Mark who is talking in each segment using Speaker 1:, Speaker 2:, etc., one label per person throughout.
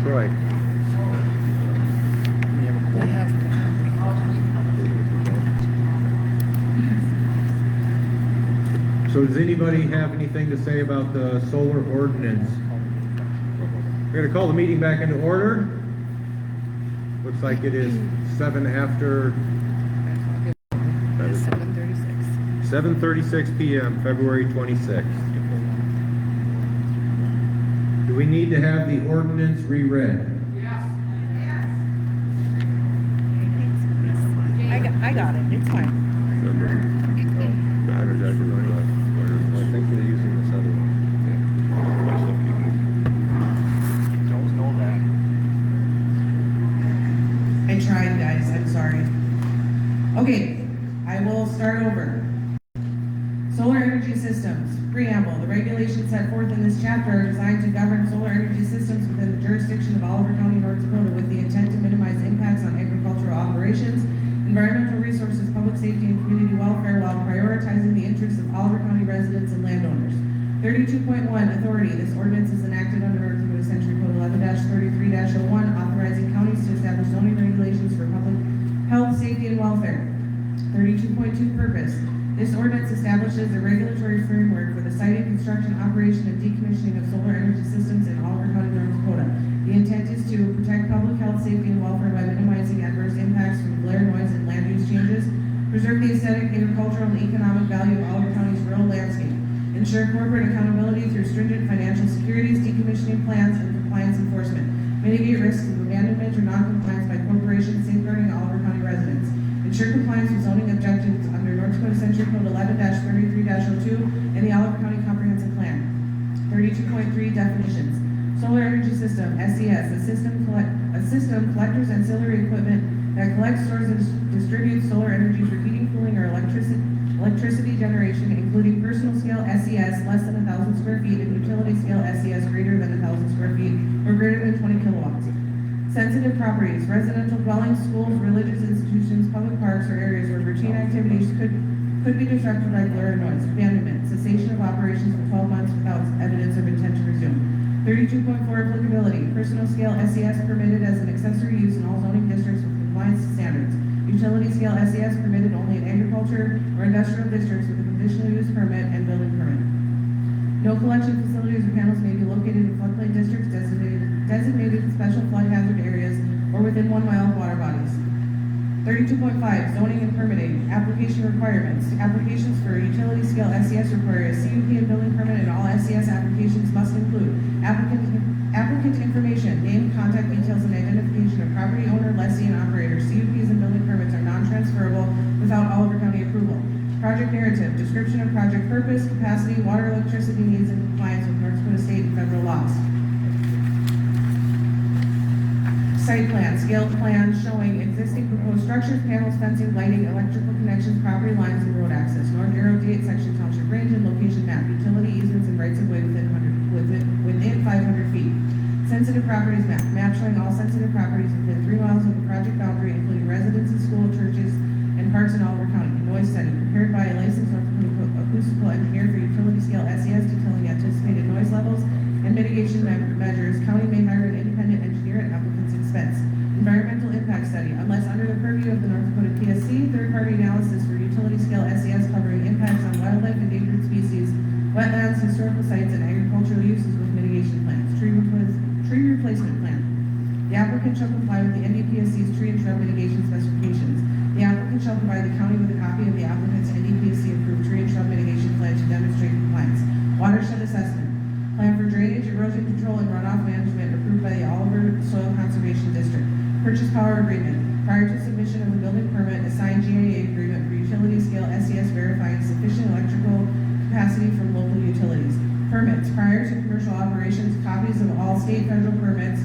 Speaker 1: Troy. So does anybody have anything to say about the solar ordinance? We're going to call the meeting back into order. Looks like it is 7:36 p.m., February 26th. Do we need to have the ordinance reread?
Speaker 2: I got it. It's fine.
Speaker 1: I think they're using this other one.
Speaker 3: Don't know that.
Speaker 2: I tried, guys. I'm sorry. Okay, I will start over. Solar energy systems. Preamble. The regulations set forth in this chapter are designed to govern solar energy systems within the jurisdiction of Oliver County, North Dakota, with the intent to minimize impacts on agricultural operations, environmental resources, public safety, and community welfare while prioritizing the interests of Oliver County residents and landowners. 32.1 Authority. This ordinance is enacted under North Dakota Century Code 11-33-01, authorizing counties to establish zoning regulations for public health, safety, and welfare. 32.2 Purpose. This ordinance establishes a regulatory framework for the siting, construction, operation, and decommissioning of solar energy systems in Oliver County, North Dakota. The intent is to protect public health, safety, and welfare by minimizing adverse impacts from glare, noise, and land use changes, preserve the aesthetic, agricultural, and economic value of Oliver County's rural landscape, ensure corporate accountability through stringent financial securities, decommissioning plans, and compliance enforcement, mitigate risks of abandonment or non-compliance by corporations, safeguarding Oliver County residents, ensure compliance with zoning objectives under North Dakota Century Code 11-33-02 and the Oliver County Comprehensive Plan. 32.3 Definitions. Solar energy system, SES, a system collectors ancillary equipment that collects, stores, and distributes solar energy for heating, cooling, or electricity generation, including personal scale SES less than 1,000 square feet and utility scale SES greater than 1,000 square feet or greater than 20 kilowatts. Sensitive properties, residential dwellings, schools, religious institutions, public parks, or areas where routine activities could be disrupted by glare or noise. Abandonment, cessation of operations for 12 months without evidence of intent to resume. 32.4 Applicability, personal scale SES permitted as an accessory use in all zoning districts with compliance standards. Utility scale SES permitted only in agriculture or industrial districts with a conditional use permit and building permit. No collection facilities or panels may be located in floodplain districts designated special flood hazard areas or within 1 mile of water bodies. 32.5 Zoning and permitting. Application requirements. Applications for utility scale SES require a CUP and building permit, and all SES applications must include applicant information, name, contact details, and identification of property owner, lessee, and operator. CUPs and building permits are non-transferable without Oliver County approval. Project narrative. Description of project purpose, capacity, water, electricity needs, and compliance with North Dakota state and federal laws. Site plan, scaled plan showing existing proposed structures, panels, fencing, lighting, electrical connections, property lines, and road access. North arrow date, section township range, and location map. Utility easements and rights of way within 500 feet. Sensitive properties map. Map showing all sensitive properties within 3 miles of the project boundary, including residences, schools, churches, and parks in Oliver County. Noise study prepared by a licensed North Dakota acoustical engineer for utility scale SES, detailing anticipated noise levels and mitigation measures. County may hire an independent engineer at applicant's expense. Environmental impact study. Unless under the purview of the North Dakota PSC, third-party analysis for utility scale SES covering impacts on wildlife, endangered species, wetlands, historical sites, and agricultural uses with mitigation plans. Tree replacement plan. The applicant shall comply with the NDPSC's tree and shrub mitigation specifications. The applicant shall provide the county with a copy of the applicant's NDPSC approved tree and shrub mitigation plan to demonstrate compliance. Watershed assessment. Plan for drainage, erosion control, and runoff management approved by the Oliver Soil Conservation District. Purchase power agreement. Prior to submission of the building permit, a signed GIA agreement for utility scale SES verifying sufficient electrical capacity from local utilities. Permits. Prior to commercial operations, copies of all state federal permits.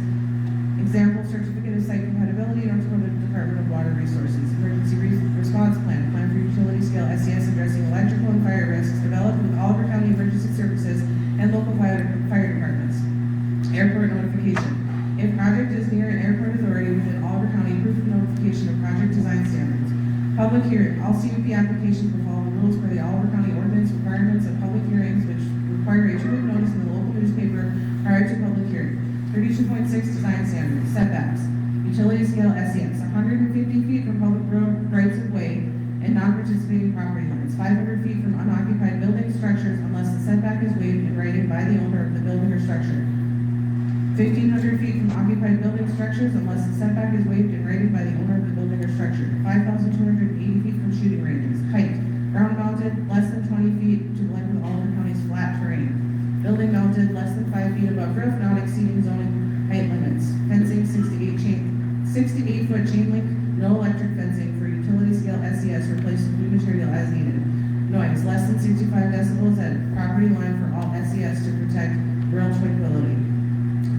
Speaker 2: Example, certificate of site compatibility, North Dakota Department of Water Resources. Emergency response plan. Plan for utility scale SES addressing electrical and fire risks developed with Oliver County Emergency Services and local fire departments. Airport notification. If project is near an airport authority within Oliver County, proof of notification of project design standards. Public hearing. All CUP applications will follow the rules for the Oliver County ordinance requirements of public hearings, which require a 2-week notice in the local newspaper prior to public hearing. 32.6 design standards, setbacks, utility scale SES, 150 feet from public road rights of way and non-participating property lines, 500 feet from unoccupied building structures unless the setback is waived in writing by the owner of the building or structure. 1,500 feet from occupied building structures unless the setback is waived in writing by the owner of the building or structure. 5,280 feet from shooting ranges. Height, ground mounted, less than 20 feet to blend with Oliver County's flat terrain. Building mounted, less than 5 feet above roof, not exceeding zoning height limits. Fencing, 68-foot chain link, no electric fencing for utility scale SES replaced with new material as needed. Noise, less than 65 decibels at property line for all SES to protect rural tranquility.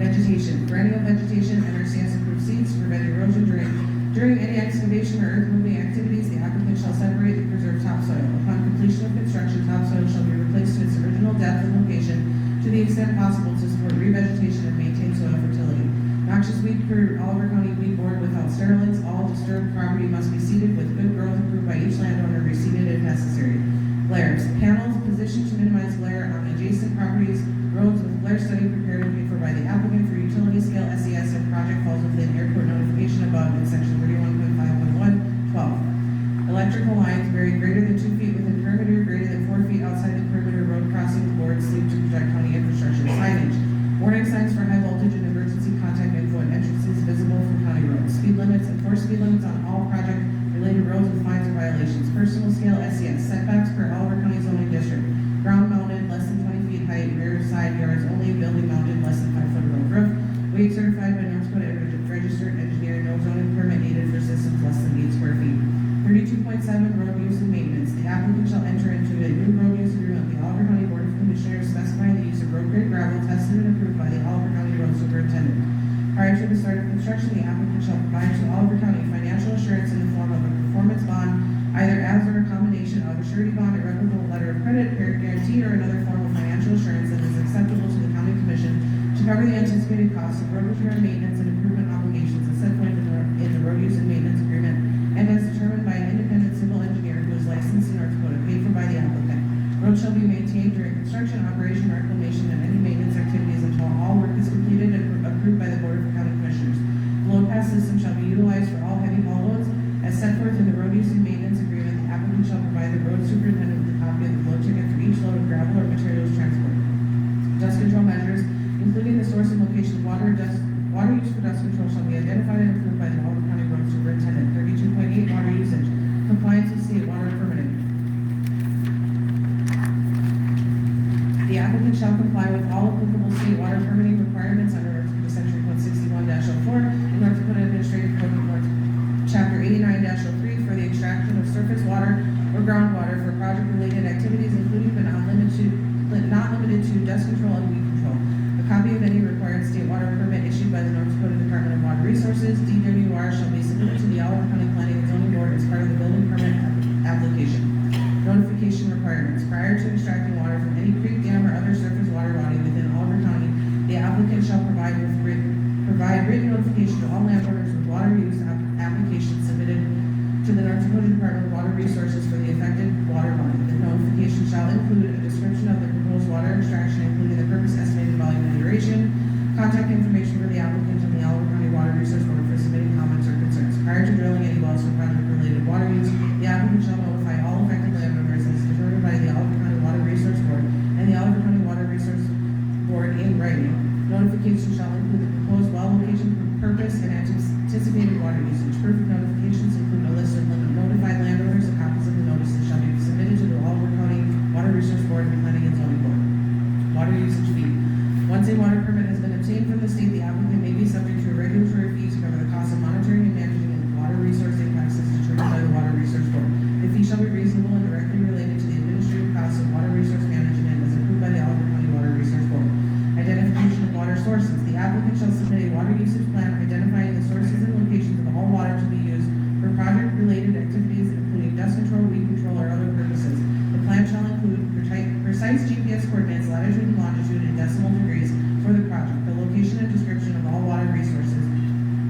Speaker 2: Vegetation, perennial vegetation and or stands approved seeds to prevent erosion during any excavation or earth moving activities. The applicant shall separate and preserve topsoil. Upon completion of construction, topsoil shall be replaced to its original depth and location to the extent possible to support revegetation and maintain soil fertility. Noxious weed per Oliver County Weed Board without sterilants. All disturbed property must be seeded with good growth approved by each landowner, reseeded if necessary. Glares, panels positioned to minimize glare on adjacent properties, roads with glare study prepared and paid for by the applicant for utility scale SES if project falls within airport notification above in section 31.5.1, 12. Electrical lines buried greater than 2 feet within perimeter, greater than 4 feet outside the perimeter, road crossing boards sleep to protect county infrastructure. Signage, warning signs for high voltage and emergency contact info at entrances visible from county roads. Speed limits, enforce speed limits on all project related roads with fines or violations. Personal scale SES, setbacks per Oliver County zoning district. Ground mounted, less than 20 feet height, rear side yards only, building mounted, less than 5 foot above roof. Weight certified by North Dakota registered engineer, no zoning permit needed for systems less than 8 square feet. 32.7 road use and maintenance. The applicant shall enter into a new road use agreement with the Oliver County Board of Commissioners specifying the use of road grade gravel tested and approved by the Oliver County Road Superintendent. Prior to the start of construction, the applicant shall provide to Oliver County financial assurance in the form of a performance bond, either as or a combination of a surety bond, irrevocable letter of credit, parent guarantee, or another form of financial assurance that is acceptable to the county commission to cover the anticipated costs of road repair, maintenance, and improvement obligations as set forth in the road use and maintenance agreement, and as determined by an independent civil engineer who is licensed in North Dakota, paid for by the applicant. Road shall be maintained during construction, operation, reclamation, and any maintenance activities until all work is completed and approved by the Board of County Commissioners. The load pass system shall be utilized for all heavy haul loads as set forth in the road use and maintenance agreement. The applicant shall provide the road superintendent with a copy of the load ticket for each load of gravel or materials transported. Dust control measures, including the source and location of water use for dust control, shall be identified and approved by the Oliver County Road Superintendent. 32.8 water usage, compliance with state water permitting. The applicant shall comply with all applicable state water permitting requirements under section 161-04 in North Dakota Administrative Code of North Chapter 89-03 for the extraction of surface water or groundwater for project-related activities, including but not limited to dust control and weed control. A copy of any required state water permit issued by the North Dakota Department of Water Resources (DWR) shall be submitted to the Oliver County Planning and Zoning Board as part of the building permit application. Notification requirements: prior to extracting water from any creek, dam, or other surface water body within Oliver County, the applicant shall provide written notification to all landowners with water use applications submitted to the North Dakota Department of Water Resources for the affected water body. The notification shall include a description of the proposed water extraction, including the purpose, estimated volume, and duration, contact information for the applicant and the Oliver County Water Resource Board for submitting comments or concerns. Prior to drilling any wells for project-related water use, the applicant shall notify all affected landowners as determined by the Oliver County Water Resource Board and the Oliver County Water Resource Board in writing. Notification shall include the proposed well location, purpose, and anticipated water usage. Proof of notifications include a list of notified landowners and copies of the notices shall be submitted to the Oliver County Water Resource Board and Planning and Zoning Board. Water usage fee. Once a water permit has been obtained from the state, the applicant may be subject to a regulatory fee to cover the cost of monitoring and managing the water resource impacts as determined by the Water Resource Board. The fee shall be reasonable and directly related to the administrative costs of water resource management as approved by the Oliver County Water Resource Board. Identification of water sources. The applicant shall submit a water usage plan identifying the sources and locations of all water to be used for project-related activities, including dust control, weed control, or other purposes. The plan shall include precise GPS coordinates, latitude and longitude, and decimal degrees for the project, the location and description of all water resources,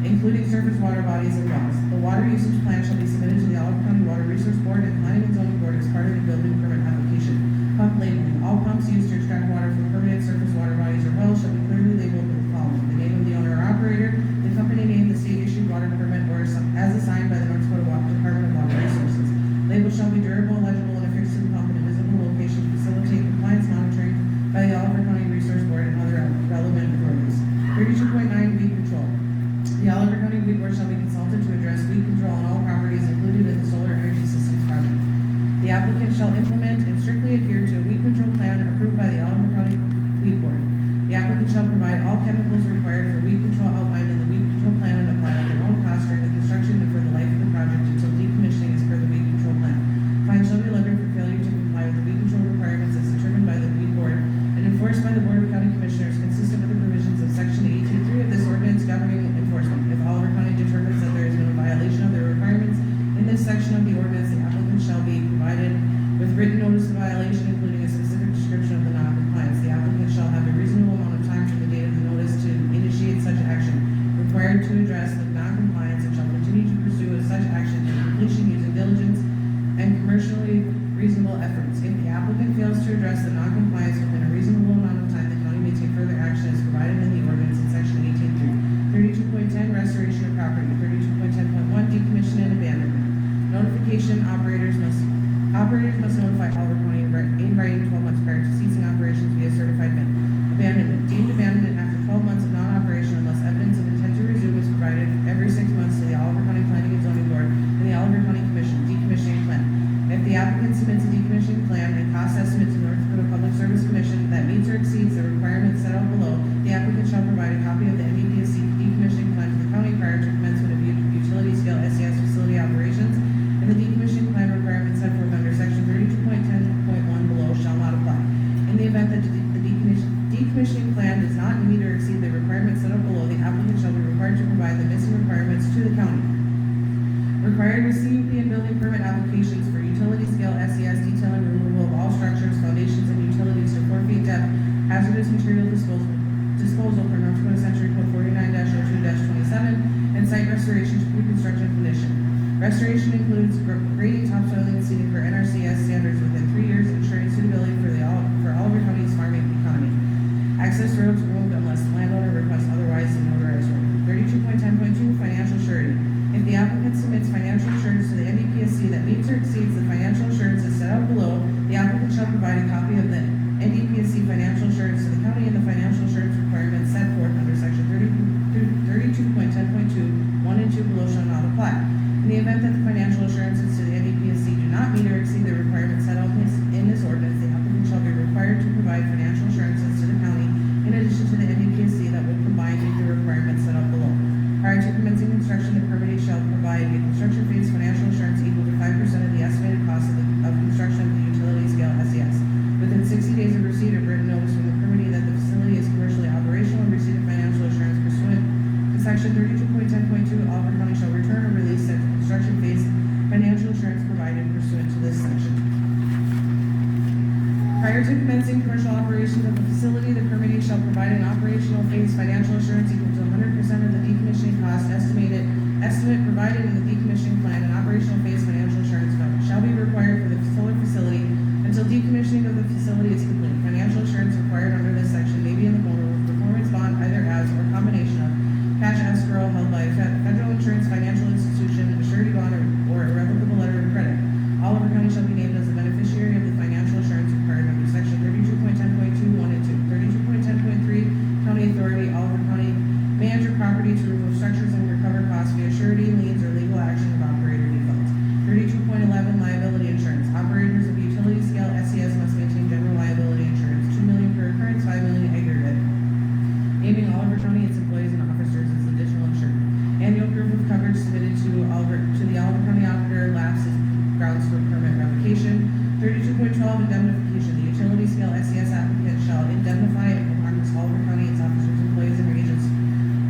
Speaker 2: including surface water bodies and wells. The water usage plan shall be submitted to the Oliver County Water Resource Board and Planning and Zoning Board as part of the building permit application. Pump labeling. All pumps used to extract water from permanent surface water bodies or wells shall be clearly labeled with the following: the name of Weed Board shall be consulted to address weed control on all properties included in the solar energy systems project. The applicant shall implement and strictly adhere to a weed control plan approved by the Oliver County Weed Board. The applicant shall provide all chemicals required for weed control outlined in the weed control plan and apply at their own cost during the construction and for the life of the project until decommissioning as per the weed control plan. Fines shall be levied for failure to comply with the weed control requirements as determined by the Weed Board and enforced by the Board of County Commissioners consistent with the provisions of Section 18.3 of this ordinance governing enforcement. If Oliver County determines that there has been a violation of their requirements in this section of the ordinance, the applicant shall be provided with written notice of violation, including a specific description of the non-compliance. The applicant shall have a reasonable amount of time from the date of the notice to initiate such action required to address the non-compliance and shall continue to pursue such action to completion using diligence and commercially reasonable efforts. If the applicant fails to address the non-compliance within a reasonable amount of time, the county may take further action as provided in the ordinance in Section 18.3. 32.10 Restoration of property. 32.10.1 Decommission and abandonment. Notification. Operators must notify Oliver County in writing 12 months prior to ceasing operations via certified mail. Abandonment. Deemed abandonment after 12 months of non-operation unless evidence of intent to resume is provided every 6 months to the Oliver County Planning and Zoning Board and the Oliver County Commission. Decommissioning plan. If the applicant submits a decommissioning plan and cost estimate to North Dakota Public Service Commission that meets or exceeds the requirements set out below, the applicant shall provide a copy of the NDPSC decommissioning plan to the county prior to commencement of utility scale SES facility operations, and the decommissioning plan requirements set forth under Section 32.10.1 below shall not apply. In the event that the decommissioning plan does not meet or exceed the requirements set out below, the applicant shall be required to provide the missing requirements to the county. Required with CUP and building permit applications for utility scale SES detailing removal of all structures, foundations, and utilities to 4 feet depth, hazardous material disposal per North Dakota Century Code 49-02-27, and site restoration to pre-construction condition. Restoration includes grading, topsoiling, and seeding for NRCS standards within 3 years, ensuring suitability for Oliver County's farming economy. Access roads removed unless the landowner requests otherwise in notarized road. 32.10.2 Financial surety. If the applicant submits financial assurance to the NDPSC that meets or exceeds the financial assurances set out below, the applicant shall provide a copy of the NDPSC financial assurance to the county, and the financial assurance requirements set forth under Section 32.10.2, 1 and 2 below shall not apply. In the event that the financial assurances to the NDPSC do not meet or exceed the requirements set out in this ordinance, the applicant shall be required to provide financial assurances to the county in addition to the NDPSC that would combine with the requirements set out below. Prior to commencing construction, the permittee shall provide a construction phase financial assurance equal to 5% of the estimated cost of construction of the utility scale SES. Within 60 days of receipt of written notice from the permittee that the facility is commercially operational and receipt of financial assurance pursuant to Section 32.10.2, Oliver County shall return or release said construction phase financial assurance provided pursuant to this section. Prior to commencing commercial operations of the facility, the permittee shall provide an operational phase financial assurance equal to 100% of the decommissioning cost estimate provided in the decommissioning plan. An operational phase financial assurance shall be required for the solar facility until decommissioning of the facility is complete. Financial assurance required under this section may be in the form of a performance bond, either as or combination of cash escrow held by a federal insurance financial institution, a surety bond, or a irrevocable letter of credit. Oliver County shall be named as the beneficiary of the financial assurance required under Section 32.10.2, 1 and 2. 32.10.3 County authority. Oliver County manage your property to remove structures and recover costs via surety, liens, or legal action of operator defaults. 32.11 Liability insurance. Operators of utility scale SES must maintain general liability insurance, $2 million per occurrence, $5 million aggregate. Naming Oliver County, its employees, and officers as additional insured. Annual proof of coverage submitted to the Oliver County auditor lapses grounds for permit revocation. 32.12 Indemnification. The utility scale SES applicant shall indemnify and harness Oliver County, its officers, employees, and agents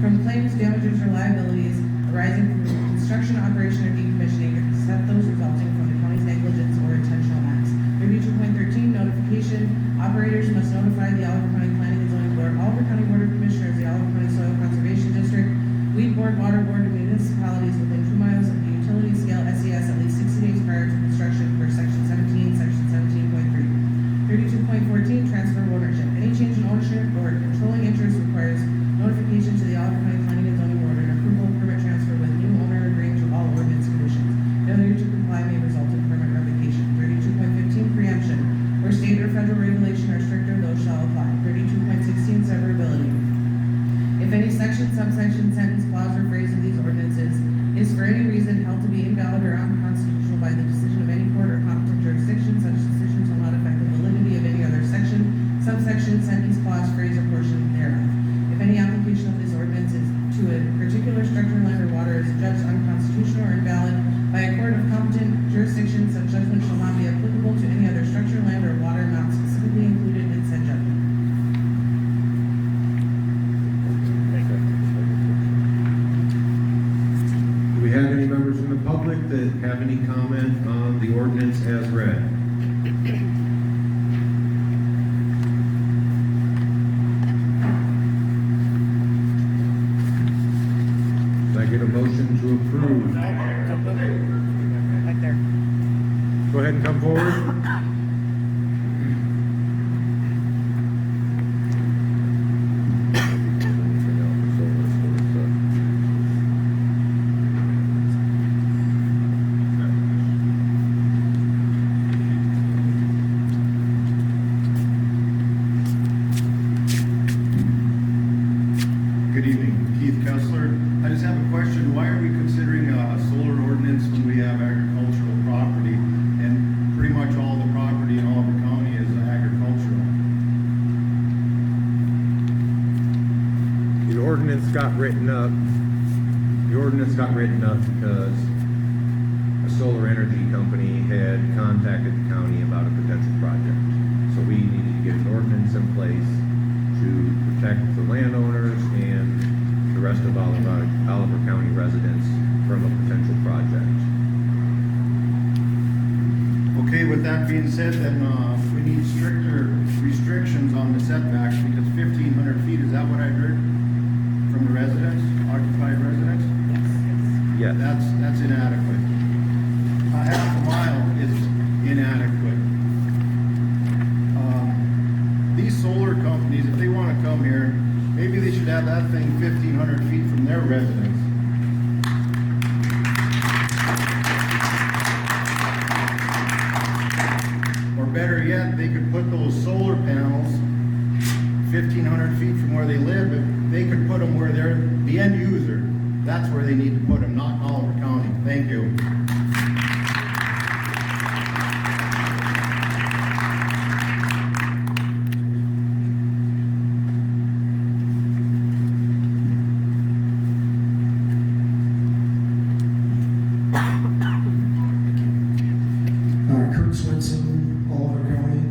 Speaker 2: from claims, damages, or liabilities arising from the construction, operation, or decommissioning, except those resulting from the county's negligence or intentional acts. 32.13 Notification. Operators must notify the Oliver County Planning and Zoning Board, Oliver County Board of Commissioners, the Oliver County Soil Conservation District, Weed Board, Water Board, and municipalities within 2 miles of the utility scale SES at least 60 days prior to construction per Section 17, Section 17.3. 32.14 Transfer of ownership. Any change in ownership or controlling interest requires notification to the Oliver County Planning and Zoning Board and approval of permit transfer with new owner agreeing to all ordinance conditions. Failure to comply may result in permit revocation. 32.15 Preemption. Where state or federal regulation are stricter, those shall apply. 32.16 Severability. If any section, subsection, sentence, sentence, clause, or phrase of these ordinances is for any reason held to be invalid or unconstitutional by the decision of any court or competent jurisdiction, such decision shall not affect the validity of any other section, subsection, sentence, clause, phrase, or portion thereof. If any application of this ordinance is to a particular structure, land, or water is judged unconstitutional or invalid by a court of competent jurisdiction, such judgment shall not be applicable to any other structure, land, or water not specifically included in said judgment.
Speaker 1: Do we have any members from the public that have any comment on the ordinance as read? Can I get a motion to approve?
Speaker 4: Right there.
Speaker 1: Go ahead and come forward.
Speaker 5: Good evening, Keith Kessler. I just have a question. Why are we considering a solar ordinance when we have agricultural property? And pretty much all the property in Oliver County is agricultural.
Speaker 1: The ordinance got written up. Because a solar energy company had contacted the county about a potential project. So we needed to get an ordinance in place to protect the landowners and the rest of Oliver County residents from a potential project.
Speaker 5: Okay, with that being said, then we need stricter restrictions on the setbacks because 1,500 feet, is that what I heard from the residents, occupied residents?
Speaker 1: Yes.
Speaker 5: That's inadequate. A half a mile is inadequate. These solar companies, if they want to come here, maybe they should have that thing 1,500 feet from their residence. Or better yet, they could put those solar panels 1,500 feet from where they live, but they could put them where they're the end user. That's where they need to put them, not in Oliver County. Thank you.
Speaker 6: Kurt Swenson, Oliver County.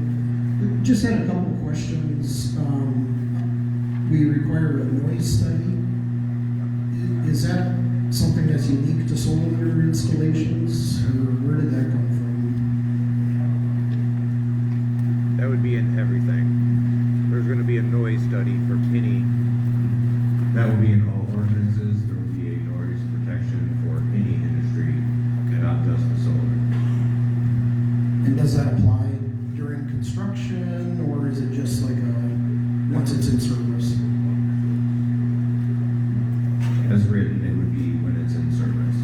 Speaker 6: Just had a couple questions. We require a noise study. Is that something that's unique to solar installations, or where did that come from?
Speaker 1: That would be in everything. There's gonna be a noise study for any. That would be in all ordinances. There will be a noise protection for any industry, not just the solar.
Speaker 6: And does that apply during construction, or is it just like once it's in service?
Speaker 1: As written, it would be when it's in service.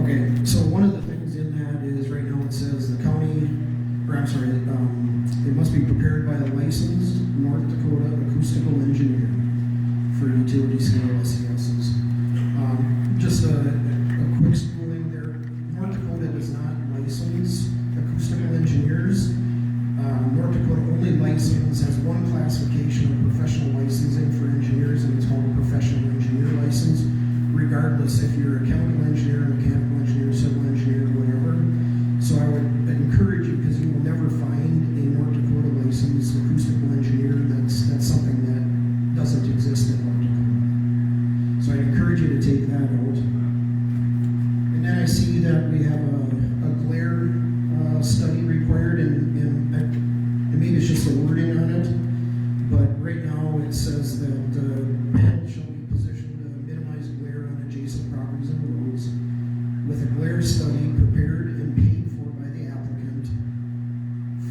Speaker 6: Okay, so one of the things in that is right now it says the county, or I'm sorry, it must be prepared by a licensed North Dakota acoustical engineer for utility scale SESs. Just a quick schooling there. North Dakota does not license acoustical engineers. North Dakota only has one classification of professional licensing for engineers, and it's called a professional engineer license, regardless if you're a chemical engineer, mechanical engineer, civil engineer, whatever. So I would encourage you, because you will never find a North Dakota licensed acoustical engineer. That's something that doesn't exist in North Dakota. So I'd encourage you to take that out. And then I see that we have a glare study required, and maybe it's just the wording on it, but right now it says that panels shall be positioned to minimize glare on adjacent properties and roads, with a glare study prepared and paid for by the applicant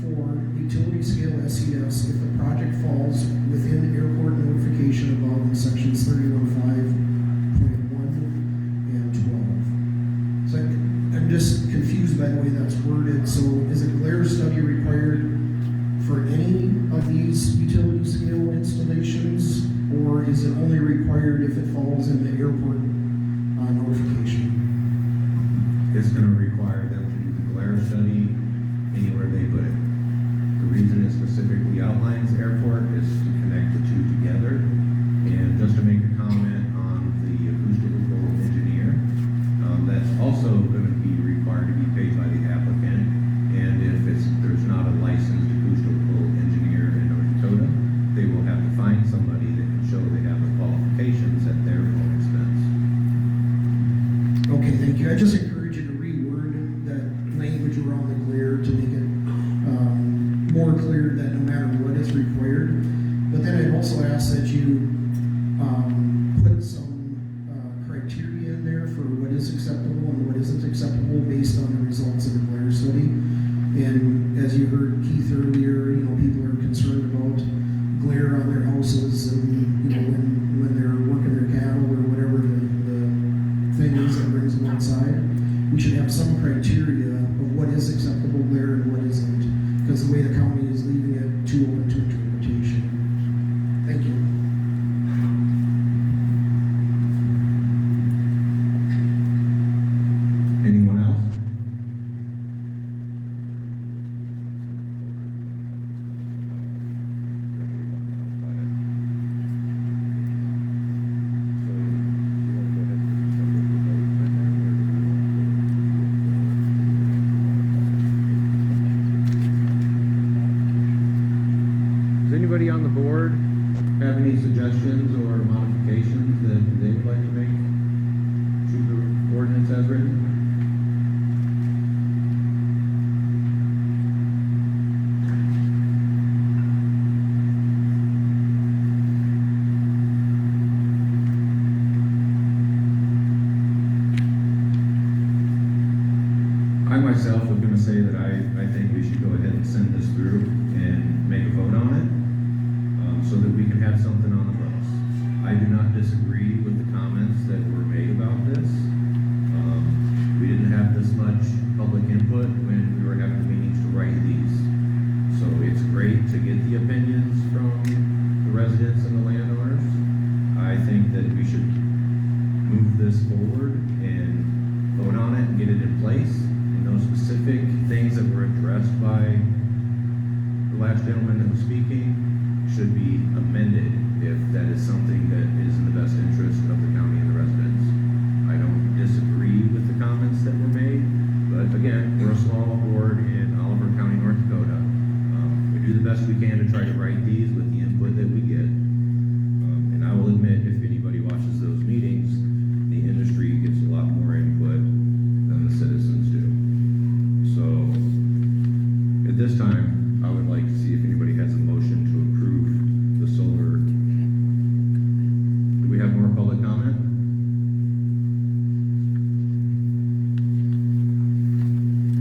Speaker 6: for utility scale SES if the project falls within airport notification above in sections 31.5.1 and 12. So I'm just confused by the way that's worded. So is a glare study required for any of these utility scale installations, or is it only required if it falls in the airport notification?
Speaker 1: It's gonna require them to do the glare study anywhere they put it. The reason it specifically outlines airport is to connect the two together. And just to make a comment on the acoustical engineer, that's also gonna be required to be paid by the applicant. And if there's not a licensed acoustical engineer in North Dakota, they will have to find somebody that can show they have the qualifications at their own expense.
Speaker 6: Okay, thank you. I just encourage you to reword that language around the glare to make it more clear that no matter what is required. But then I'd also ask that you put some criteria in there for what is acceptable and what isn't acceptable based on the results of the glare study. And as you heard Keith earlier, people are concerned about glare on their houses and, when they're working their cattle or whatever the thing is that brings them outside. We should have some criteria of what is acceptable glare and what isn't, because the way the county is leaving it too open to interpretation. Thank you.
Speaker 1: Anyone else? Does anybody on the board have any suggestions or modifications that they would like to make to the ordinance as written? I myself was going to say that I think we should go ahead and send this through and make a vote on it, so that we can have something on the books. I do not disagree with the comments that were made about this. We didn't have this much public input when we were having the meetings to write these. So it's great to get the opinions from the residents and the landowners. I think that we should move this forward and vote on it and get it in place. And those specific things that were addressed by the last gentleman that was speaking should be amended if that is something that is in the best interest of the county and the residents. I don't disagree with the comments that were made, but again, we're a small board in Oliver County, North Dakota. We do the best we can to try to write these with the input that we get. And I will admit, if anybody watches those meetings, the industry gets a lot more input than the citizens do. So at this time, I would like to see if anybody has a motion to approve the solar. Do we have more public comment?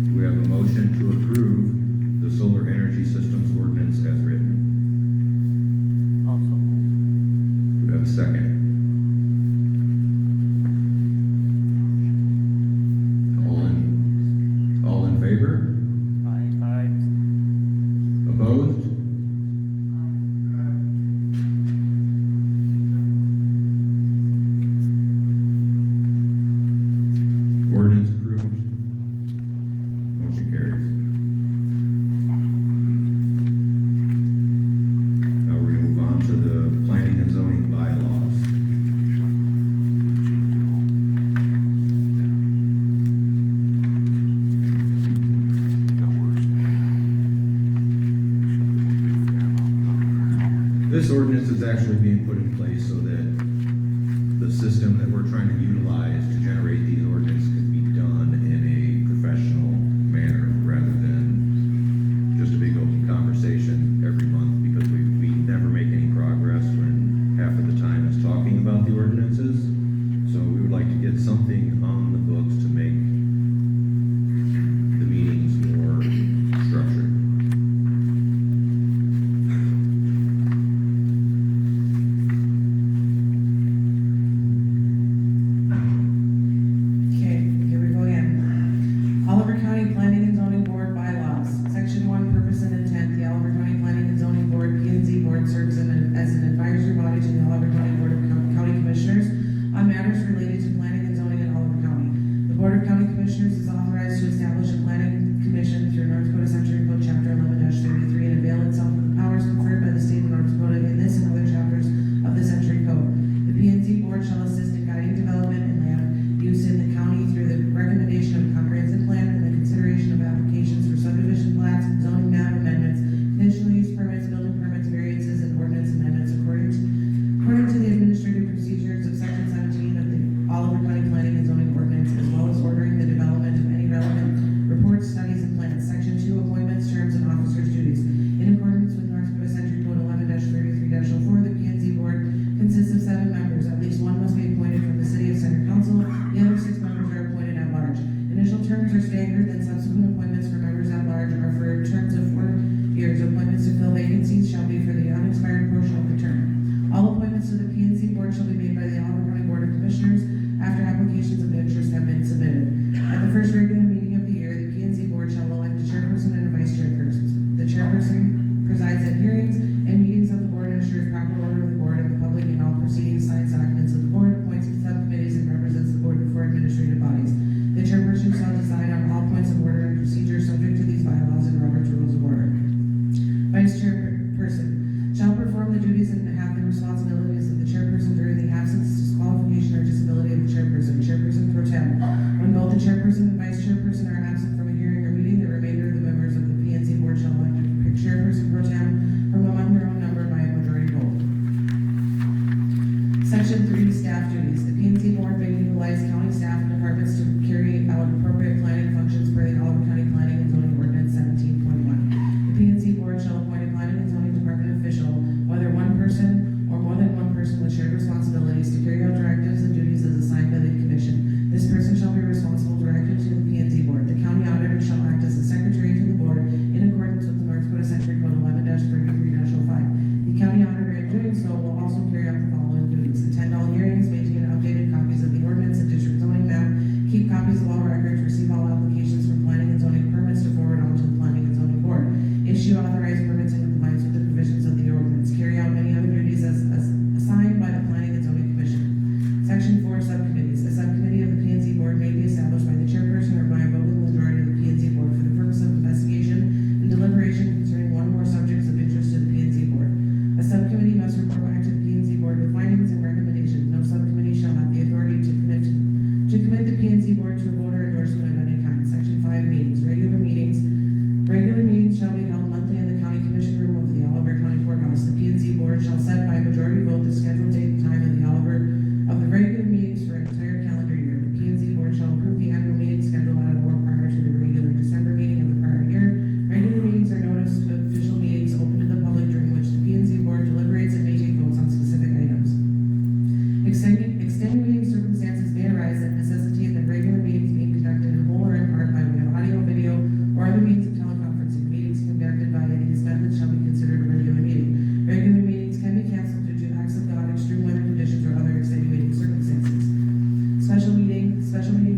Speaker 1: Do we have a motion to approve the solar energy systems ordinance as written?
Speaker 3: Also,
Speaker 1: Do we have a second? All in favor?
Speaker 3: I
Speaker 1: Opposed? Ordinance approved. Motion carries. Now we're gonna move on to the planning and zoning bylaws. This ordinance is actually being put in place so that the system that we're trying to utilize to generate these ordinances can be done in a professional manner rather than just a big open conversation every month, because we never make any progress when half of the time it's talking about the ordinances. So we would like to get something on the books to make the meetings more structured.
Speaker 2: Okay, here we go again. Oliver County Planning and Zoning Board bylaws. Section 1, purpose and intent. The Oliver County Planning and Zoning Board, P&Z Board, serves as an advisory body to the Oliver Board of County Commissioners is authorized to establish a planning commission through North Dakota Century Code Chapter 11-33 and avail itself of the powers conferred by the state of North Dakota in this and other chapters of the Century Code. The P&Z Board shall assist in guiding development and land use in the county through the recommendation of a comprehensive plan and the consideration of applications for subdivision plats, zoning map amendments, conditional use permits, building permits, variances, and ordinance amendments according to the administrative procedures of Section 17 of the Oliver County Planning and Zoning Ordinance, as well as ordering the development of any relevant reports, studies, and plans. Section 2, appointments, terms, and officers' duties. In accordance with North Dakota Century Code 11-33-04, the P&Z Board consists of 7 members. At least one must be appointed from the City of Center Council. The other 6 members are appointed at large. Initial terms are staggered, then subsequent appointments for members at large are for terms of 4 years. Appointments to fill vacancies shall be for the unexpired portion of the term. All appointments to the P&Z Board shall be made by the Oliver County Board of Commissioners after applications of interest have been submitted. At the first regular meeting of the year, the P&Z Board shall elect a chairperson and a vice chairperson. The chairperson presides at hearings and meetings of the board and ensures proper order of the board and the public in all proceedings, signs documents of the board, appoints subcommittees, and represents the board before administrative bodies. The chairperson shall decide on all points of order and procedure subject to these bylaws and Robert's Rules of Order. Vice chairperson shall perform the duties and have the responsibilities of the chairperson during the absence, disqualification, or disability of the chairperson. Chairperson pro tem. When both the chairperson and vice chairperson are absent from a hearing or meeting, the remainder of the members of the P&Z Board shall elect a chairperson pro tem from among their own number by a majority vote. Section 3, staff duties. The P&Z Board may utilize county staff and departments to carry out appropriate planning functions per the Oliver County Planning and Zoning Ordinance 17.1. The P&Z Board shall appoint a planning and zoning department official, whether one person or more than one person with shared responsibilities, to carry out directives and duties as assigned by the commission. This person shall be responsible directly to the P&Z Board. The county auditor shall act as the secretary to the board in accordance with the North Dakota Century Code 11-33-05. The county auditor, in doing so, will also carry out the following duties: attend all hearings, maintain updated copies of the ordinance and district zoning map, keep copies of all records, receive all applications from planning and zoning permits to forward on to the planning and zoning board, issue authorized permits in compliance with the provisions of the ordinance, carry out any other duties as assigned by the Planning and Zoning Commission. Section 4, subcommittees. A subcommittee of the P&Z Board may be established by the chairperson or by a voting majority of the P&Z Board for the purpose of investigation and deliberation concerning one or more subjects of interest to the P&Z Board. A subcommittee must report back to the P&Z Board with findings and recommendations. No subcommittee shall have the authority to commit the P&Z Board to a vote or endorsement of any kind. Section 5, meetings. Regular meetings. Regular meetings shall be held monthly in the county commission room of the Oliver County Courthouse. The P&Z Board shall set by majority vote the scheduled date and time of the regular meetings for an entire calendar year. The P&Z Board shall approve the annual meeting schedule at or prior to the regular December meeting of the prior year. Regular meetings are noticed official meetings open to the public during which the P&Z Board deliberates and may take votes on specific items. Extenuating circumstances may arise that necessitate that regular meetings being conducted in whole or in part by way of audio, video, or other means of teleconferencing. Meetings conducted by these methods shall be considered a regular meeting. Regular meetings can be canceled due to acts of God, extreme weather conditions, or other extenuating circumstances. Special meetings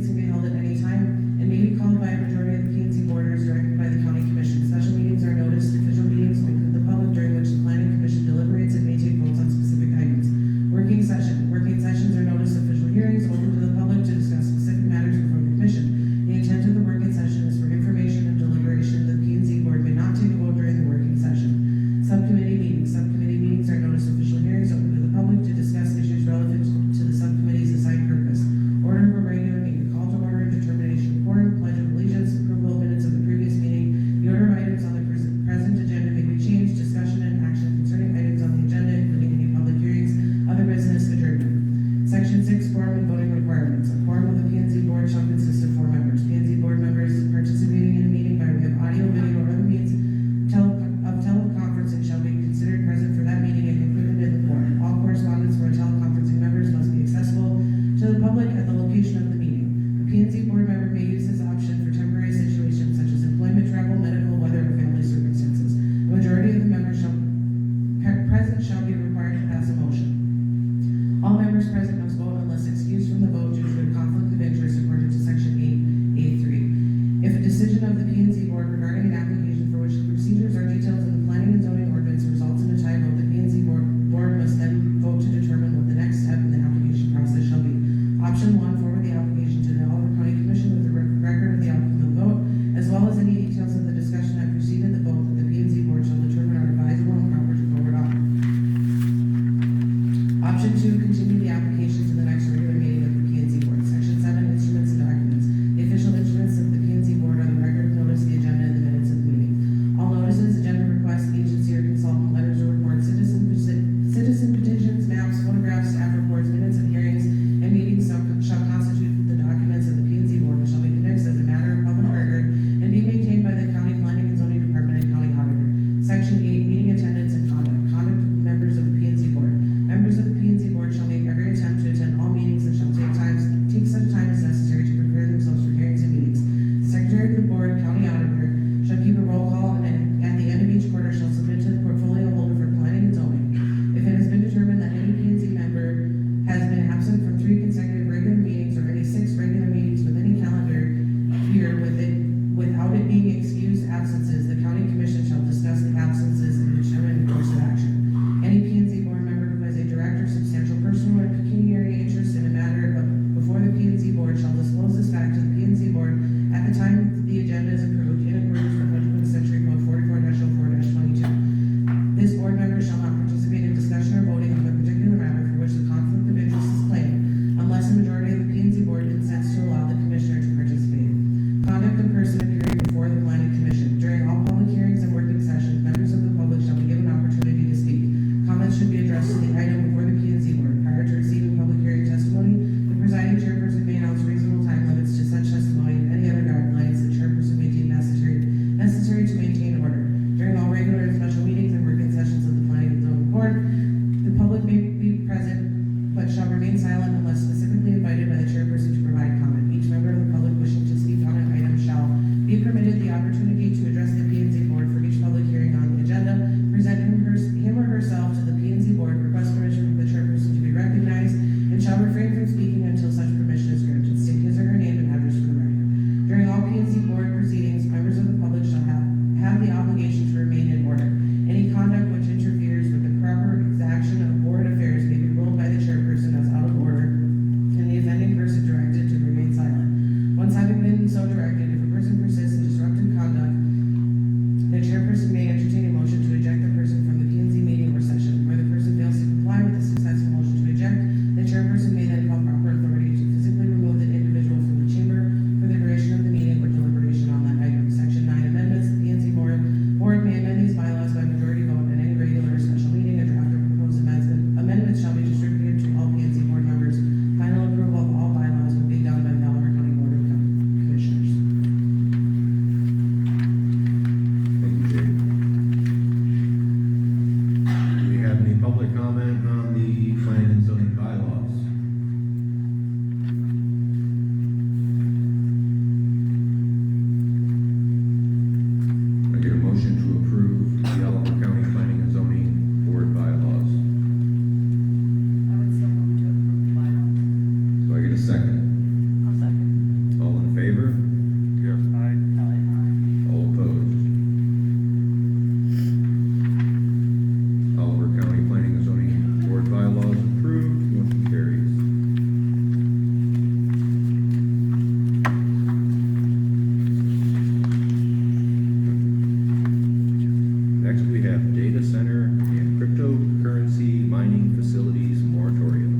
Speaker 2: can be held at any time and may be called by a majority of the P&Z Board or as directed by the county commission. Special meetings are noticed official meetings open to the public during which the planning commission deliberates and may take votes on specific items. Working session. Working sessions are noticed official hearings open to the public to discuss specific matters before the commission. The intent of the working session is for information and deliberation. The P&Z Board may not take a vote during the working session. Subcommittee meetings. Subcommittee meetings are noticed official hearings open to the public to discuss issues relevant to the subcommittee's assigned purpose. Order of a regular meeting. Call to order, determination of quorum, pledge of allegiance, approval of minutes of the previous meeting. The order of items on the present agenda may be changed. Discussion and action concerning items on the agenda, including any public hearings, other business, adjournment. Section 6, quorum and voting requirements. A quorum of the P&Z Board shall consist of 4 members. P&Z Board members participating in a meeting by way of audio, video, or other means of teleconferencing shall be considered present for that meeting and included in the quorum. All correspondence for teleconferencing members must be accessible to the public at the location of the meeting. The P&Z Board member may use this option for temporary situations such as employment, travel, medical, weather, or family circumstances. The majority of the members present shall be required to pass a motion. All members present must vote unless excused from the vote due to a conflict of interest according to Section 8A3. If a decision of the P&Z Board regarding an application for which the procedures are detailed in the Planning and Zoning Ordinance results in a tie vote, the P&Z Board must then vote to determine what the next step in the application process shall be. Option 1, forward the application to the Oliver County Commission remain silent unless specifically invited by the chairperson to provide comment. Each member of the public wishing to speak on an item shall be permitted the opportunity to address the P and Z board for each public hearing on the agenda, present him or herself to the P and Z board, request permission from the chairperson to be recognized, and shall refrain from speaking until such permission is granted. State his or her name and address for the record. During all P and Z board proceedings, members of the public shall have the obligation to remain in order. Any conduct which interferes with the proper exaction of board affairs may be ruled by the chairperson as out of order, and the offending person directed to remain silent. Once having been so directed, if a person persists in disruptive conduct, the chairperson may entertain a motion to eject the person from the P and Z meeting or session. Where the person fails to comply with the successful motion to eject, the chairperson may then call proper authority to physically remove the individual from the chamber for the duration of the meeting or deliberation on that item. Section 9 amendments. The P and Z board may amend these bylaws by majority vote at any regular or special meeting. A draft of proposed amendments shall be distributed to all P and Z board members. Final approval of all bylaws will be done by the Oliver County Board of Commissioners.
Speaker 1: Thank you, Jay. Do we have any public comment on the planning and zoning bylaws? I get a motion to approve the Oliver County Planning and Zoning Board bylaws.
Speaker 4: I would still move to approve the bylaws.
Speaker 1: Do I get a second?
Speaker 3: I'll second.
Speaker 1: All in favor?
Speaker 3: Yes. Aye.
Speaker 1: All opposed? Oliver County Planning and Zoning Board bylaws approved, motion carries. Next, we have data center and cryptocurrency mining facilities moratorium.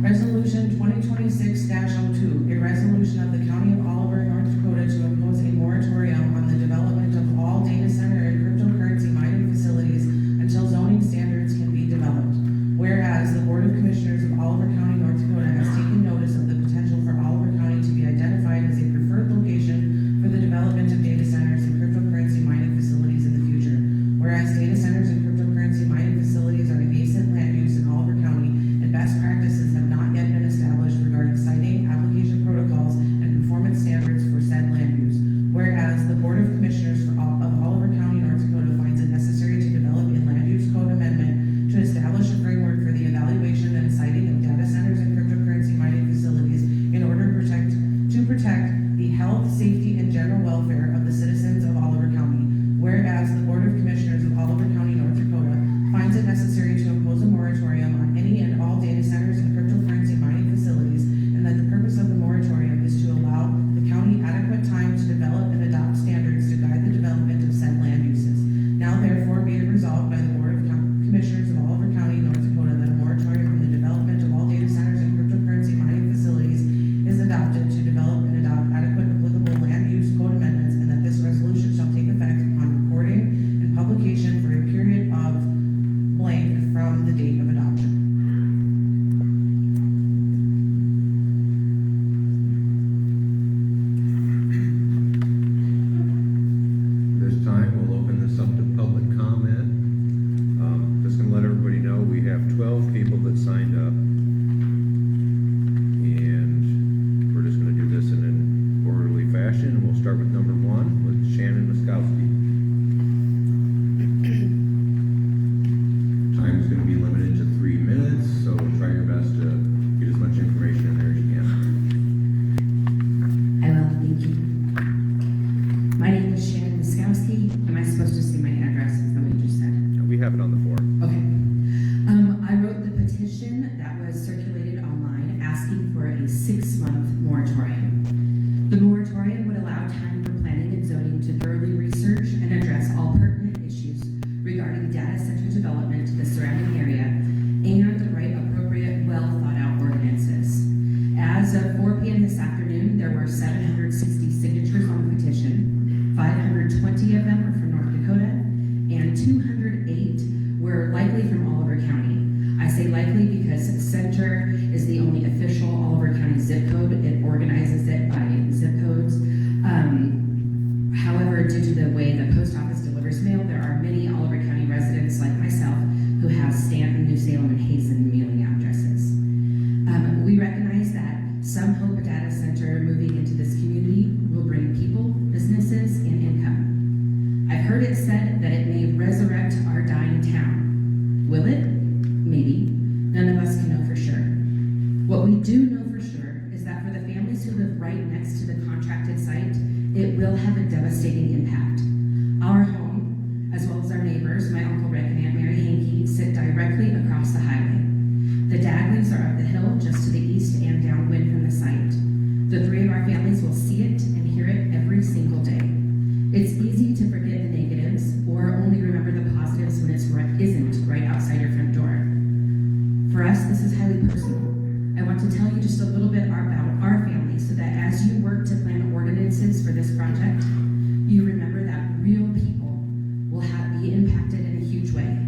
Speaker 2: Resolution 2026-02, a resolution of the County of Oliver, North Dakota to impose a moratorium on the development of all data center and cryptocurrency mining facilities until zoning standards can be developed. Whereas the Board of Commissioners of Oliver County, North Dakota has taken notice of the potential for Oliver County to be identified as a preferred location for the development of data centers and cryptocurrency mining facilities in the future. Whereas data centers and cryptocurrency mining facilities are a nascent land use in Oliver County, and best practices have not yet been established regarding siting, application protocols, and performance standards for said land use. Whereas the Board of Commissioners of Oliver County, North Dakota finds it necessary to develop a land use code amendment to establish a framework for the evaluation and siting of data centers and cryptocurrency mining facilities in order to protect the health, safety, and general welfare of the citizens of Oliver County. Whereas the Board of Commissioners of Oliver County, North Dakota finds it necessary to impose a moratorium on any and all data centers and cryptocurrency mining facilities, and that the purpose of the moratorium is to allow the county adequate time to develop and adopt standards to guide the development of said land uses. Now therefore be it resolved by the Board of Commissioners of Oliver County, North Dakota, that a moratorium on the development of all data centers and cryptocurrency mining facilities is adopted to develop and adopt adequate applicable land use code amendments, and that this resolution shall take effect upon recording and publication for a period of blank from the date of adoption.
Speaker 1: This time, we'll open this up to public comment. Just gonna let everybody know, we have 12 people that signed up. And we're just gonna do this in an orderly fashion. We'll start with number 1, with Shannon Muskowski. Time is gonna be limited to 3 minutes, so try your best to get as much information in there as you can.
Speaker 7: I will, thank you. My name is Shannon Muskowski. Am I supposed to say my address? Is that what you just said?
Speaker 1: We have it on the board.
Speaker 7: Okay. I wrote the petition that was circulated online asking for a 6-month moratorium. The moratorium would allow time for planning and zoning to thoroughly research and address all pertinent issues regarding data center development to the surrounding area and write appropriate, well-thought-out ordinances. As of 4 p.m. this afternoon, there were 760 signatures on the petition. 520 of them are from North Dakota, and 208 were likely from Oliver County. I say likely because Center is the only official Oliver County zip code. It organizes it by zip codes. However, due to the way the post office delivers mail, there are many Oliver County residents like myself who have Stanton, New Salem, and Hazen mailing addresses. We recognize that some hope a data center moving into this community will bring people, businesses, and income. I've heard it said that it may resurrect our dying town. Will it? Maybe. None of us can know for sure. What we do know for sure is that for the families who live right next to the contracted site, it will have a devastating impact. Our home, as well as our neighbors, my Uncle Rick and Aunt Mary Hankey, sit directly across the highway. The Dagleys are up the hill just to the east and downwind from the site. The three of our families will see it and hear it every single day. It's easy to forget the negatives or only remember the positives when it isn't right outside your front door. For us, this is highly personal. I want to tell you just a little bit about our family so that as you work to plan ordinances for this project, you remember that real people will be impacted in a huge way.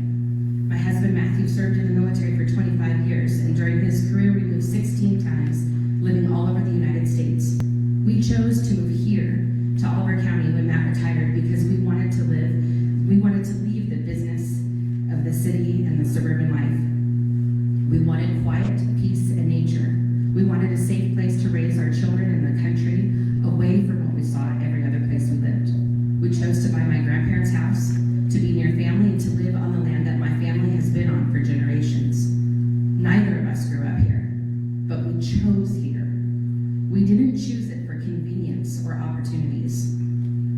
Speaker 7: My husband Matthew served in the military for 25 years, and during his career we moved 16 times, living all over the United States. We chose to move here to Oliver County when Matt retired because we wanted to leave the business of the city and the suburban life. We wanted quiet, peace, and nature. We wanted a safe place to raise our children in the country, away from what we saw at every other place we lived. We chose to buy my grandparents' house, to be near family, and to live on the land that my family has been on for generations. Neither of us grew up here, but we chose here. We didn't choose it for convenience or opportunities.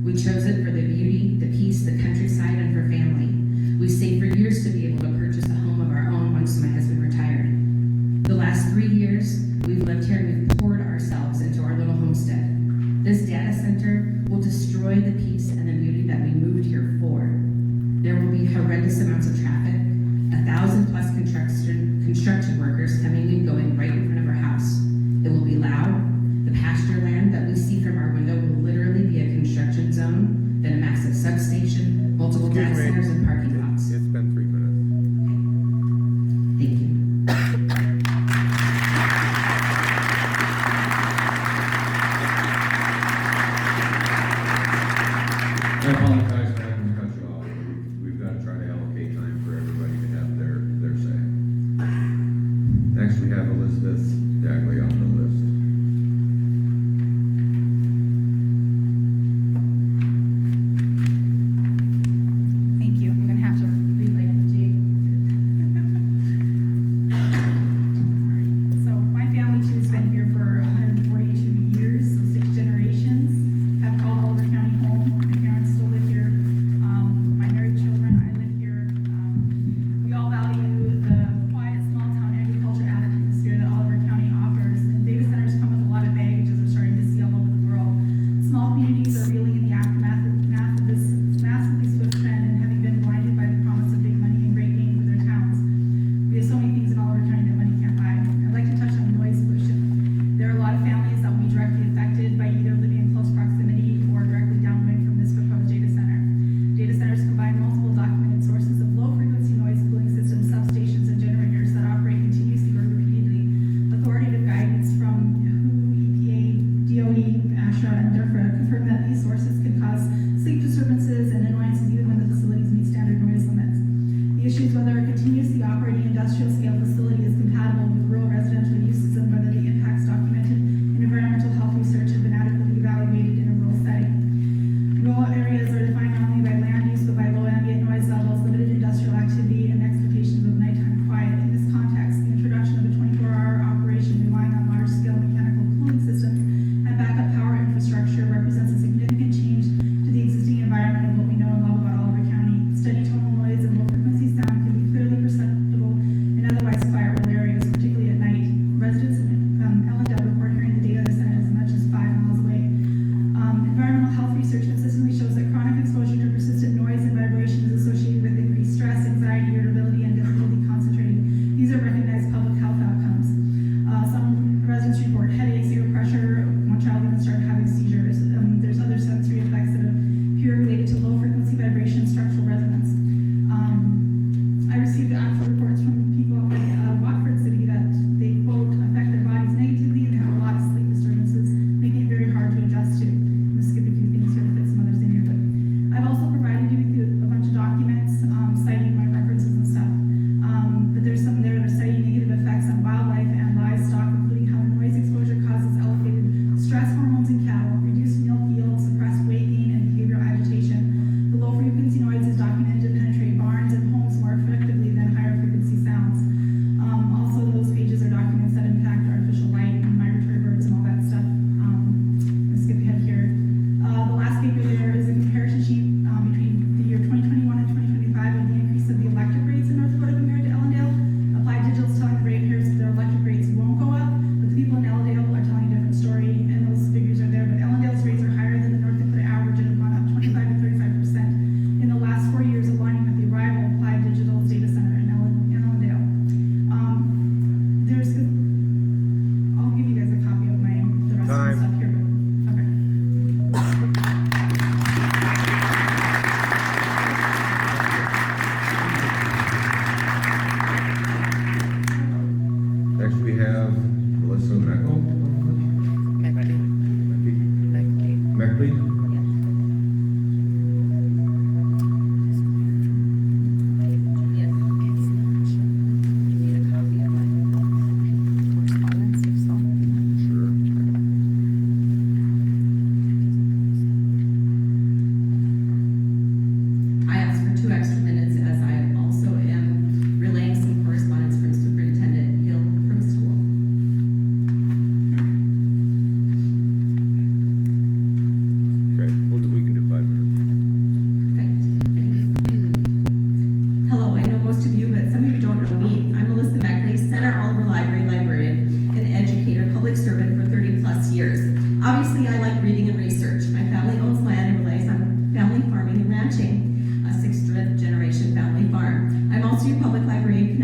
Speaker 7: We chose it for the beauty, the peace, the countryside, and for family. We saved for years to be able to purchase a home of our own once my husband retired. The last 3 years, we've lived here and we've poured ourselves into our little homestead. This data center will destroy the peace and the beauty that we moved here for. There will be horrendous amounts of traffic, 1,000+ construction workers coming and going right in front of our house. It will be loud. The pasture land that we see from our window will literally be a construction zone, then a massive substation, multiple data centers, and parking lots.
Speaker 1: It's been 3 minutes.
Speaker 7: Thank you.
Speaker 1: I apologize for having to cut you off. We've got to try to allocate time for everybody to have their say. Next, we have Elizabeth Dagley on the list.
Speaker 4: Thank you. I'm gonna have to read my G. So my family too has been here for 142 years, so 6 generations. Have called Oliver County home. My parents still live here. My married children, I live here. We all value the quiet, small town agriculture atmosphere that Oliver County offers. And data centers come with a lot of baggage, as we're starting to see all over the world. Small communities are reeling in the aftermath of this massively swift trend, and having been blinded by the promise of big money and great gain for their towns. We have so many things in Oliver County that money can't buy. I'd like to touch on noise pollution. There are a lot of families that will be directly affected by either living in close proximity or directly downwind from this proposed data center. Data centers combine multiple documented sources of low-frequency noise cooling systems, substations, and generators that operate continuously or repeatedly. Authoritative guidance from WHO, EPA, DOE, ASHRA, and DERFRA confirm that these sources can cause sleep disturbances and annoyances even when the facilities meet standard noise limits. The issue is whether a continuously operating industrial scale facility is compatible with rural residential uses and whether the impacts documented in environmental health research have been adequately evaluated in a rural setting. Rural areas are defined not only by land use but by low ambient noise levels, limited industrial activity, and expectations of nighttime quiet. In this context, the introduction of a 24-hour operation relying on large-scale mechanical cooling systems and backup power infrastructure represents a significant change to the existing environment of what we know and love about Oliver County. Steady tonal noise and low-frequency sound can be clearly perceptible in otherwise quiet rural areas, particularly at night. Residents in Ellendale report hearing the data center as much as 5 miles away. Environmental health research consistently shows that chronic exposure to persistent noise and vibration is associated with increased stress, anxiety, irritability, and difficulty concentrating. These are recognized public health outcomes. Some residents report headaches, ear pressure. One child even started having seizures. There's other sensory effects that appear related to low frequency vibration and structural resonance. I received actual reports from people in Watford City that they quote affect their bodies negatively and they have a lot of sleep disturbances, making it very hard to adjust to. I'm gonna skip a few things here to fit some others in here, but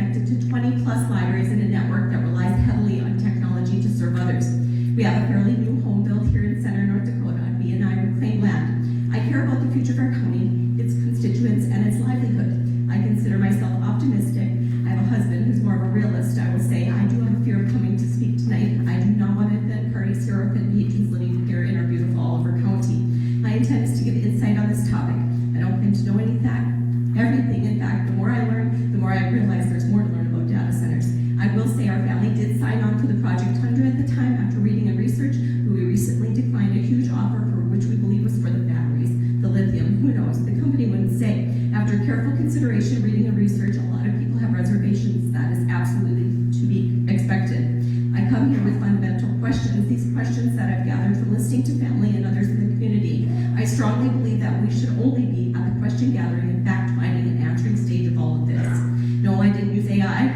Speaker 8: connected to 20+ libraries in a network that relies heavily on technology to serve others. We have a fairly new home built here in Center, North Dakota, on B&I reclaimed land. I care about the future of our county, its constituents, and its livelihood. I consider myself optimistic. I have a husband who's more of a realist, I will say. I do have a fear of coming to speak tonight. I do not want to invent parties here or offend patrons living here in our beautiful Oliver County. My intent is to give insight on this topic. I don't claim to know everything. In fact, the more I learn, the more I realize there's more to learn about data centers. I will say our family did sign on to the Project Tundra at the time after reading and research, but we recently declined a huge offer for which we believe was for the batteries, the lithium, who knows, the company wouldn't say. After careful consideration, reading and research, a lot of people have reservations. That is absolutely to be expected. I come here with fundamental questions, these questions that I've gathered from listening to family and others in the community. I strongly believe that we should only be at the question gathering and fact finding and answering stage of all of this. No, I didn't use AI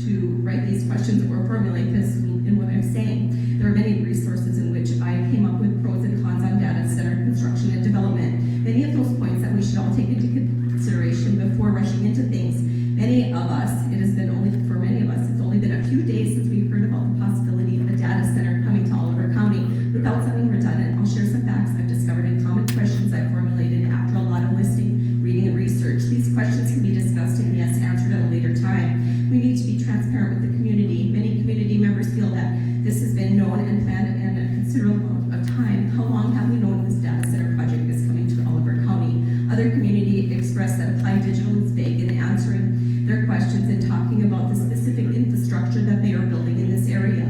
Speaker 8: to write these questions or formulate this in what I'm saying. There are many resources in which I came up with pros and cons on data center construction and development. Many of those points that we should all take into consideration before rushing into things. Many of us, it has been only for many of us, it's only been a few days since we've heard about the possibility of a data center coming to Oliver County. Without sounding redundant, I'll share some facts I've discovered and common questions I've formulated after a lot of listening, reading, and research. These questions can be discussed and yes, answered at a later time. We need to be transparent with the community. Many community members feel that this has been known and planned in a considerable amount of time. How long have we known this data center project is coming to Oliver County? Other community expressed that Applied Digital is vague in answering their questions and talking about the specific infrastructure that they are building in this area.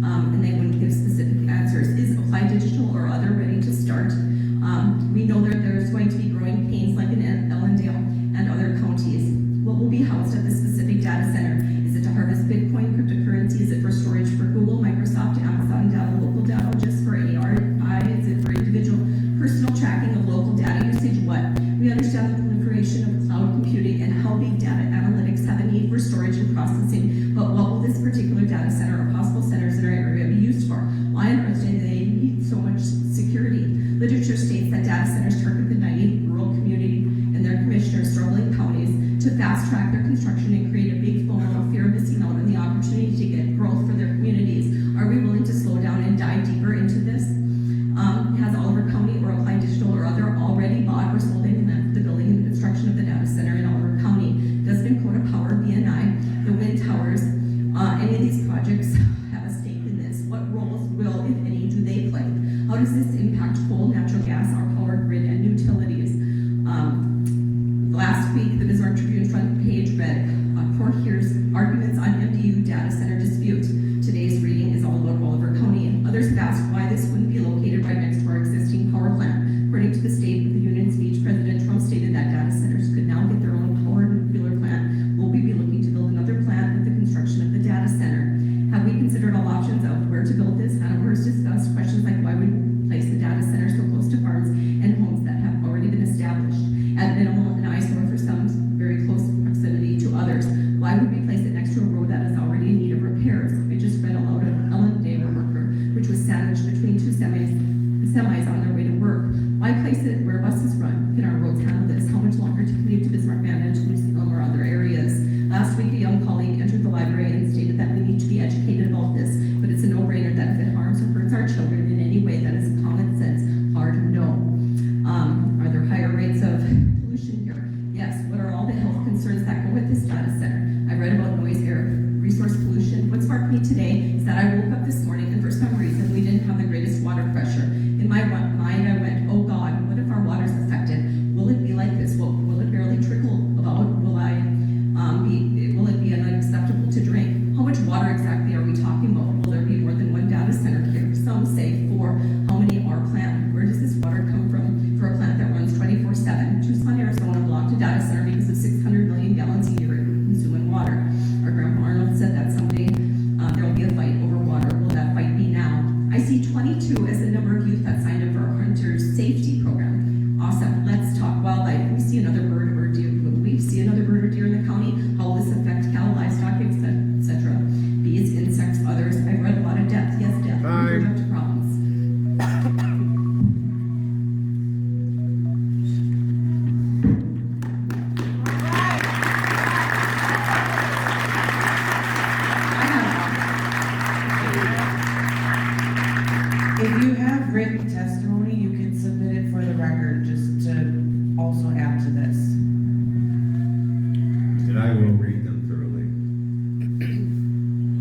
Speaker 8: And they wouldn't give specific answers. Is Applied Digital or other ready to start? We know that there's going to be growing pains like in Ellendale and other counties. What will be housed at the specific data center? Is it to harvest Bitcoin, cryptocurrency? Is it for storage for Google, Microsoft, Amazon data, local data, just for AI? Is it for individual personal tracking of local data usage? What? We understand the proliferation of cloud computing and how big data analytics have a need for storage and processing, but what will this particular data center or possible centers in our area be used for? Why on earth do they need so much security? Literature states that data centers target the 90 rural community and their commissioners, struggling counties, to fast track their construction and create a big FOMO of fear of missing out on the opportunity to get growth for their communities. Are we willing to slow down and dive deeper into this? Has Oliver County or Applied Digital or other already bought or sold any land for the building and construction of the data center in Oliver County? Does Dakota Power, B&I, the wind towers, any of these projects have a stake in this? What roles will, if any, do they play? How does this impact coal, natural gas, our power grid, and utilities? Last week, the Bismarck Tribune front page read, Court hears arguments on MDU data center dispute. Today's reading is all about Oliver County. Others have asked why this wouldn't be located right next to our existing power plant. According to the State of the Union speech, President Trump stated that data centers could now get their own power nuclear plant. Will we be looking to build another plant with the construction of the data center? Have we considered all options of where to build this? Hannah has discussed questions like why would we place the data center so close to farms and homes that have already been established? At minimal, an eyesore for some, very close proximity to others. Why would we place it next to a road that is already in need of repairs? I just read aloud of Ellendale worker, which was sandwiched between two semis on their way to work. Why place it where buses run? Can our roads handle this? How much longer to commute to Bismarck, Mandan, to Lucille, or other areas? Last week, a young colleague entered the library and stated that we need to be educated about this, but it's a no-brainer that if it harms or hurts our children in any way, that is common sense. Hard no. Are there higher rates of pollution here? Yes. What are all the health concerns that go with this data center? I read about noise, air, resource pollution. What sparked me today is that I woke up this morning and for some reason we didn't have the greatest water pressure. In my mind I went, oh God, what if our water's affected? Will it be like this? Will it barely trickle about? Will it be unacceptable to drink? How much water exactly are we talking about? Will there be more than one data center here? Some say 4. How many are planned? Where does this water come from for a plant that runs 24/7? Tucson, Arizona blocked a data center because of 600 million gallons a year in consuming water. Our Grandpa Arnold said that someday there will be a fight over water. Will that fight be now? I see 22 as the number of youth that signed up for our Hunter's Safety Program. Awesome. Let's talk wildlife. We see another bird or deer. Will we see another bird or deer in the county? How will this affect cattle, livestock, etc.? Bees, insects, others. I've read
Speaker 2: this.
Speaker 1: And I will read them thoroughly.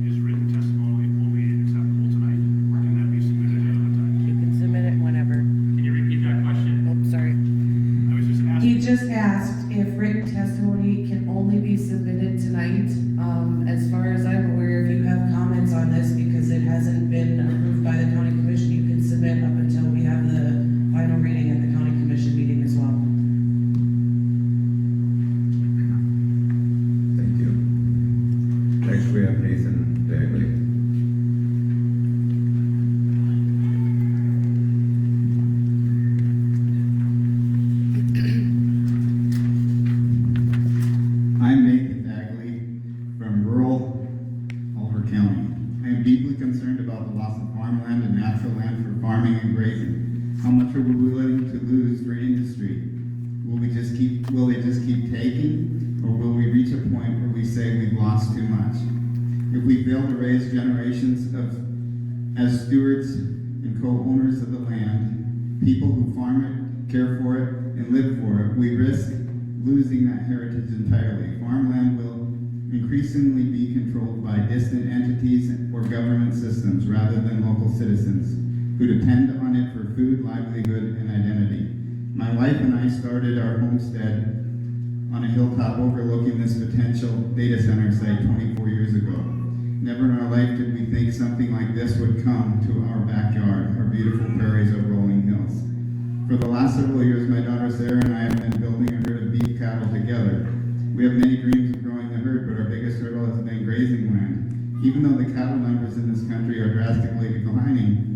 Speaker 9: Is written testimony only acceptable tonight, or can that be submitted at other times?
Speaker 3: You can submit it whenever.
Speaker 9: Can you repeat that question?
Speaker 3: Oh, sorry.
Speaker 9: I was just asking.
Speaker 2: He just asked if written testimony can only be submitted tonight. As far as I'm aware, if you have comments on this, because it hasn't been approved by the county commission, you can submit up until we have the final reading at the county commission meeting as well.
Speaker 1: Thank you. Next, we have Nathan Dagley.
Speaker 10: I'm Nathan Dagley from rural Oliver County. I am deeply concerned about the loss of farmland and natural land for farming and grazing. How much are we willing to lose for industry? Will they just keep taking, or will we reach a point where we say we've lost too much? If we fail to raise generations as stewards and co-owners of the land, people who farm it, care for it, and live for it, we risk losing that heritage entirely. Farmland will increasingly be controlled by distant entities or government systems rather than local citizens who depend on it for food, livelihood, and identity. My wife and I started our homestead on a hilltop overlooking this potential data center site 24 years ago. Never in our life did we think something like this would come to our backyard, our beautiful prairies of rolling hills. For the last several years, my daughter Sarah and I have been building a herd of beef cattle together. We have many dreams of growing the herd, but our biggest hurdle has been grazing land. Even though the cattle numbers in this country are drastically declining,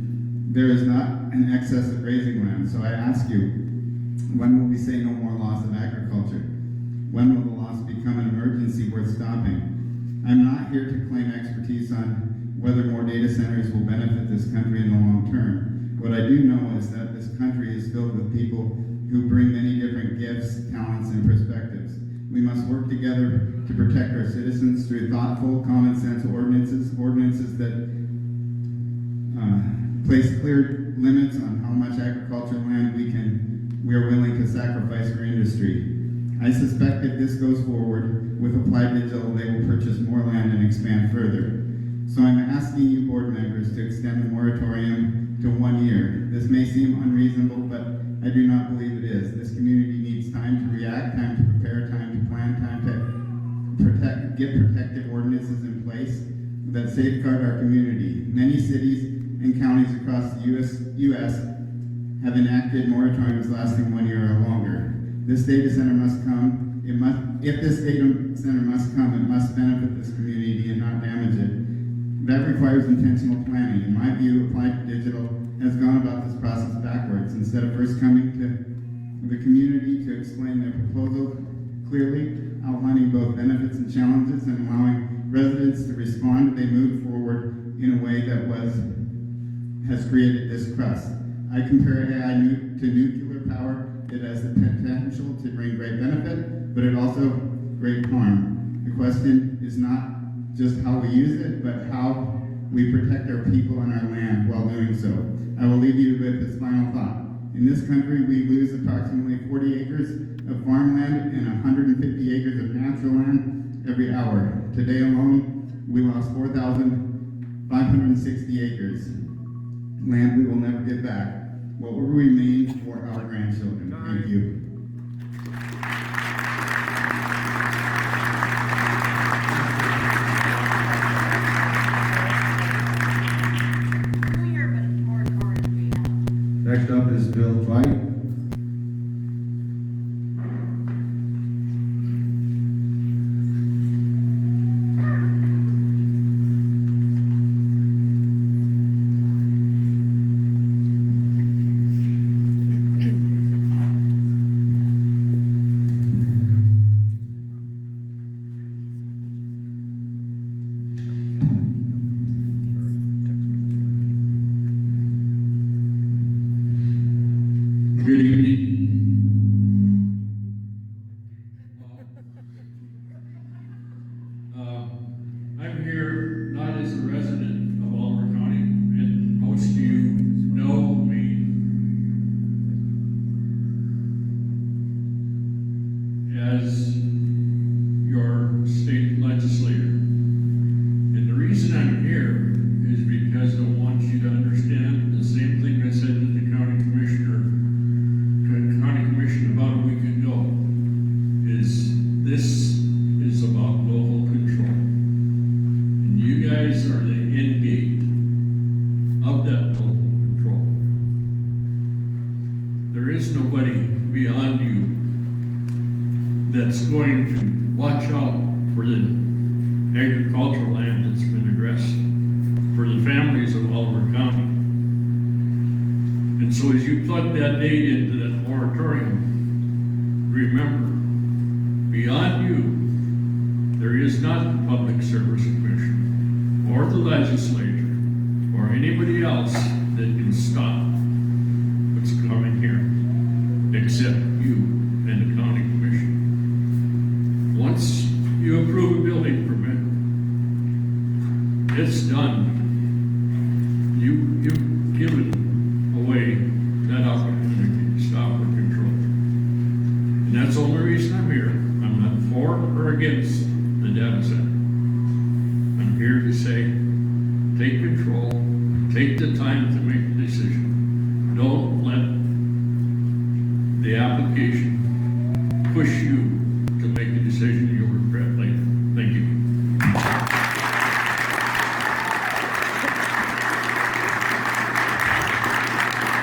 Speaker 10: there is not an excess of grazing land. So I ask you, when will we say no more loss of agriculture? When will the loss become an emergency worth stopping? I'm not here to claim expertise on whether more data centers will benefit this country in the long term. What I do know is that this country is filled with people who bring many different gifts, talents, and perspectives. We must work together to protect our citizens through thoughtful, common sense ordinances that place clear limits on how much agricultural land we are willing to sacrifice for industry. I suspect if this goes forward with Applied Digital, they will purchase more land and expand further. So I'm asking you board members to extend the moratorium to 1 year. This may seem unreasonable, but I do not believe it is. This community needs time to react, time to prepare, time to plan, time to get protective ordinances in place that safeguard our community. Many cities and counties across the U.S. have enacted moratoriums lasting 1 year or longer. This data center must come. If this data center must come, it must benefit this community and not damage it. That requires intentional planning. In my view, Applied Digital has gone about this process backwards. Instead of first coming to the community to explain their proposal clearly, outlining both benefits and challenges, and allowing residents to respond, they moved forward in a way that has created distrust. I compare AI to nuclear power. It has the potential to bring great benefit, but it also great harm. The question is not just how we use it, but how we protect our people and our land while doing so. I will leave you with this final thought. In this country, we lose approximately 40 acres of farmland and 150 acres of natural land every hour. Today alone, we lost 4,560 acres. Land we will never get back. What will remain for our grandchildren? Thank you.
Speaker 1: Next up is Bill White.
Speaker 11: as your state legislator. And the reason I'm here is because I want you to understand the same thing I said to the county commission about a week ago, is this is about local control. And you guys are the end gate of that local control. There is nobody beyond you that's going to watch out for the agricultural land that's been addressed for the families of Oliver County. And so as you plug that date into that moratorium, remember, beyond you, there is not the Public Service Commission or the legislature or anybody else that can stop what's coming here, except you and the county commission. Once you approve a building permit, it's done. You've given away that opportunity to stop or control. And that's the only reason I'm here. I'm not for or against the data center. I'm here to say, take control, take the time to make the decision. Don't let the application push you to make a decision you'll regret later. Thank you.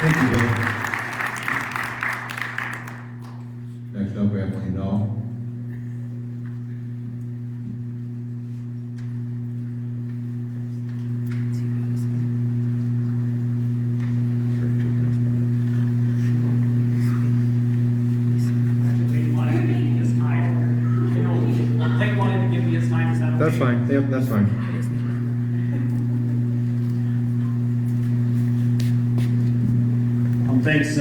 Speaker 1: Thank you, Bill. Next up, we have Wayne Dahl. That's fine. Yep, that's fine.
Speaker 12: Thanks,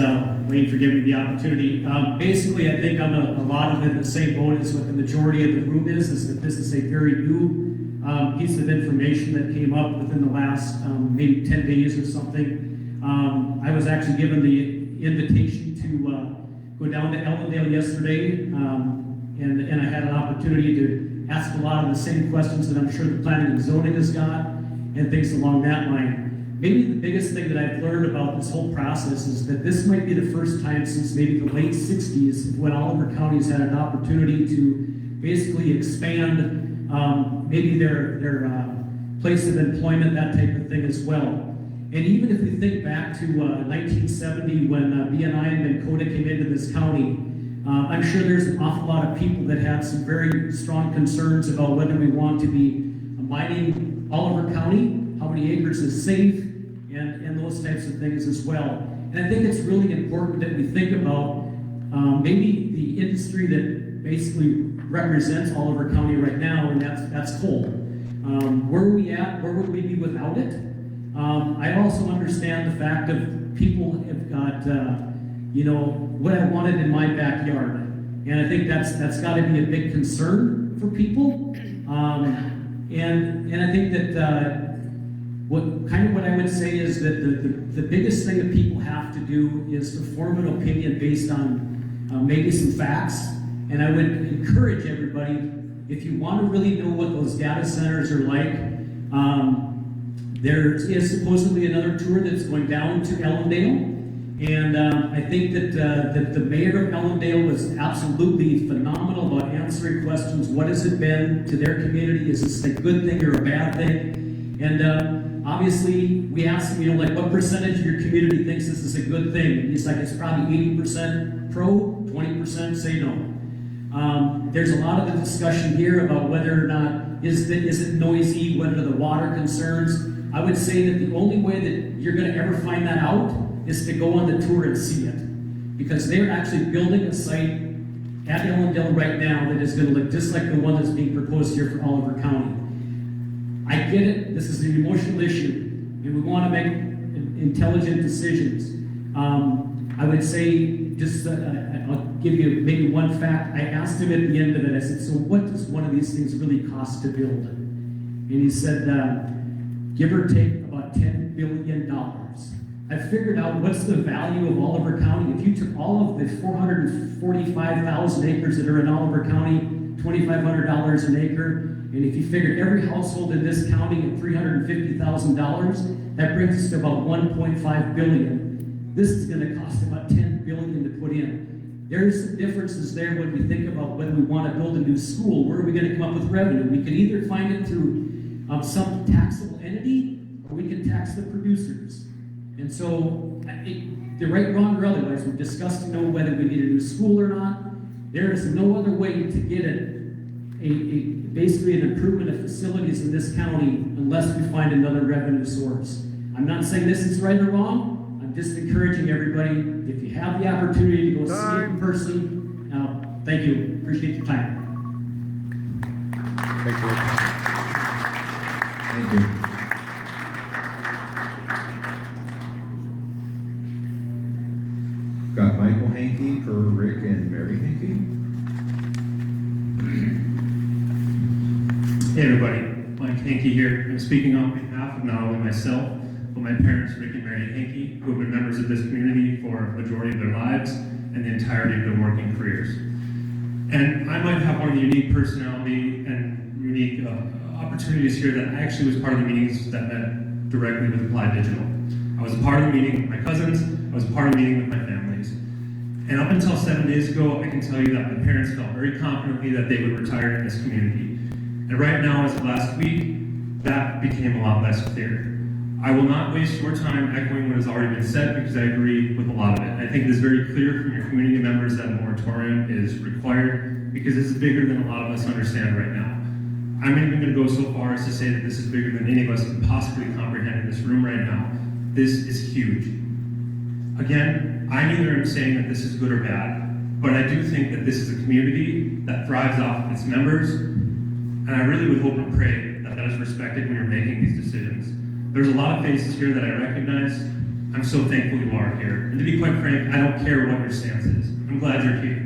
Speaker 12: Wayne, for giving me the opportunity. Basically, I think I'm a lot of in the same boat as what the majority of the room is that this is a very new piece of information that came up within the last maybe 10 days or something. I was actually given the invitation to go down to Ellendale yesterday, and I had an opportunity to ask a lot of the same questions that I'm sure the planning and zoning has got, and things along that line. Maybe the biggest thing that I've learned about this whole process is that this might be the first time since maybe the late 60s when Oliver County's had an opportunity to basically expand maybe their place of employment, that type of thing as well. And even if we think back to 1970 when BNI and Minn-Kota came into this county, I'm sure there's an awful lot of people that have some very strong concerns about whether we want to be mining Oliver County, how many acres is safe, and those types of things as well. And I think it's really important that we think about maybe the industry that basically represents Oliver County right now, and that's coal. Where are we at? Where would we be without it? I also understand the fact of people have got, what I wanted in my backyard. And I think that's got to be a big concern for people. And I think that what I would say is that the biggest thing that people have to do is to form an opinion based on maybe some facts. And I would encourage everybody, if you want to really know what those data centers are like, there is supposedly another tour that's going down to Ellendale. And I think that the mayor of Ellendale was absolutely phenomenal about answering questions. What has it been to their community? Is this a good thing or a bad thing? And obviously, we asked him, what percentage of your community thinks this is a good thing? And he's like, it's probably 80% pro, 20% say no. There's a lot of the discussion here about whether or not is it noisy, what are the water concerns. I would say that the only way that you're going to ever find that out is to go on the tour and see it. Because they're actually building a site at Ellendale right now that is going to look just like the one that's being proposed here for Oliver County. I get it, this is an emotional issue, and we want to make intelligent decisions. I would say, I'll give you maybe one fact. I asked him at the end of it, I said, so what does one of these things really cost to build? And he said, give or take about $10 billion. I figured out what's the value of Oliver County. If you took all of the 445,000 acres that are in Oliver County, $2,500 an acre, and if you figured every household in this county at $350,000, that brings us to about $1.5 billion. This is going to cost about $10 billion to put in. There's some differences there when we think about whether we want to build a new school. Where are we going to come up with revenue? We can either find it through some taxable entity, or we can tax the producers. And so, the right, wrong, or otherwise, we've discussed to know whether we need a new school or not. There is no other way to get basically an improvement of facilities in this county unless we find another revenue source. I'm not saying this is right or wrong. I'm just encouraging everybody, if you have the opportunity to go see it in person, thank you. Appreciate your time.
Speaker 1: Thanks, Rick. Thank you. Got Michael Hankey for Rick and Mary Hankey.
Speaker 13: Hey everybody, Mike Hankey here. I'm speaking on behalf of not only myself, but my parents, Rick and Mary Hankey, who have been members of this community for a majority of their lives and the entirety of their working careers. And I might have one of the unique personality and unique opportunities here that I actually was part of the meetings that met directly with Applied Digital. I was a part of the meeting with my cousins, I was a part of the meeting with my families. And up until 7 days ago, I can tell you that my parents felt very confidently that they would retire in this community. And right now, as of last week, that became a lot less clear. I will not waste your time echoing what has already been said because I agree with a lot of it. I think it is very clear from your community members that a moratorium is required because this is bigger than a lot of us understand right now. I'm even going to go so far as to say that this is bigger than any of us can possibly comprehend in this room right now. This is huge. Again, I neither am saying that this is good or bad, but I do think that this is a community that thrives off of its members, and I really would hope and pray that that is respected when you're making these decisions. There's a lot of faces here that I recognize. I'm so thankful you are here. And to be quite frank, I don't care what your stance is. I'm glad you're here.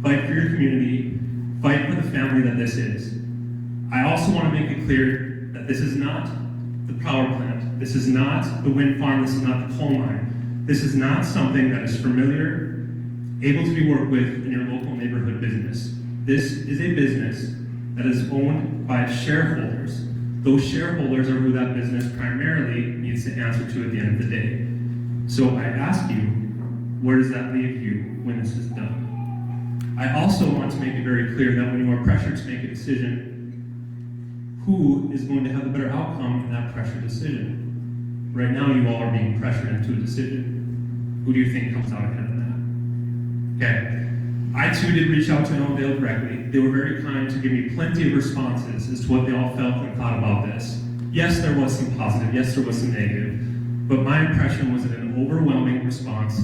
Speaker 13: Fight for your community. Fight for the family that this is. I also want to make it clear that this is not the power plant. This is not the wind farm. This is not the coal mine. This is not something that is familiar, able to be worked with in your local neighborhood business. This is a business that is owned by shareholders. Those shareholders are who that business primarily needs to answer to at the end of the day. So I ask you, where does that leave you when this is done? I also want to make it very clear that when you are pressured to make a decision, who is going to have the better outcome in that pressure decision? Right now, you all are being pressured into a decision. Who do you think comes out ahead of that? Okay. I too did reach out to Ellendale directly. They were very kind to give me plenty of responses as to what they all felt and thought about this. Yes, there was some positive, yes, there was some negative, but my impression was an overwhelming response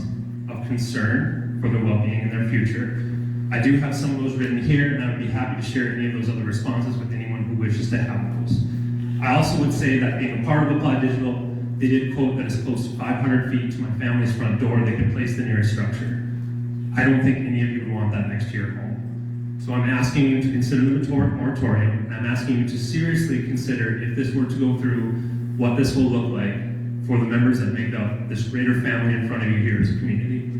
Speaker 13: of concern for their well-being and their future. I do have some of those written here, and I would be happy to share any of those other responses with anyone who wishes to have those. I also would say that being a part of Applied Digital, they did quote that as close to 500 feet to my family's front door, they could place the nearest structure. I don't think any of you would want that next to your home. So I'm asking you to consider the moratorium, and I'm asking you to seriously consider, if this were to go through, what this will look like for the members that make up this greater family in front of you here as a community.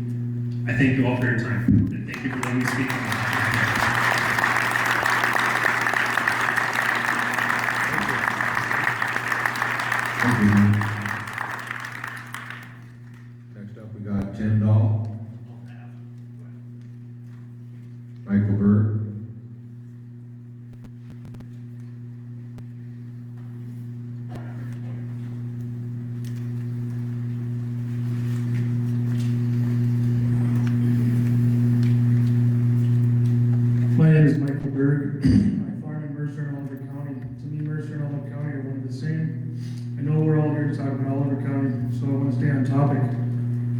Speaker 13: I thank you all for your time, and thank you for letting me speak.
Speaker 1: Thank you, Mike. Next up, we got Tim Dahl. Michael Berg.
Speaker 14: My name is Michael Berg. I farm in Mercer and Oliver County. To me, Mercer and Oliver County are one and the same. I know we're all here to talk about Oliver County, so I want to stay on topic.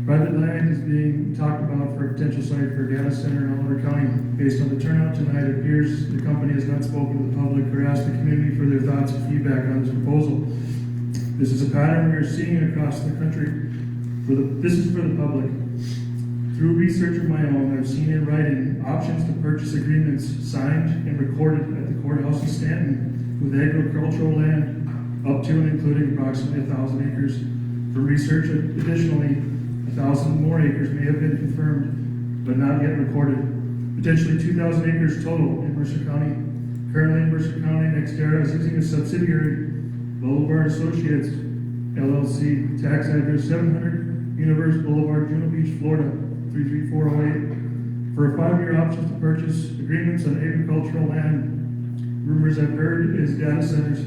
Speaker 14: Private land is being talked about for a potential site for a data center in Oliver County. Based on the turnout tonight, it appears the company has not spoken to the public or asked the community for their thoughts and feedback on this proposal. This is a pattern we are seeing across the country. This is for the public. Through research of my own, I've seen in writing options to purchase agreements signed and recorded at the courthouse in Stanton with agricultural land up to and including approximately 1,000 acres From research, additionally, 1,000 more acres may have been confirmed, but not yet recorded. Potentially 2,000 acres total in Mercer County. Currently in Mercer County, NextEra is using a subsidiary, Boulevard Associates, LLC, tax address 700 Universe Boulevard, Juno Beach, Florida, 33408, for a 5-year option to purchase agreements on agricultural land. Rumors I've heard is data centers.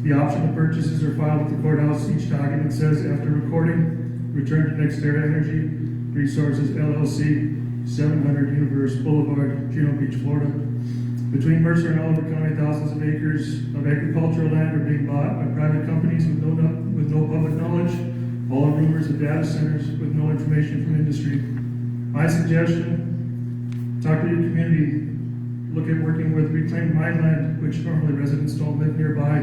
Speaker 14: The option of purchases are filed at the courthouse. Each document says, after recording, return to NextEra Energy Resources, LLC, 700 Universe Boulevard, Juno Beach, Florida. Between Mercer and Oliver County, thousands of acres of agricultural land are being bought by private companies with no public knowledge. All are rumors of data centers with no information from industry. My suggestion, talk to your community. Look at working with reclaimed mineland, which normally residents don't live nearby.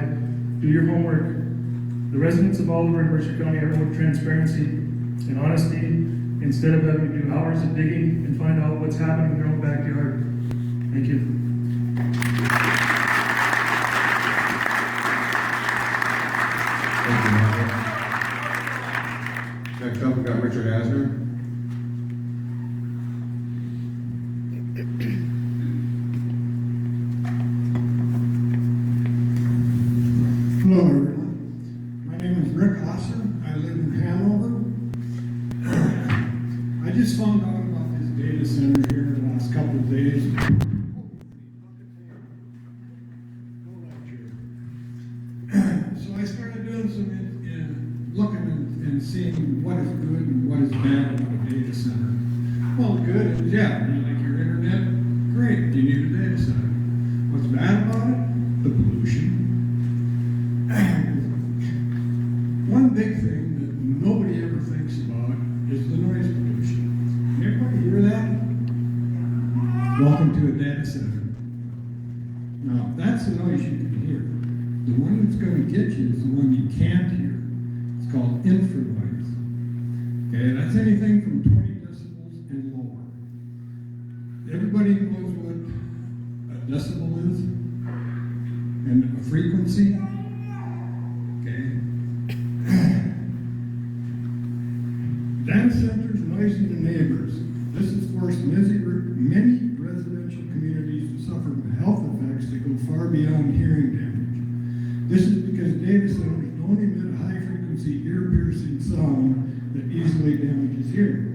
Speaker 14: Do your homework. The residents of Oliver and Mercer County are owed transparency and honesty instead of having to do hours of digging and find out what's happening in their own backyard. Thank you.
Speaker 1: Thank you, Michael. Next up, we got Richard Asner.
Speaker 15: Hello, everyone. My name is Rick Osser. I live in Hanover. I just found out about this data center here in the last couple of days. So I started doing some looking and seeing what is good and what is bad about a data center. Well, good is, yeah, you like your internet? Great, you need a data center. What's bad about it? The pollution. One big thing that nobody ever thinks about is the noise pollution. Everybody hear that? Welcome to a data center. Now, that's the noise you can hear. The one that's going to get you is the one you can't hear. It's called infranoise. Okay, that's anything from 20 decibels and lower. Everybody knows what a decibel is and a frequency. Okay. Data centers noising the neighbors. This has forced many residential communities to suffer from health effects that go far beyond hearing damage. This is because data centers don't emit high-frequency, ear-piercing sound that easily damages hearing.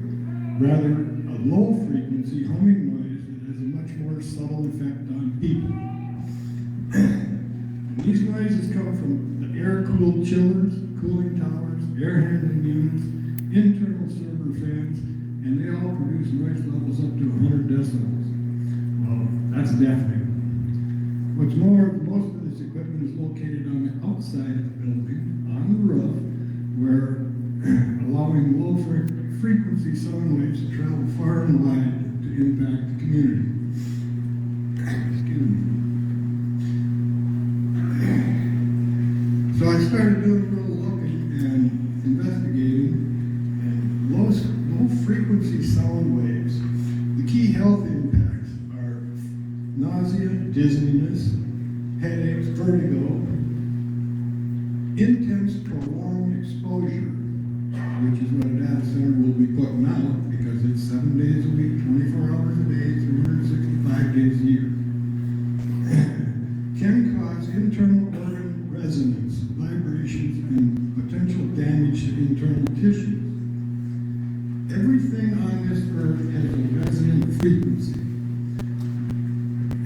Speaker 15: Rather, a low-frequency humming noise that has a much more subtle effect on people. These noises come from the air-cooled chillers, cooling towers, air handling units, internal server fans, and they all produce noise levels up to 100 decibels. Well, that's deafening. What's more, most of this equipment is located on the outside of the building, on the roof, where allowing low-frequency sound waves to travel far and wide to impact the community. Excuse me. So I started doing a little looking and investigating, and low-frequency sound waves. The key health impacts are nausea, dizziness, headaches, vertigo, intense prolonged exposure, which is what a data center will be putting out because it's 7 days a week, 24 hours a day, 365 days a year. Can cause internal organ resonance, vibrations, and potential damage to internal tissues. Everything on this earth has a resonant frequency.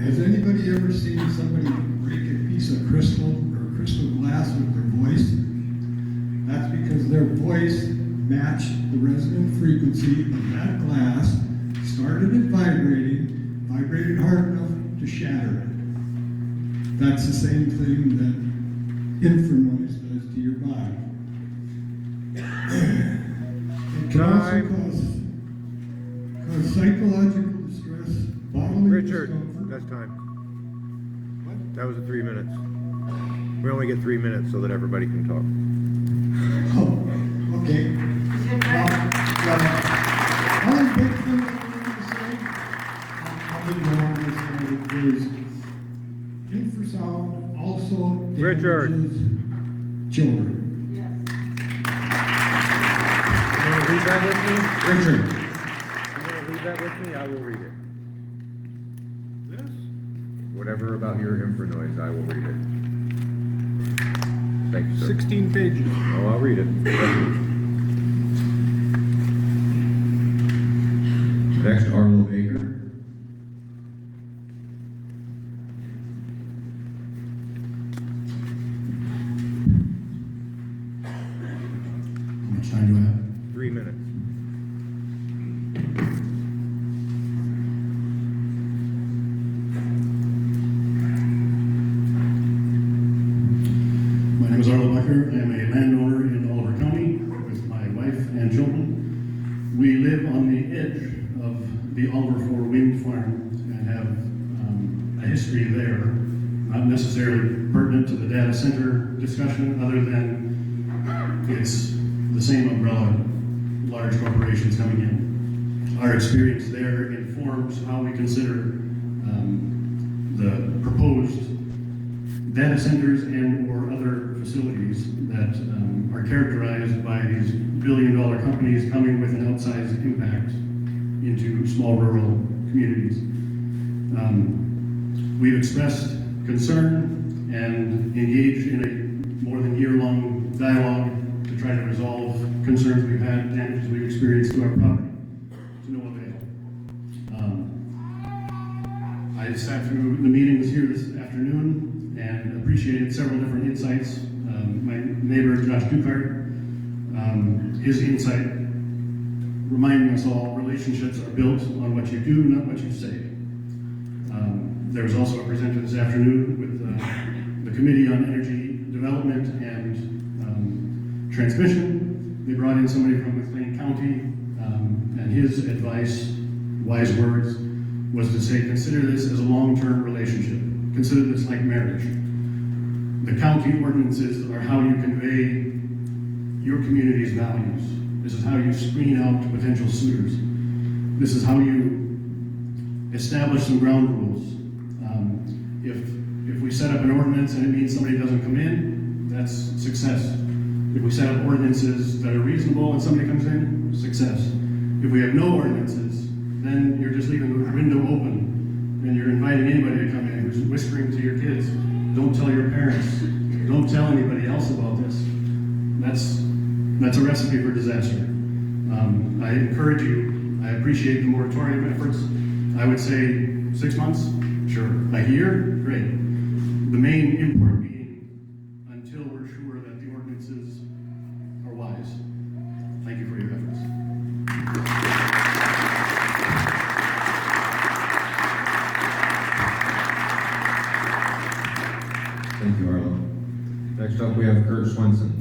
Speaker 15: Has anybody ever seen somebody break a piece of crystal or crystal glass with their voice? That's because their voice matched the resonant frequency of that glass, started it vibrated hard enough to shatter it. That's the same thing that infranoise does to your body. It can also cause psychological distress, bodily
Speaker 1: Richard,
Speaker 15: discomfort.
Speaker 1: that's time. That was the 3 minutes. We only get 3 minutes so that everybody can talk.
Speaker 15: Oh, okay. One big thing I wanted to say, I'll be wrong this is infrasound also damages children.
Speaker 1: read that with me? Richard, you gonna read that with me? I will read it.
Speaker 9: This?
Speaker 1: Whatever about your infra noise, I will read it. Thank you, sir.
Speaker 9: 16 pages.
Speaker 1: Oh, I'll read it. Next, Arlo Baker.
Speaker 16: How much time do I have?
Speaker 1: 3 minutes.
Speaker 16: My name is Arlo Becker. I am a landowner in Oliver County with my wife and children. We live on the edge of the Oliver 4 wind farm and have a history there, not necessarily pertinent to the data center discussion, other than it's the same umbrella, large corporations coming in. Our experience there informs how we consider the proposed data centers and or other facilities that are characterized by these billion-dollar companies coming with an outsized impact into small rural communities. We've expressed concern and engaged in a more than year-long dialogue to try to resolve concerns we've had, damages we've experienced to our property, to no avail. I sat through the meetings here this afternoon and appreciated several different insights. My neighbor, Josh Dukart, his insight reminding us all relationships are built on what you do, not what you say. There was also a presenter this afternoon with the Committee on Energy Development and Transmission. They brought in somebody from McLean County, and his advice, wise words, was to say, consider this as a long-term relationship. Consider this like marriage. The county ordinances are how you convey your community's values. This is how you screen out potential suitors. This is how you establish some ground rules. If we set up an ordinance and it means somebody doesn't come in, that's success. If we set up ordinances that are reasonable and somebody comes in, success. If we have no ordinances, then you're just leaving the window open and you're inviting anybody to come in who's whispering to your kids, don't tell your parents, don't tell anybody else about this. That's a recipe for disaster. I encourage you, I appreciate the moratorium efforts. I would say 6 months, sure. A year, great. The main import being until we're sure that the ordinances are wise. Thank you for your efforts.
Speaker 1: Thank you, Arlo. Next up, we have Kurt Swenson.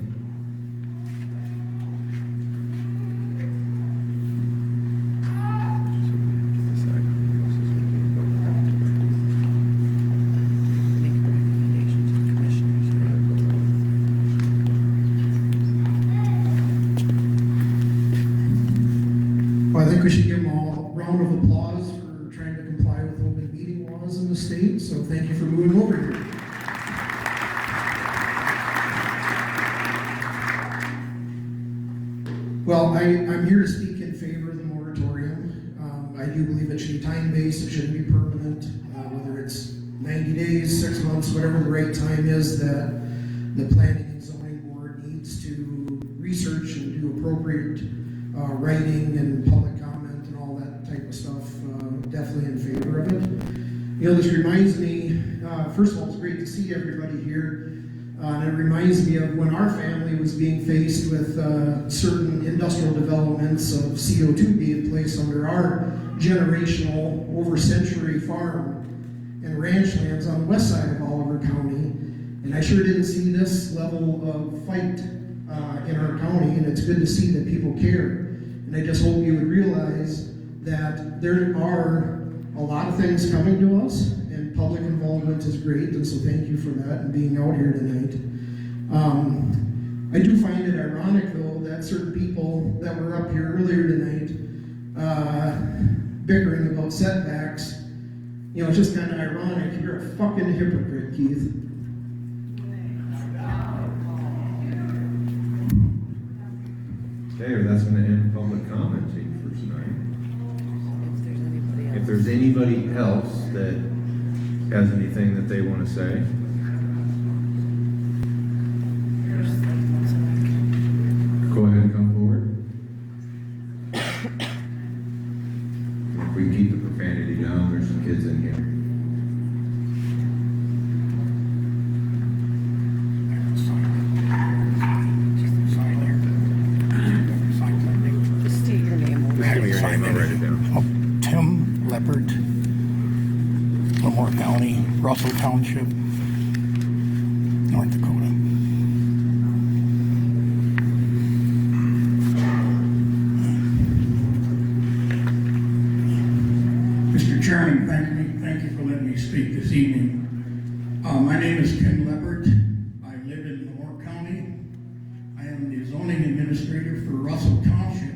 Speaker 6: Well, I think we should give them all a round of applause for trying to comply with open meeting laws in the state, so thank you for moving over here. Well, I'm here to speak in favor of the moratorium. I do believe it should be time-based, it shouldn't be permanent, whether it's 90 days, 6 months, whatever the right time is that the Planning and Zoning Board needs to research and do appropriate writing and public comment and all that type of stuff. Definitely in favor of it. You know, this reminds me, first of all, it's great to see everybody here. And it reminds me of when our family was being faced with certain industrial developments of CO2 being placed under our generational, over-century farm and ranch lands on the west side of Oliver County. And I sure didn't see this level of fight in our county, and it's good to see that people care. And I just hope you would realize that there are a lot of things coming to us, and public involvement is great, and so thank you for that and being out here tonight. I do find it ironic, though, that certain people that were up here earlier tonight bickering about setbacks, you know, it's just kind of ironic. You're a fucking hypocrite, Keith.
Speaker 1: Okay, that's going to end public public commenting for tonight. If there's anybody else that has anything that they want to say. Go ahead and come forward. If we can keep the profanity down, there's some kids in here.
Speaker 3: Just state your name.
Speaker 1: Just give me your name, I'll write it down.
Speaker 17: Tim Leppert, Lamore County, Russell Township, North Dakota. Mr. Chairman, thank you for letting me speak this evening. My name is Tim Leppert. I live in Lamore County. I am the zoning administrator for Russell Township.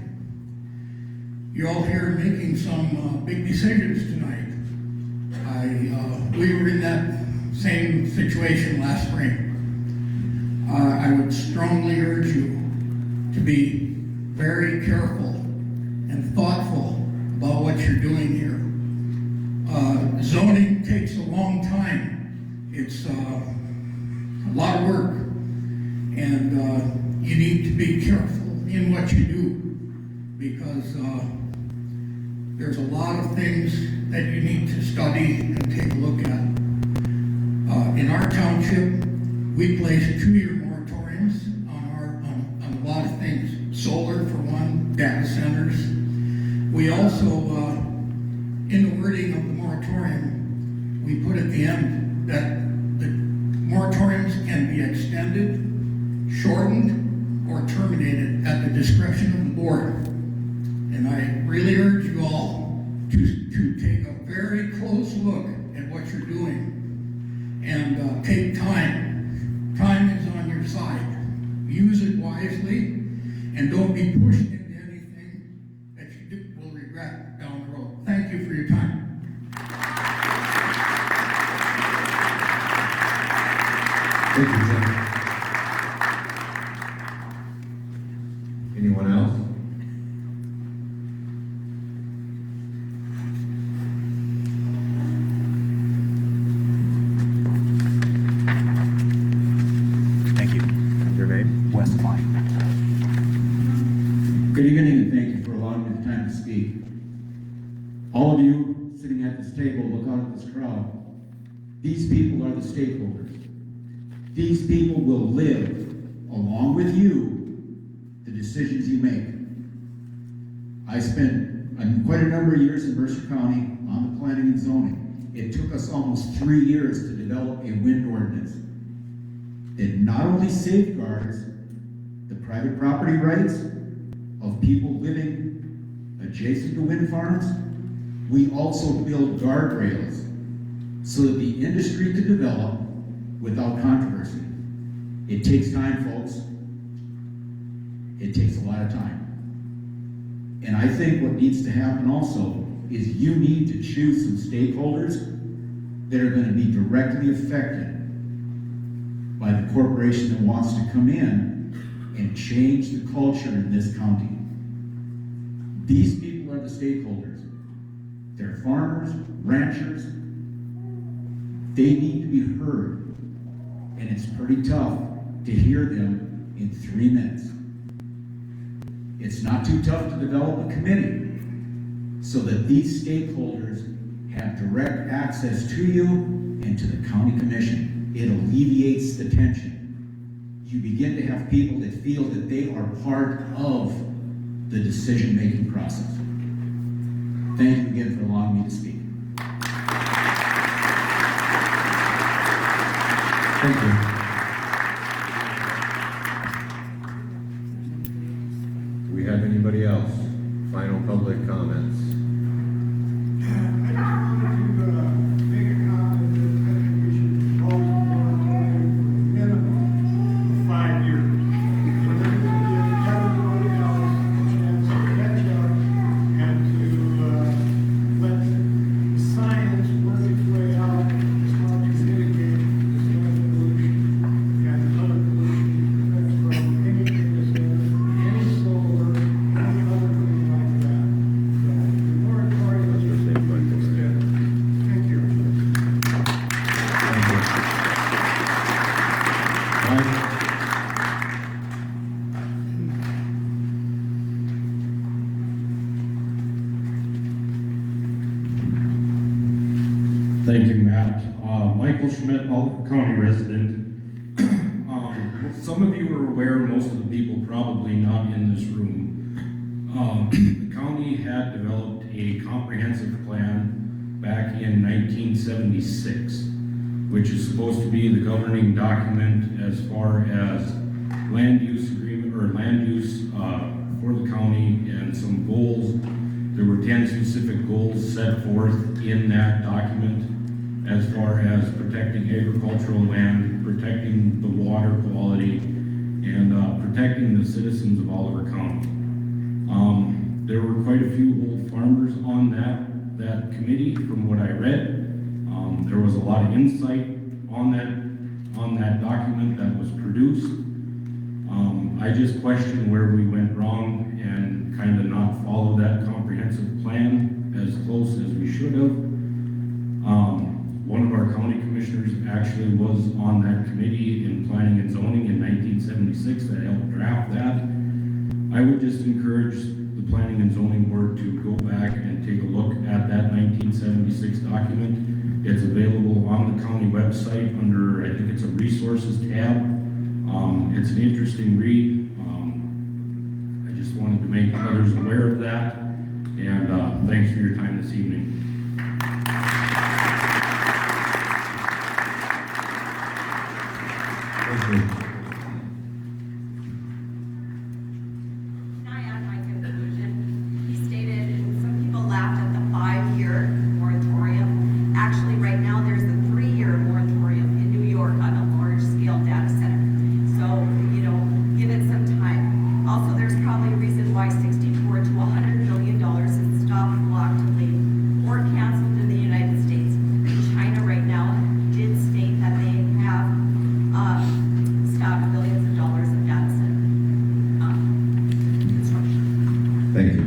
Speaker 17: You're all here making some big decisions tonight. We were in that same situation last spring. I would strongly urge you to be very careful and thoughtful about what you're doing here. Zoning takes a long time. It's a lot of work, and you need to be careful in what you do, because there's a lot of things that you need to study and take a look at. In our township, we place 2-year moratoriums on a lot of things. Solar for one, data centers. We also, in the wording of the moratorium, we put at the end that the moratoriums can be extended, shortened, or terminated at the discretion of the board. And I really urge you all to take a very close look at what you're doing and take time. Time is on your side. Use it wisely and don't be pushed into anything that you will regret down the road. Thank you for your time.
Speaker 1: Thank you, Tim. Anyone else?
Speaker 17: Thank you.
Speaker 1: Your name?
Speaker 17: Wes Klein.
Speaker 18: Good evening, and thank you for allowing me the time to speak. All of you sitting at this table, look out at this crowd. These people are the stakeholders. These people will live, along with you, the decisions you make. I spent quite a number of years in Mercer County on the planning and zoning. It took us almost 3 years to develop a wind ordinance that not only safeguards the private property rights of people living adjacent to wind farms, we also build guardrails so that the industry could develop without controversy. It takes time, folks. It takes a lot of time. And I think what needs to happen also is you need to choose some stakeholders that are going to be directly affected by the corporation that wants to come in and change the culture in this county. These people are the stakeholders. They're farmers, ranchers. They need to be heard. And it's pretty tough to hear them in 3 minutes. It's not too tough to develop a committee so that these stakeholders have direct access to you and to the county commission. It alleviates the tension. You begin to have people that feel that they are part of the decision-making process. Thank you again for allowing me to speak.
Speaker 1: Thank you. Do we have anybody else? Final public comments?
Speaker 13: that. Michael Schmidt, Oliver County resident. Some of you are aware, most of the people probably not in this room. The county had developed a comprehensive plan back in 1976, which is supposed to be the governing document as far as land use agreement or land use for the county and some goals. There were 10 specific goals set forth in that document as far as protecting agricultural land, protecting the water quality, and protecting the citizens of Oliver County. There were quite a few old farmers on that committee from what I read. There was a lot of insight on that document that was produced. I just question where we went wrong and kind of not follow that comprehensive plan as close as we should have. One of our county commissioners actually was on that committee in planning and zoning in 1976 that helped draft that. I would just encourage the planning and zoning board to go back and take a look at that 1976 document. It's available on the county website under, I think it's a resources tab. It's an interesting read. I just wanted to make others aware of that. And thanks for your time this evening.
Speaker 1: Thank you.
Speaker 8: Can I add my conclusion? He stated, and some people laughed at the 5-year moratorium. Actually, right now, there's a 3-year moratorium in New York on a large-scale data center. So, give it some time. Also, there's probably a reason why $64 to $100 million is stopped, blocked, delayed, or canceled in the United States. China right now did state that they have stopped billions of dollars of data center construction.
Speaker 1: Thank you.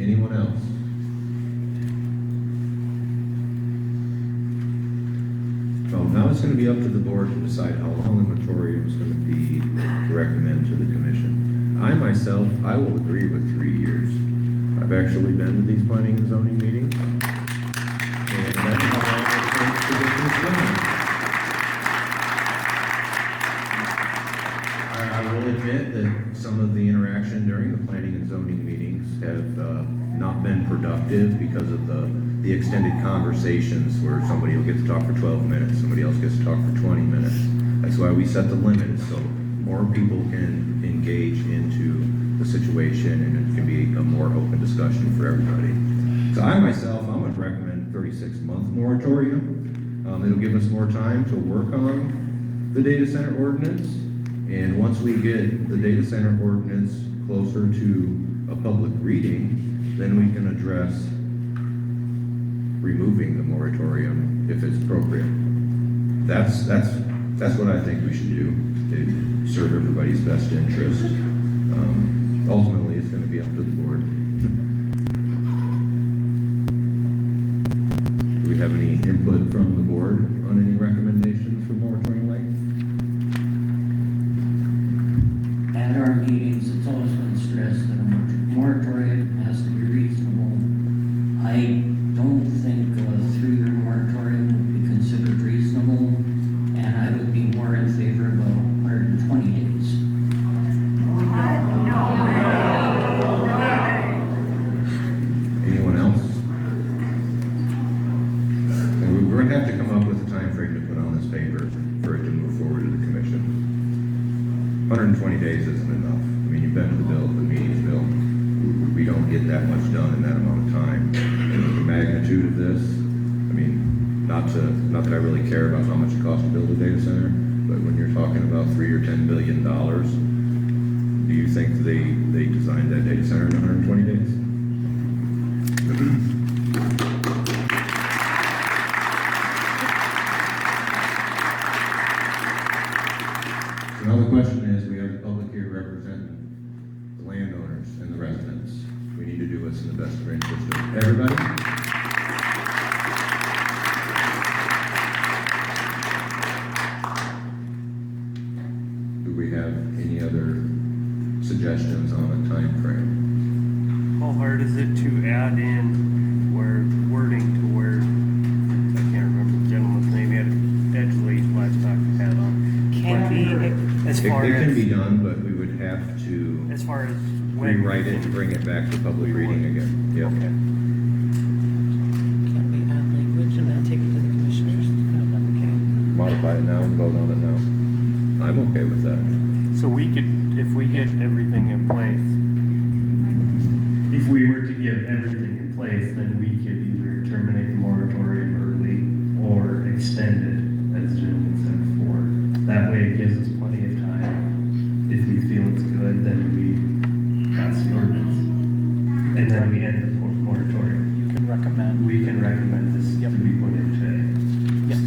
Speaker 1: Anyone else? Well, now it's going to be up to the board to decide how long the moratorium is going to be to recommend to the commission. I myself, I will agree with 3 years. I've actually been to these planning and zoning meetings. And that's how long it takes to get this done. I will admit that some of the interaction during the planning and zoning meetings have not been productive because of the extended conversations where somebody will get to talk for 12 minutes, somebody else gets to talk for 20 minutes. That's why we set the limit, so more people can engage into the situation and it can be a more open discussion for everybody. So I myself, I'm going to recommend 36-month moratorium. It'll give us more time to work on the data center ordinance. And once we get the data center ordinance closer to a public reading, then we can address removing the moratorium if it's appropriate. That's what I think we should do to serve everybody's best interest. Ultimately, it's going to be up to the board. Do we have any input from the board on any recommendations for moratorium length?
Speaker 19: At our meetings, it's always been stressed that a moratorium has to be reasonable. I don't think a 3-year moratorium would be considered reasonable, and I would be more in favor of 120 days.
Speaker 1: Anyone else? And we're going to have to come up with a time frame to put on this paper for it to move forward to the commission. 120 days isn't enough. I mean, you've been to the meetings, Bill. We don't get that much done in that amount of time. And with the magnitude of this, I mean, not that I really care about how much it costs to build a data center, but when you're talking about $3 or $10 billion, do you think they designed that data center in 120 days? So now the question is, we have the public here representing the landowners and the residents. We need to do what's in the best interest of everybody. Do we have any other suggestions on a time frame.
Speaker 13: How hard is it to add in where wording to where, I can't remember the gentleman's name, he had Edgley livestock hat on. As far
Speaker 1: It can
Speaker 13: as,
Speaker 1: be done, but we would have to
Speaker 13: as far as when.
Speaker 1: rewrite it and bring it back to public reading again. Yep.
Speaker 3: Can we add language and then take it to the commissioners?
Speaker 1: Modify it now and vote on it now. I'm okay with that.
Speaker 13: So we could, if we get everything in place, if we were to get everything in place, then we could either terminate the moratorium early or extend it, as Jim said before. That way it gives us plenty of time. If we feel it's good, then we pass the ordinance. And then we end the moratorium.
Speaker 3: You can recommend.
Speaker 13: We can recommend this to be put in today.
Speaker 3: Yep.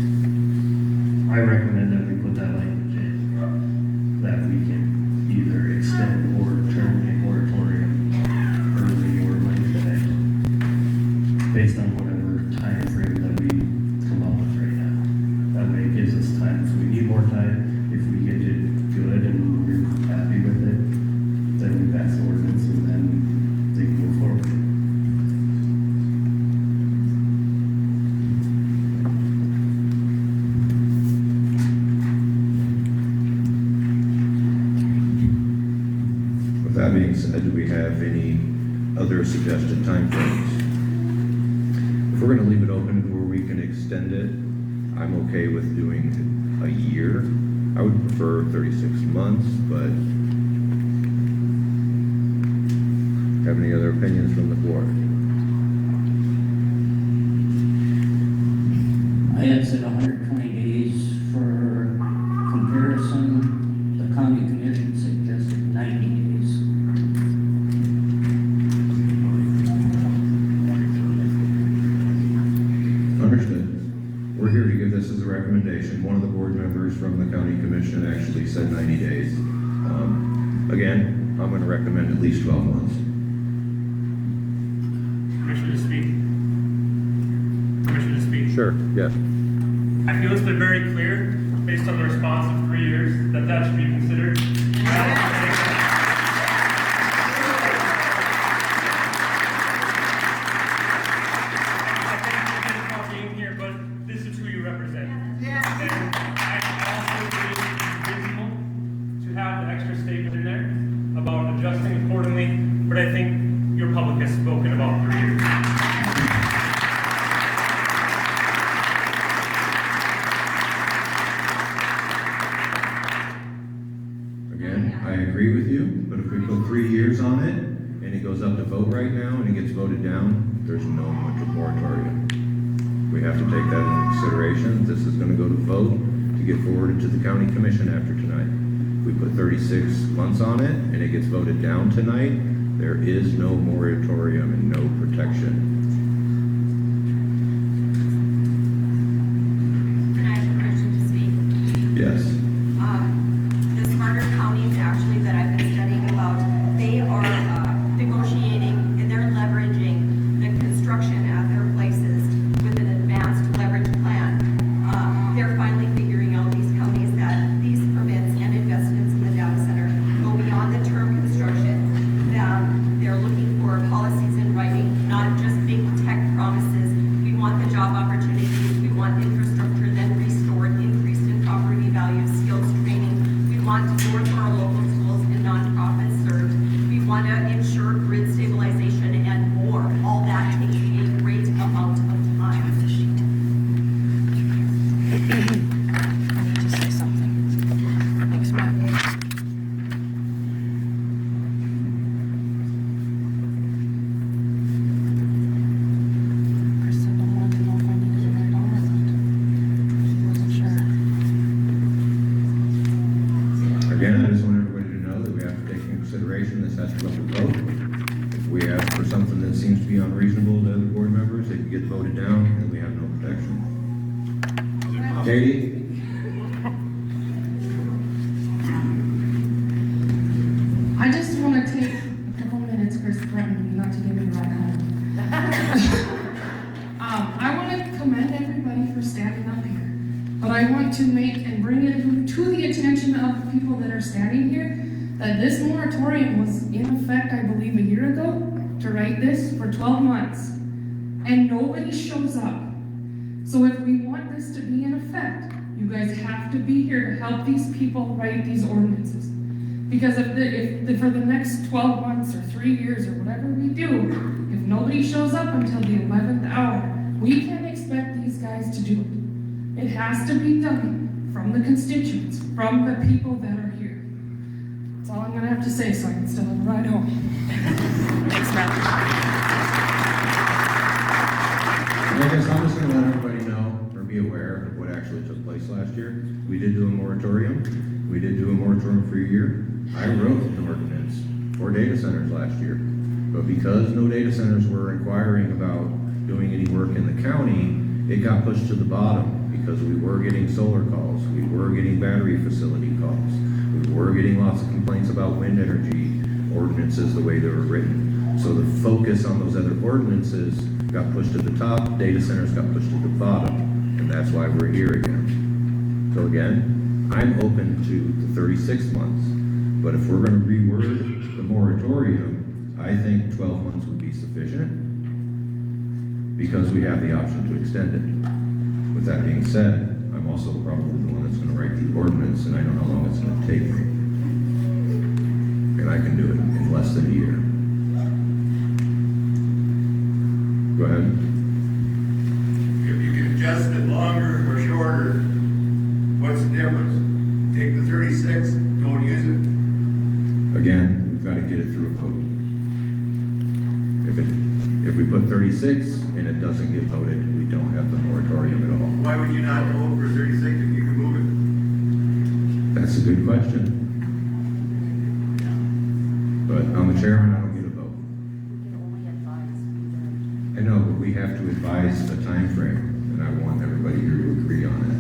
Speaker 13: I recommend that we put that language in, that we can either extend or terminate moratorium early or late today, based on whatever time frame that we come up with right now. That way it gives us time. If we need more time, if we get it good and we're happy with it, then we pass the ordinance and then they can move forward.
Speaker 1: With that being said, do we have any other suggested time frames? If we're gonna leave it open where we can extend it, I'm okay with doing a year. I would prefer 36 months, but have any other opinions from the board?
Speaker 19: I had said 120 days for comparison. The county commission suggested 90 days.
Speaker 1: Understood. We're here to give this as a recommendation. One of the board members from the county commission actually said 90 days. Again, I'm gonna recommend at least 12 months.
Speaker 9: Permission to speak? Permission to speak?
Speaker 1: Sure, yes.
Speaker 9: I feel it's been very clear, based on the response of 3 years, that that should be considered. Being here, but this is who you represent. And I also believe it's reasonable to have the extra statement in there about adjusting accordingly, but I think your public has spoken about 3 years.
Speaker 1: Again, I agree with you, but if we put 3 years on it and it goes up to vote right now and it gets voted down, there's no moratorium. We have to take that into consideration. This is gonna go to vote to get forwarded to the county commission after tonight. If we put 36 months on it and it gets voted down tonight, there is no moratorium and no protection.
Speaker 8: Can I have permission to speak?
Speaker 1: Yes.
Speaker 8: The smarter counties actually that I've been studying about, they are negotiating and they're leveraging the construction at their places with an advanced leverage plan. They're finally figuring out, these counties, that these permits and investments in the data center go beyond the term construction. They're looking for policies in writing, not just big tech promises. We want the job opportunities, we want infrastructure then restored, increased in property values, skills training. We want more for our local schools and nonprofits served. We want to ensure grid stabilization and more. All that takes a great amount of time.
Speaker 3: I need to say something. Thanks, Matt. Kristen wanted to know if I needed to write all of it. She wasn't sure.
Speaker 1: Again, I just want everybody to know that we have to take into consideration this has to go to vote. If we ask for something that seems to be unreasonable to other board members, it can get voted down and we have no protection. Katie?
Speaker 20: I just want to take a couple minutes, Chris Breton, not to give me a ride home. I want to commend everybody for standing up here, but I want to make and bring it to the attention of the people that are standing here that this moratorium was in effect, I believe, a year ago, to write this for 12 months, and nobody shows up. So if we want this to be in effect, you guys have to be here to help these people write these ordinances. Because if for the next 12 months or 3 years or whatever we do, if nobody shows up until the 11th hour, we can't expect these guys to do it. It has to be done from the constituents, from the people that are here. That's all I'm gonna have to say, so I can still have a ride home.
Speaker 3: Thanks, Matt.
Speaker 1: I guess I'm just gonna let everybody know, or be aware of what actually took place last year. We did do a moratorium. We did do a moratorium for a year. I wrote an ordinance for data centers last year. But because no data centers were inquiring about doing any work in the county, it got pushed to the bottom because we were getting solar calls. We were getting battery facility calls. We were getting lots of complaints about wind energy ordinances the way they were written. So the focus on those other ordinances got pushed to the top, data centers got pushed to the bottom, and that's why we're here again. So again, I'm open to the 36 months, but if we're gonna reword the moratorium, I think 12 months would be sufficient because we have the option to extend it. With that being said, I'm also probably the one that's gonna write the ordinance, and I know how long it's gonna take me. And I can do it in less than a year. Go ahead.
Speaker 21: If you can adjust it longer or shorter, what's the difference? Take the 36, don't use it.
Speaker 1: Again, we've got to get it through a vote. If we put 36 and it doesn't get voted, we don't have the moratorium at all.
Speaker 21: Why would you not vote for 36 if you can move it?
Speaker 1: That's a good question. But I'm the chairman, I don't get a vote. I know, but we have to advise a time frame, and I want everybody here to agree on it.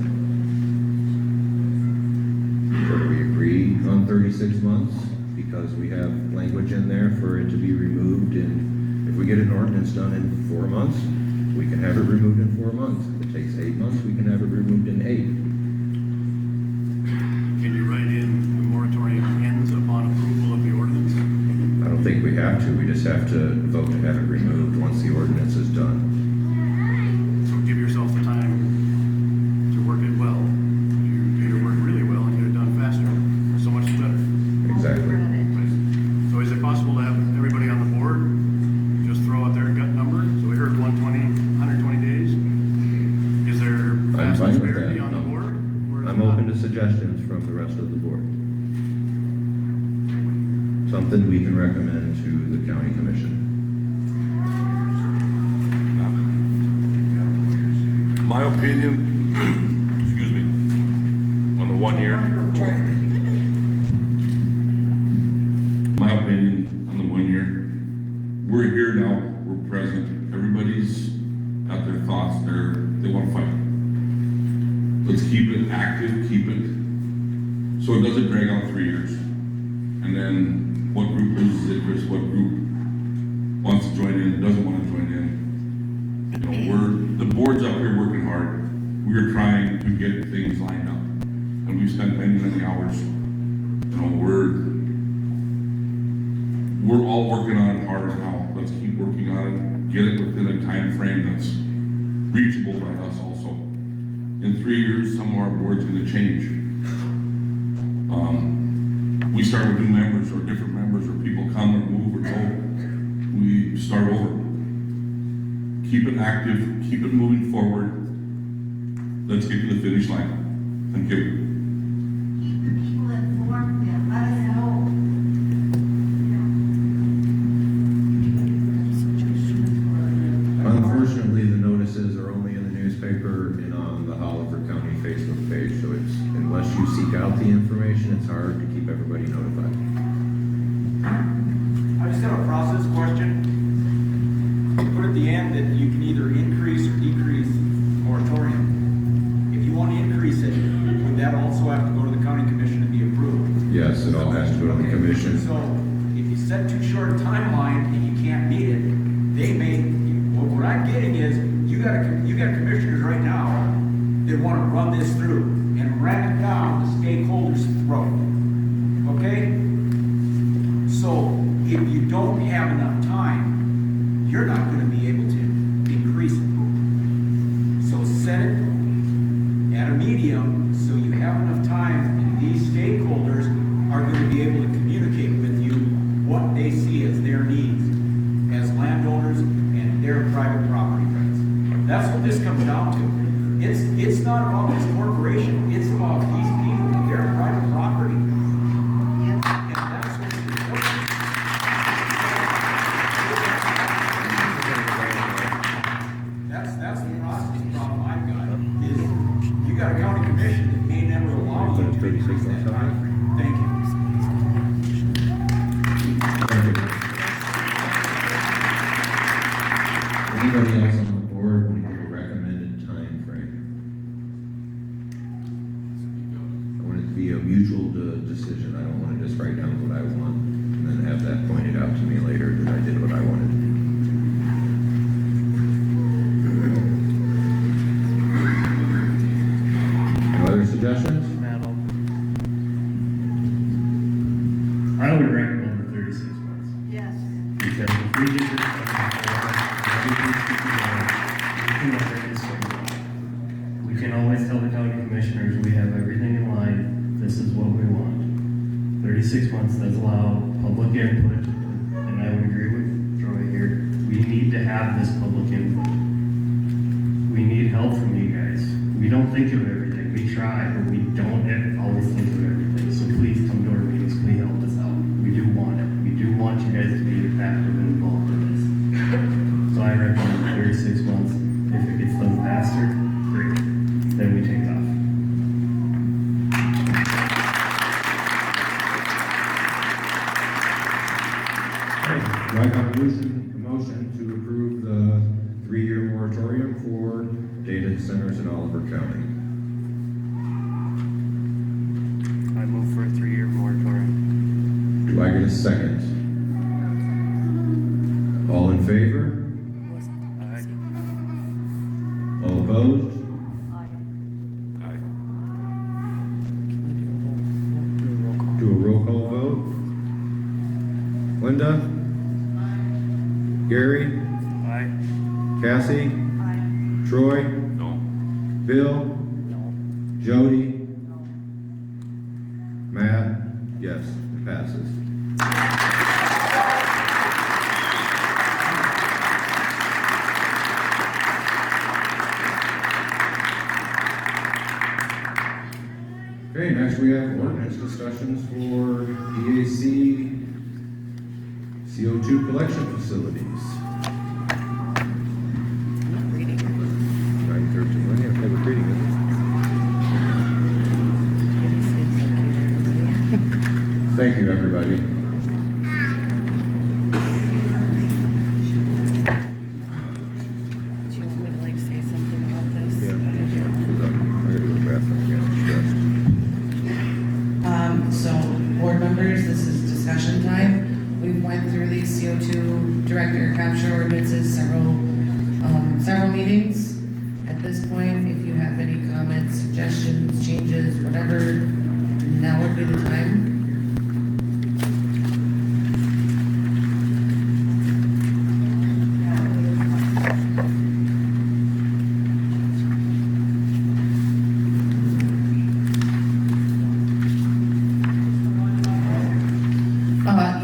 Speaker 1: So do we agree on 36 months? Because we have language in there for it to be removed, and if we get an ordinance done in 4 months, we can have it removed in 4 months. If it takes 8 months, we can have it removed in 8.
Speaker 16: Can you write in the moratorium ends upon approval of the ordinance?
Speaker 1: I don't think we have to, we just have to vote to have it removed once the ordinance is done.
Speaker 16: So give yourself the time to work it well. You either work really well and get it done faster, so much better.
Speaker 1: Exactly.
Speaker 16: So is it possible to have everybody on the board just throw out their gut number? So we heard 120 days. Is there
Speaker 1: I'm
Speaker 16: vast
Speaker 1: fine with
Speaker 16: disparity
Speaker 1: that.
Speaker 16: on the board?
Speaker 1: I'm open to suggestions from the rest of the board. Something we can recommend to the county commission.
Speaker 22: My opinion, excuse me, on the 1 year. My opinion on the 1 year. We're here now, we're present. Everybody's got their thoughts there, they want to fight. Let's keep it active, keep it, so it doesn't drag out 3 years. And then what group loses interest, what group wants to join in, doesn't want to join in. You know, the board's up here working hard. We're trying to get things lined up. And we've spent many, many hours. You know, we're all working on it harder now. Let's keep working on it, get it within a time frame that's reachable by us also. In 3 years, some of our board's gonna change. We start with new members or different members, or people come or move or go. We start over. Keep it active, keep it moving forward. Let's get to the finish line. Thank you.
Speaker 1: Unfortunately, the notices are only in the newspaper and on the Holliver County Facebook page, so it's, unless you seek out the information, it's hard to keep everybody notified.
Speaker 23: I just have a process question. You put at the end that you can either increase or decrease moratorium. If you want to increase it, would that also have to go to the county commission and be approved?
Speaker 1: Yes, it all has to go to the commission.
Speaker 23: So if you set too short a timeline and you can't meet it, they may, what I'm getting is, you got commissioners right now that want to run this through and ram it down the stakeholders' throat. Okay? So if you don't have enough time, you're not gonna be able to increase it. So set it at a medium, so you have enough time, and these stakeholders are gonna be able to communicate with you what they see as their needs as landowners and their private property rights. That's what this comes down to. It's not about this corporation, it's about these people, their private property. And that's what's important. That's the process problem I've got, is you got a county commission that may never allow you to increase that time frame. Thank you.
Speaker 1: Anybody else on the board with a recommended time frame? I want it to be a mutual decision. I don't want to just write down what I want and then have that pointed out to me later that I did what I wanted to do. No other suggestions?
Speaker 13: I would recommend the 36 months.
Speaker 3: Yes.
Speaker 13: Because if we get this done before everything's together, we can always tell the county commissioners we have everything in line, this is what we want. 36 months does allow public input, and I would agree with Troy here. We need to have this public input. We need help from you guys. We don't think of everything. We try, but we don't always think of everything. So please come to our meetings, please help us out. We do want it. We do want you guys to be active and involved in this. So I recommend 36 months. If it gets done faster, great. Then we take off.
Speaker 1: Do I have a motion to approve the 3-year moratorium for data centers in Oliver County?
Speaker 13: I move for a 3-year moratorium.
Speaker 1: Do I get a second? All in favor? All opposed? Do a roll call vote. Linda? Gary?
Speaker 11: Aye.
Speaker 1: Cassie? Troy?
Speaker 11: No.
Speaker 1: Bill? Jody? Matt? Yes, it passes. Okay, next we have ordinance discussions for DAC CO2 collection facilities. 9:13, well, yeah, public reading, isn't it? Thank you, everybody.
Speaker 3: Do you want me to like say something about this?
Speaker 1: Yeah. I gotta go to the bathroom again, I'm stressed.
Speaker 2: So, board members, this is discussion time. We've went through these CO2 direct air capture ordinances several meetings. At this point, if you have any comments, suggestions, changes, whatever, now would be the time.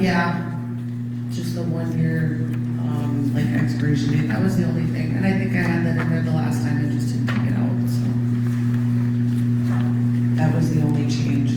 Speaker 2: Yeah, just the 1 year, like expiration date, that was the only thing, and I think I had that in there the last time, I just didn't take it out, so. That was the only change.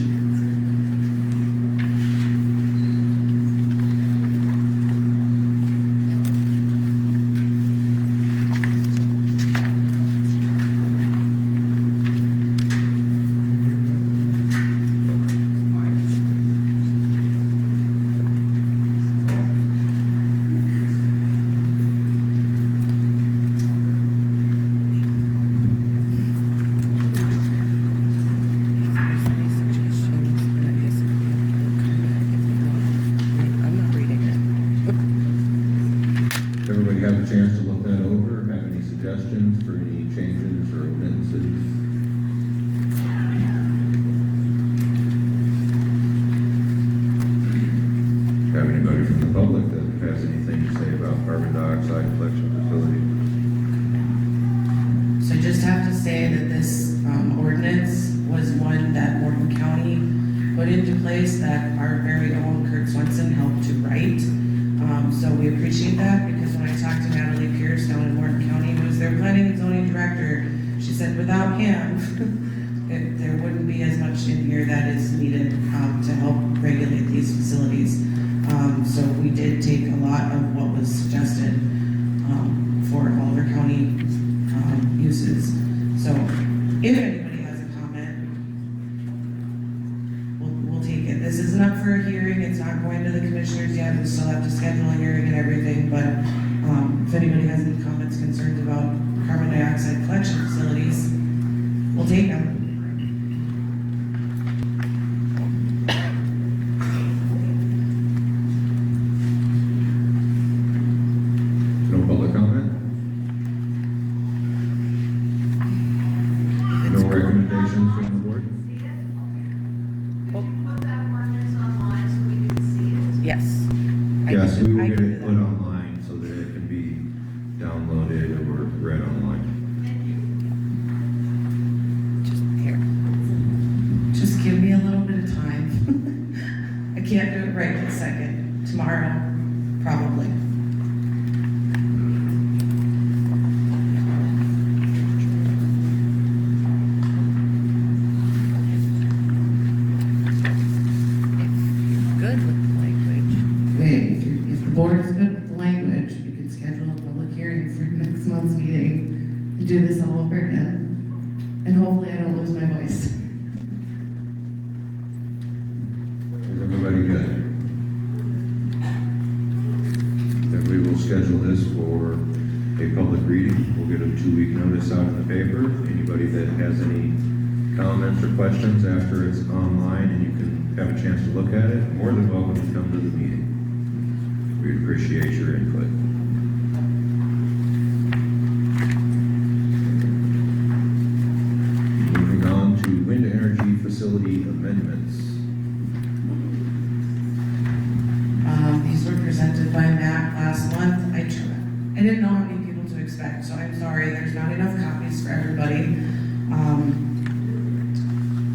Speaker 1: Everybody have a chance to look that over, have any suggestions for any changes or amendments? have anybody from the public that has anything to say about carbon dioxide collection facilities?
Speaker 2: So I just have to say that this ordinance was one that Morgan County put into place that our very own Kurt Swenson helped to write. So we appreciate that, because when I talked to Natalie Pierce down in Morgan County, who was their planning and zoning director, she said without him, there wouldn't be as much in here that is needed to help regulate these facilities. So we did take a lot of what was suggested for Oliver County uses. So if anybody has a comment, we'll take it. This isn't up for a hearing. It's not going to the commissioners yet. We still have to schedule a hearing and everything. But if anybody has any comments, concerns about carbon dioxide collection facilities, we'll take them.
Speaker 1: No public comment? No recommendations from the board?
Speaker 2: Yes.
Speaker 1: Yes, we will get it put online so that it can be downloaded or read online.
Speaker 2: Just give me a little bit of time. I can't do it right this second. Tomorrow, probably.
Speaker 3: Good with the language.
Speaker 2: Wait, if the board is good with the language, we can schedule a public hearing for next month's meeting and do this all over again. And hopefully I don't lose my voice.
Speaker 1: Is everybody good? Then we will schedule this for a public reading. We'll get a 2-week notice out in the paper. Anybody that has any comments or questions after it's online and you can have a chance to look at it, more than welcome to come to the meeting. We'd appreciate your input. Moving on to wind energy facility amendments.
Speaker 2: These were presented by Matt last month. I didn't know how many people to expect, so I'm sorry, there's not enough copies for everybody.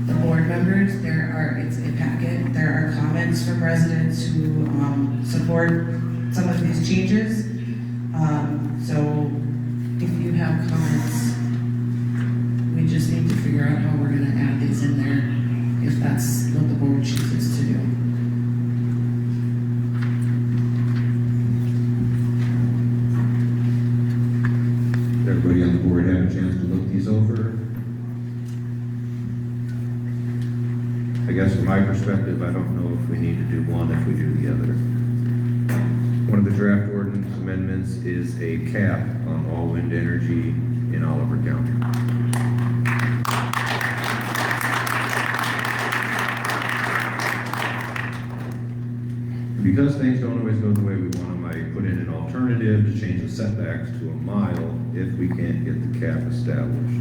Speaker 2: The board members, it's a packet. There are comments from residents who support some of these changes. So if you have comments, we just need to figure out how we're gonna add these in there, if that's what the board chooses to do.
Speaker 1: Everybody on the board have a chance to look these over? I guess from my perspective, I don't know if we need to do one if we do the other. One of the draft ordinance amendments is a cap on all wind energy in Oliver County. Because things don't always go the way we want them, I put in an alternative to change the setbacks to a mile if we can't get the cap established.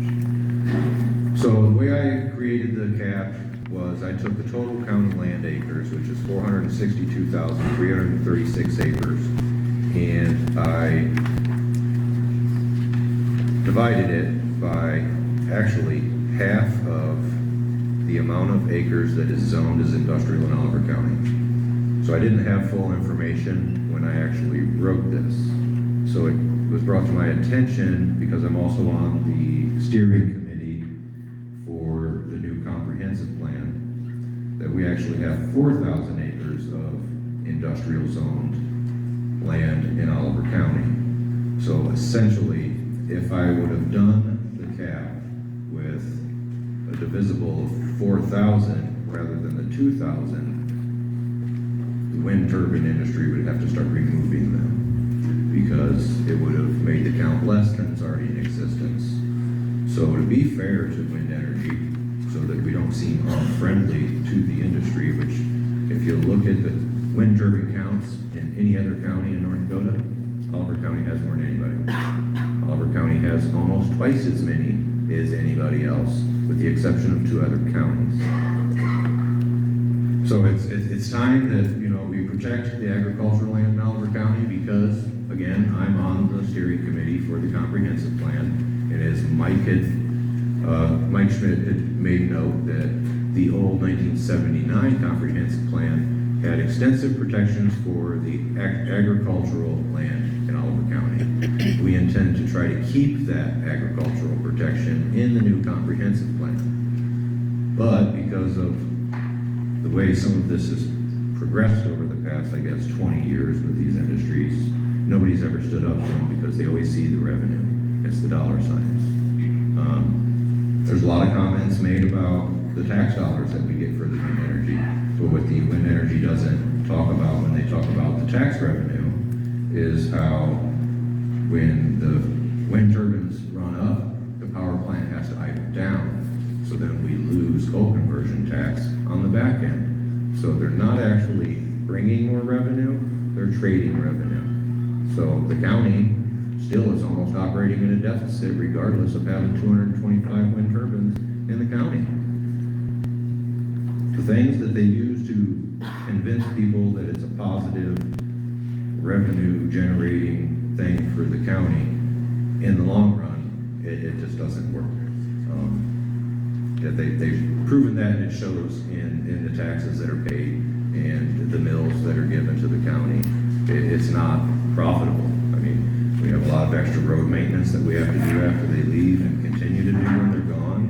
Speaker 1: So the way I created the cap was I took the total county land acres, which is 462,336 acres, and I divided it by actually half of the amount of acres that is zoned as industrial in Oliver County. So I didn't have full information when I actually wrote this. So it was brought to my attention because I'm also on the steering committee for the new comprehensive plan, that we actually have 4,000 acres of industrial zoned land in Oliver County. So essentially, if I would have done the cap with a divisible of 4,000 rather than the 2,000, the wind turbine industry would have to start removing them because it would have made the count less than it's already in existence. So to be fair to wind energy, so that we don't seem unfriendly to the industry, which if you look at the wind turbine counts in any other county in North Dakota, Oliver County has more than anybody. Oliver County has almost twice as many as anybody else, with the exception of 2 other counties. So it's time that, you know, we protect the agricultural land in Oliver County because, again, I'm on the steering committee for the comprehensive plan. And as Mike Schmidt had made note that the old 1979 comprehensive plan had extensive protections for the agricultural land in Oliver County. We intend to try to keep that agricultural protection in the new comprehensive plan. But because of the way some of this has progressed over the past, I guess, 20 years with these industries, nobody's ever stood up to them because they always see the revenue. It's the dollar signs. There's a lot of comments made about the tax dollars that we get for the wind energy. But what the wind energy doesn't talk about when they talk about the tax revenue is how when the wind turbines run up, the power plant has to idle down. So then we lose coal conversion tax on the back end. So they're not actually bringing more revenue, they're trading revenue. So the county still is almost operating in a deficit regardless of having 225 wind turbines in the county. The things that they use to convince people that it's a positive revenue generating thing for the county, in the long run, it just doesn't work. They've proven that, and it shows in the taxes that are paid and the mills that are given to the county. It's not profitable. I mean, we have a lot of extra road maintenance that we have to do after they leave and continue to do when they're gone,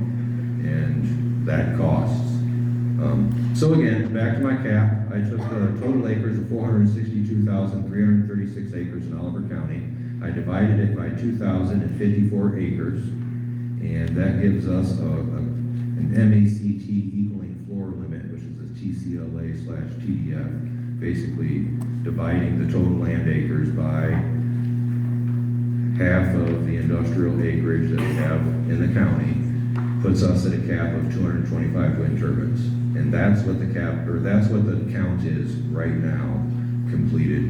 Speaker 1: and that costs. So again, back to my cap, I took the total acres of 462,336 acres in Oliver County. I divided it by 2,054 acres, and that gives us an MACT equaling floor limit, which is a TCLA/TDF, basically dividing the total land acres by half of the industrial acreage that we have in the county, puts us at a cap of 225 wind turbines. And that's what the count is right now, completed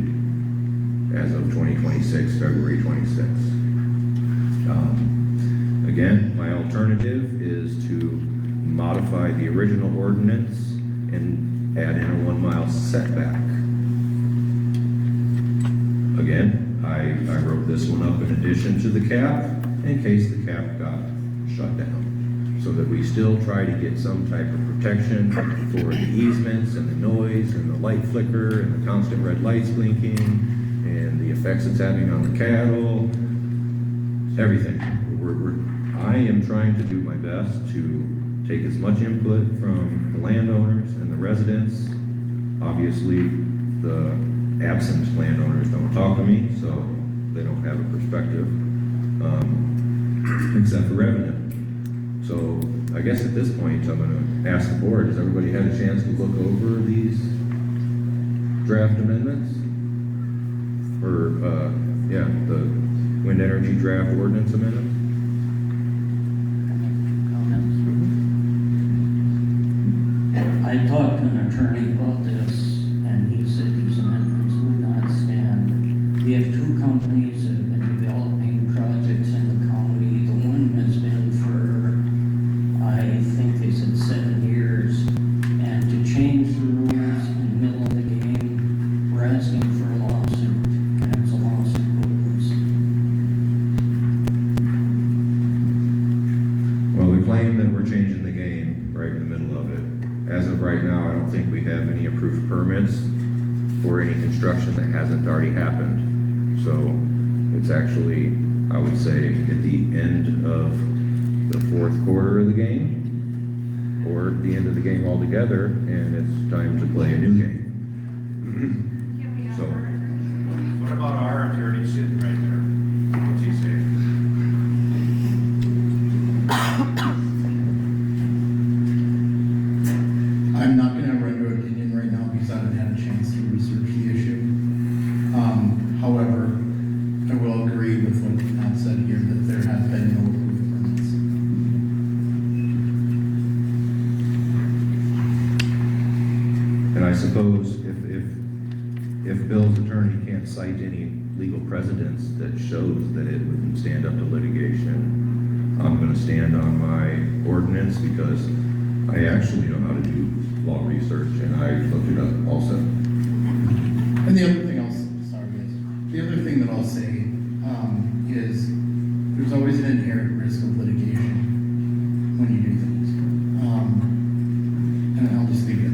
Speaker 1: as of 2026, February 26th. Again, my alternative is to modify the original ordinance and add in a 1 mile setback. Again, I wrote this one up in addition to the cap in case the cap got shut down, so that we still try to get some type of protection for the easements and the noise and the light flicker and the constant red lights blinking and the effects it's having on the cattle, everything. I am trying to do my best to take as much input from the landowners and the residents. Obviously, the absent landowners don't talk to me, so they don't have a perspective, except for revenue. So I guess at this point, I'm going to ask the board, has everybody had a chance to look over these draft amendments? Or, the wind energy draft ordinance amendments?
Speaker 19: I talked to an attorney about this, and he said these amendments would not stand. We have two companies that have been developing projects in the county. The one has been for, I think they said 7 years. And to change the rules in the middle of the game, we're asking for a lawsuit, and it's a lawsuit we'll lose.
Speaker 1: Well, we claim that we're changing the game right in the middle of it. As of right now, I don't think we have any approved permits for any construction that hasn't already happened. So it's actually, I would say, at the end of the fourth quarter of the game, or the end of the game altogether, and it's time to play a new game. So,
Speaker 21: What about our attorney sitting right there? What's he saying?
Speaker 10: I'm not going to render an opinion right now because I haven't had a chance to research the issue. However, I will agree with what Matt said here, that there have been no approved permits.
Speaker 1: and I suppose if Bill's attorney can't cite any legal precedents that shows that it wouldn't stand up to litigation, I'm going to stand on my ordinance because I actually know how to do long research, and I looked it up also.
Speaker 4: And the other thing sorry guys, the other thing that I'll say is there's always an inherent risk of litigation when you do things. And I'll just leave it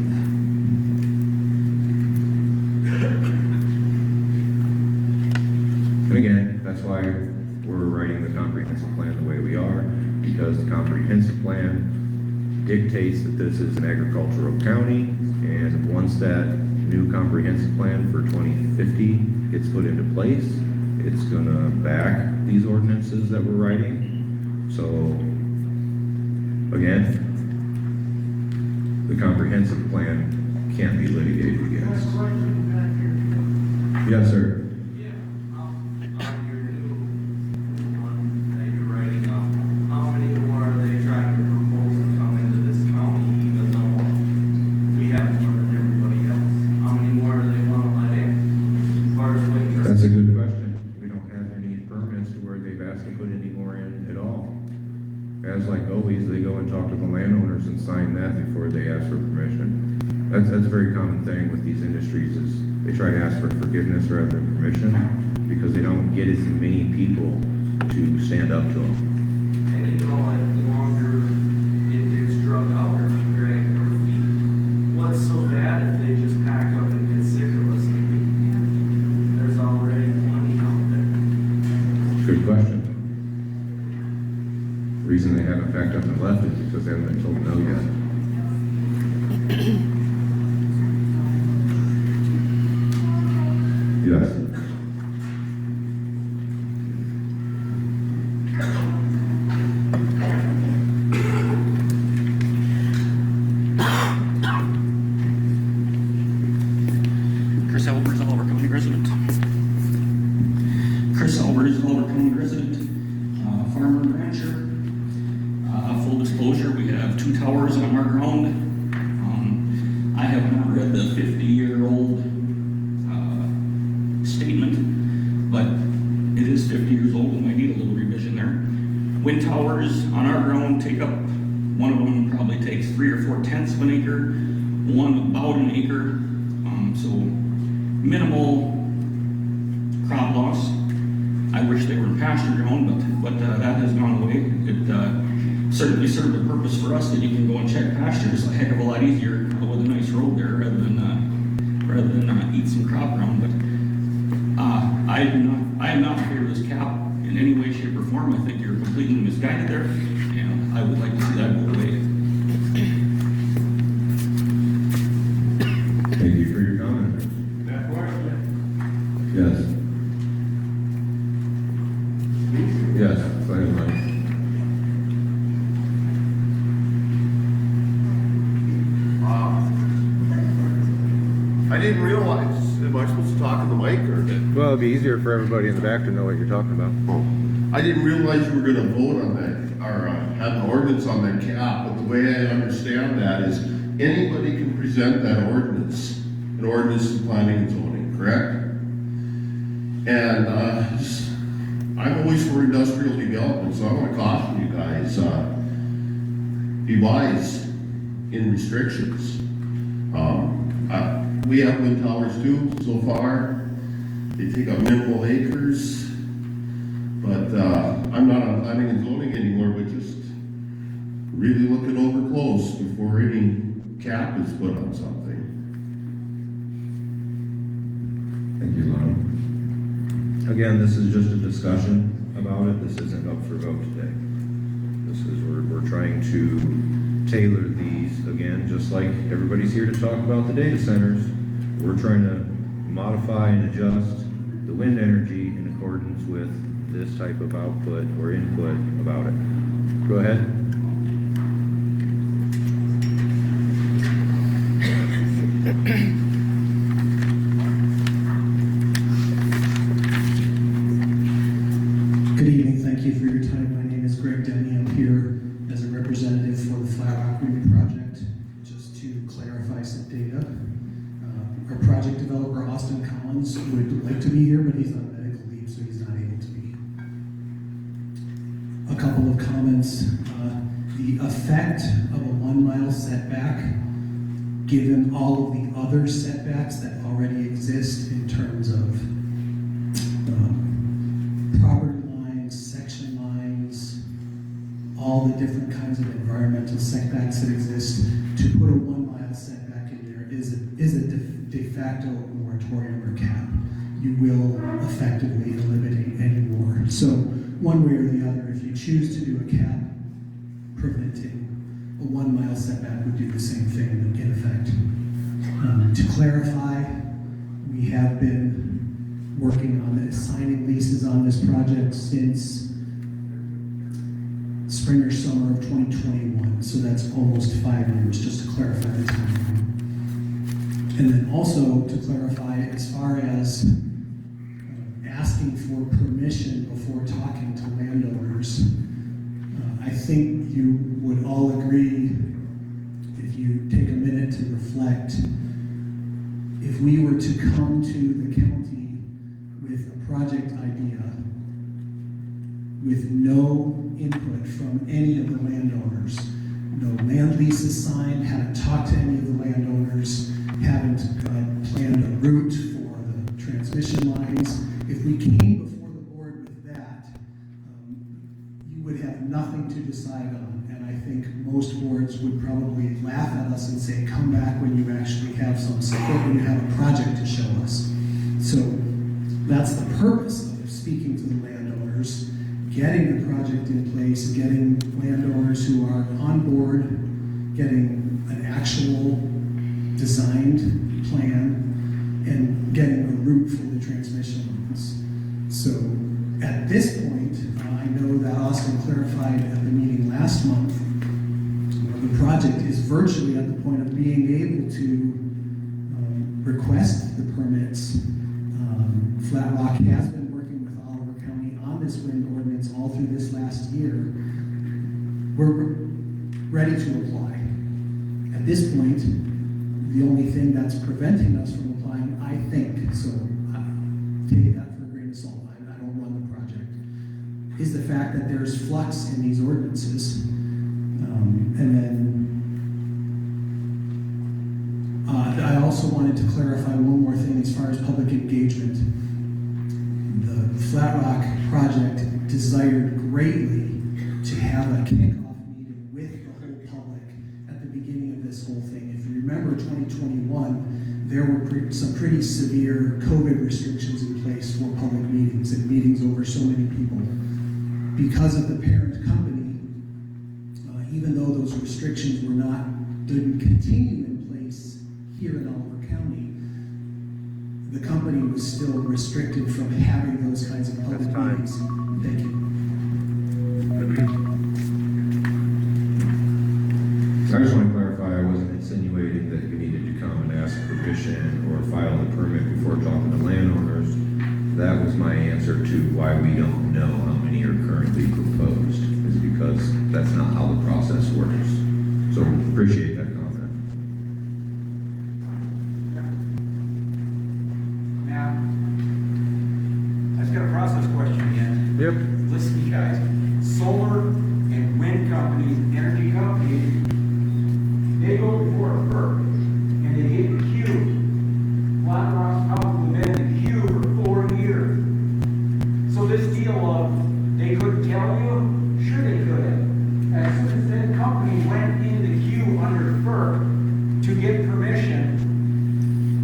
Speaker 4: at that.
Speaker 1: And again, that's why we're writing the comprehensive plan the way we are, because the comprehensive plan dictates that this is an agricultural county, and once that new comprehensive plan for 2050 gets put into place, it's gonna back these ordinances that we're writing. So, again, the comprehensive plan can't be litigated against. Yes, sir. That's a good question. We don't have any permits to where they've asked to put any more in at all. As like always, they go and talk to the landowners and sign that before they ask for permission. That's a very common thing with these industries is they try to ask for forgiveness rather than permission because they don't get as many people to stand up to them.
Speaker 5: And you know, like the longer it gets drug out or dragged their feet, what's so bad if they just pack up and get sick of us? There's already plenty out there.
Speaker 1: Good question. The reason they haven't packed up and left is because they haven't been told no yet. Yes.
Speaker 7: Chris Albers, Oliver County resident. Chris Albers, Oliver County resident, farmer and rancher. Full disclosure, we have 2 towers on our ground. I have not read the 50-year-old statement, but it is 50 years old and might need a little revision there. Wind towers on our ground take up, one of them probably takes 3 or 4/10 of an acre, one about an acre, so minimal crop loss. I wish they were pasture ground, but that has gone away. It certainly served a purpose for us that you can go and check pastures a heck of a lot easier with a nice road there rather than eat some crop ground. But I am not in favor of this cap in any way, shape, or form. I think you're completely misguided there, and I would like to see that go away.
Speaker 1: Thank you for your comment.
Speaker 21: That question.
Speaker 1: Yes. Yes, go ahead, Mike.
Speaker 24: I didn't realize, am I supposed to talk in the mic or?
Speaker 1: Well, it'd be easier for everybody in the back to know what you're talking about.
Speaker 24: Oh, I didn't realize you were gonna vote on that, or have an ordinance on that cap, but the way I understand that is anybody can present that ordinance, an ordinance to planning and zoning, correct? And, I'm always for industrial development, so I wanna caution you guys, be wise in restrictions. We have wind towers too, so far. They take up minimal acres, but I'm not on planning and zoning anymore, but just really look it over close before any cap is put on something.
Speaker 1: Thank you, Lon. Again, this is just a discussion about it. This isn't up for vote today. This is, we're trying to tailor these, again, just like everybody's here to talk about the data centers. We're trying to modify and adjust the wind energy in accordance with this type of output or input about it. Go ahead.
Speaker 6: Good evening, thank you for your time. My name is Greg Denny. I'm here as a representative for the Flat Rock Wind Project. Just to clarify some data, our project developer, Austin Collins, would like to be here, but he's on medical leave, so he's not able to be. A couple of comments. The effect of a 1 mile setback given all of the other setbacks that already exist in terms of property lines, section lines, all the different kinds of environmental setbacks that exist, to put a 1 mile setback in there is a de facto moratorium or cap. You will effectively eliminate any more. So one way or the other, if you choose to do a cap preventing, a 1 mile setback would do the same thing in effect. To clarify, we have been working on signing leases on this project since spring or summer of 2021. So that's almost 5 years, just to clarify the timeline. And then also to clarify, as far as asking for permission before talking to landowners, I think you would all agree, if you take a minute to reflect, if we were to come to the county with a project idea with no input from any of the landowners, no land leases signed, haven't talked to any of the landowners, haven't planned a route for the transmission lines, if we came before the board with that, you would have nothing to decide on. And I think most boards would probably laugh at us and say, come back when you actually have some support, when you have a project to show us. So that's the purpose of speaking to the landowners, getting the project in place, getting landowners who are on board, getting an actual designed plan, and getting a route for the transmission lines. So at this point, I know that Austin clarified at the meeting last month, the project is virtually at the point of being able to request the permits. Flat Rock has been working with Oliver County on this wind ordinance all through this last year. We're ready to apply. At this point, the only thing that's preventing us from applying, I think, so take that for a grain of salt, I don't run the project, is the fact that there's flux in these ordinances. And then I also wanted to clarify one more thing as far as public engagement. The Flat Rock project desired greatly to have a kickoff meeting with the whole public at the beginning of this whole thing. If you remember 2021, there were some pretty severe COVID restrictions in place for public meetings and meetings over so many people. Because of the parent company, even though those restrictions didn't continue in place here in Oliver County, the company was still restricted from having those kinds of public meetings. Thank you.
Speaker 1: I just want to clarify, I wasn't insinuating that you needed to come and ask permission or file the permit before talking to landowners. That was my answer to why we don't know how many are currently proposed, is because that's not how the process works. So appreciate that comment.
Speaker 23: Now, I just got a process question again.
Speaker 1: Yep.
Speaker 23: Listen, you guys, solar and wind companies, energy companies, they go before a FERC and they get the queue. Flat Rock's probably been in the queue for 4 years. So this deal of they couldn't tell you, sure they could have. As soon as that company went in the queue under FERC to get permission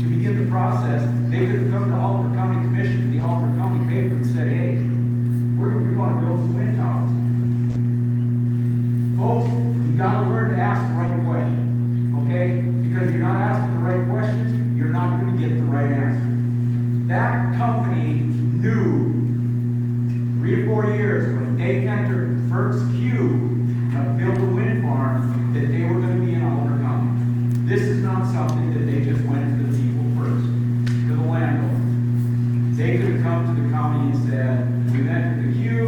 Speaker 23: to begin the process, they could have come to Oliver County Commission, the Oliver County paper, and said, hey, we want to build some wind towers. Folks, you gotta learn to ask the right question, okay? Because if you're not asking the right questions, you're not going to get the right answer. That company knew 3 to 4 years when they entered FERC's queue to build a wind farm that they were going to be in Oliver County. This is not something that they just went to the people first, to the landowners. They could have come to the county and said, we've entered the queue,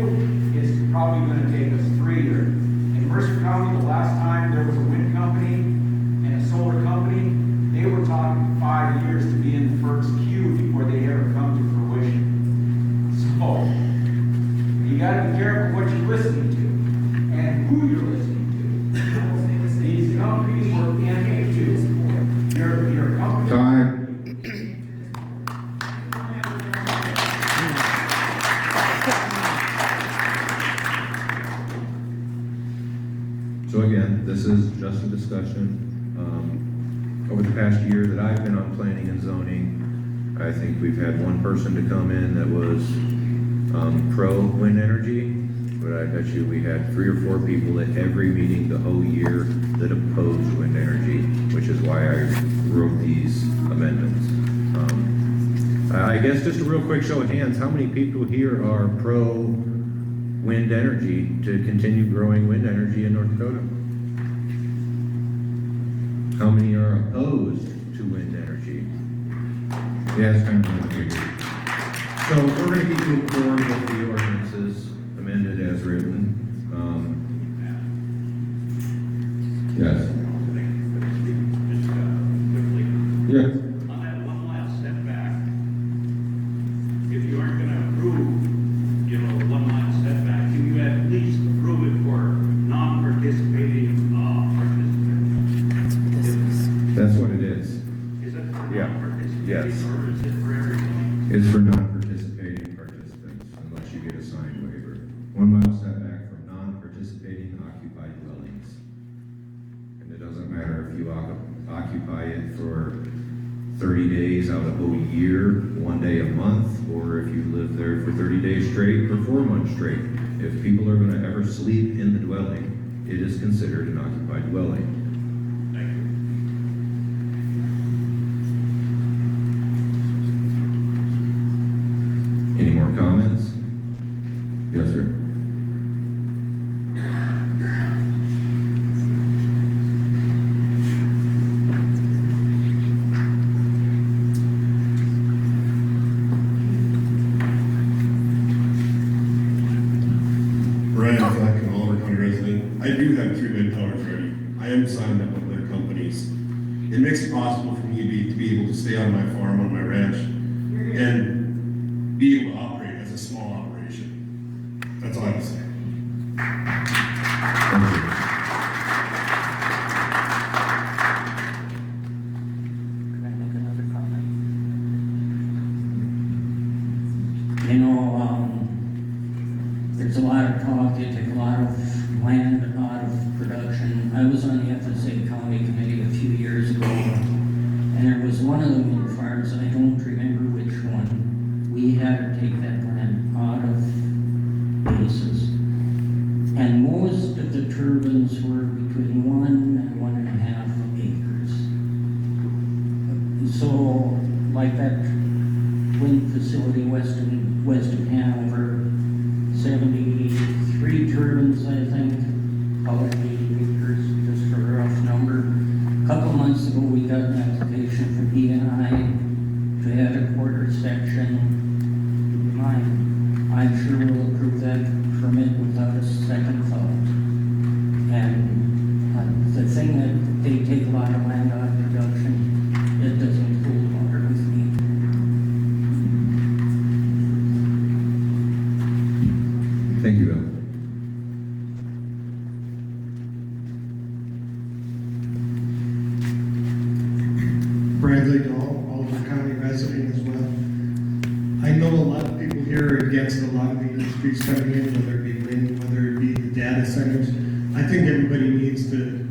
Speaker 23: it's probably going to take us 3 years. In Mercer County, the last time there was a wind company and a solar company, they were talking 5 years to be in the FERC's queue before they ever come to fruition. So, you gotta be careful what you're listening to and who you're listening to. These companies were in a queue.
Speaker 1: just a discussion. Over the past year that I've been on planning and zoning, I think we've had one person to come in that was pro wind energy, but I bet you we had 3 or 4 people at every meeting the whole year that opposed wind energy, which is why I wrote these amendments. I guess just a real quick show of hands, how many people here are pro wind energy to continue growing wind energy in North Dakota? How many are opposed to wind energy? Yeah, it's kind of complicated. So we're going to keep moving forward with the ordinances amended as written. Yes. Yes.
Speaker 11: On that one last step back, if you aren't gonna approve, one last step back, can you at least approve it for non-participating, participants?
Speaker 1: That's what it is.
Speaker 11: Is it for
Speaker 1: Yeah.
Speaker 11: non-participating,
Speaker 1: Yes.
Speaker 11: or is it for everything?
Speaker 1: It's for non-participating participants, unless you get a signed waiver. 1 mile setback from non-participating occupied dwellings. And it doesn't matter if you occupy it for 30 days out of a year, 1 day a month, or if you live there for 30 days straight or 4 months straight. If people are gonna ever sleep in the dwelling, it is considered an occupied dwelling.
Speaker 11: Thank you.
Speaker 1: Any more comments? Yes, sir.
Speaker 12: Ryan Fleck, an Oliver County resident. I do have 3 wind towers ready. I am signed up with their companies. It makes it possible for me to be able to stay on my farm, on my ranch, and be able to operate as a small operation. That's all I have to say.
Speaker 19: Can I make another comment? You know, there's a lot of talk, they take a lot of land out of production. I was on the FSA County Committee a few years ago, and there was one of the wind farms, I don't remember which one. We had to take that land out of bases. And most of the turbines were between 1 and 1.5 acres. So, like that wind facility west of Hanover, 73 turbines, I think, call it 80 acres, just a rough number. A couple months ago, we got an application from BNI to add a quarter section to mine. I'm sure we'll approve that permit without a second thought. And the thing that they take a lot of land out of production, it doesn't hold water with me.
Speaker 1: Thank you, Bill.
Speaker 6: Bradley Dahl, Oliver County resident as well. I know a lot of people here are against a lot of the industries coming in, whether it be wind, whether it be the data centers. I think everybody needs to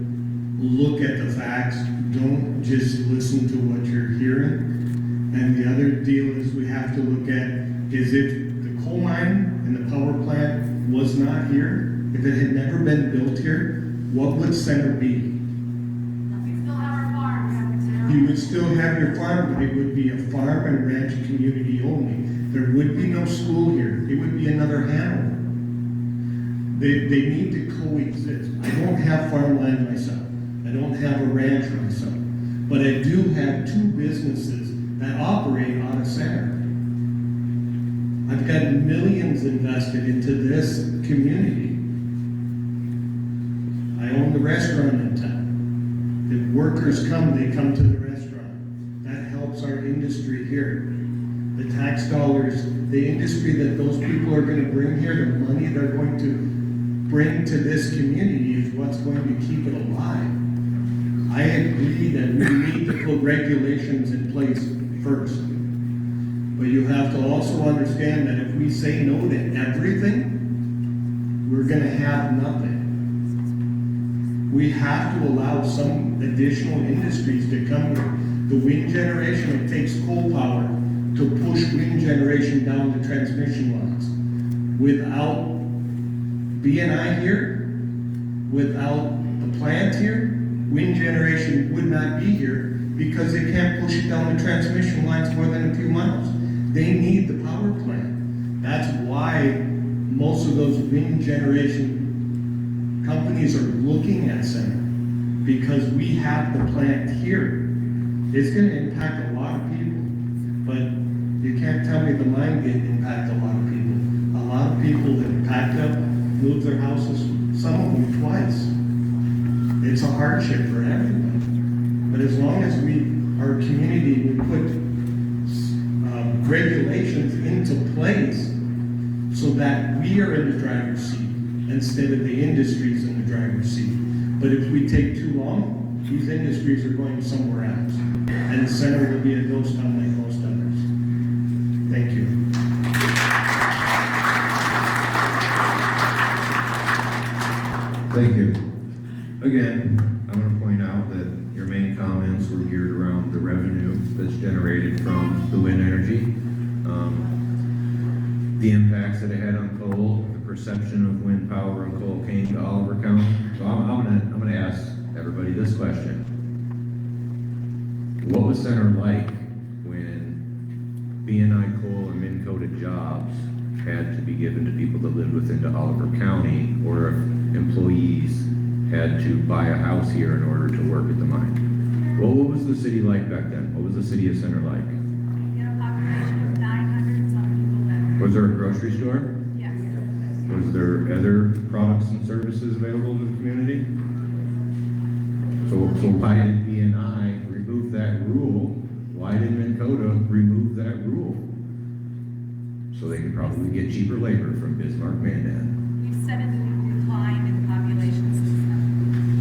Speaker 6: look at the facts. Don't just listen to what you're hearing. And the other deal is we have to look at, is if the coal mine and the power plant was not here, if it had never been built here, what would Center be? You would still have your farm, but it would be a farm and ranch community only. There would be no school here. It would be another Hanover. They need to coexist. I don't have farmland myself. I don't have a ranch myself. But I do have 2 businesses that operate out of Center. I've got millions invested into this community. I own the restaurant in town. If workers come, they come to the restaurant. That helps our industry here. The tax dollars, the industry that those people are going to bring here, the money they're going to bring to this community is what's going to keep it alive. I agree that we need to put regulations in place first. But you have to also understand that if we say no to everything, we're going to have nothing.
Speaker 14: We have to allow some additional industries to come here. The wind generation, it takes coal power to push wind generation down the transmission lines. Without BNI here, without the plant here, wind generation would not be here because they can't push it down the transmission lines more than a few miles. They need the power plant. That's why most of those wind generation companies are looking at Center, because we have the plant here. It's going to impact a lot of people, but you can't tell me the mine didn't impact a lot of people. A lot of people that packed up, moved their houses, some of them twice. It's a hardship for everyone. But as long as our community, we put regulations into place so that we are in the driver's seat instead of the industries in the driver's seat. But if we take too long, these industries are going somewhere else. And the Center will be a ghost town like most others. Thank you.
Speaker 1: Thank you. Again, I'm going to point out that your main comments were geared around the revenue that's generated from the wind energy, the impacts that it had on coal, the perception of wind power and coal came to Oliver County. So I'm going to ask everybody this question. What was Center like when BNI coal and Minn-Kota jobs had to be given to people that lived within Oliver County, or if employees had to buy a house here in order to work at the mine? Well, what was the city like back then? What was the city of Center like? Was there a grocery store?
Speaker 15: Yes.
Speaker 1: Was there other products and services available to the community? So why did BNI remove that rule? Why did Minn-Kota remove that rule? So they could probably get cheaper labor from Bismarck Mandan.
Speaker 15: You said it declined in population since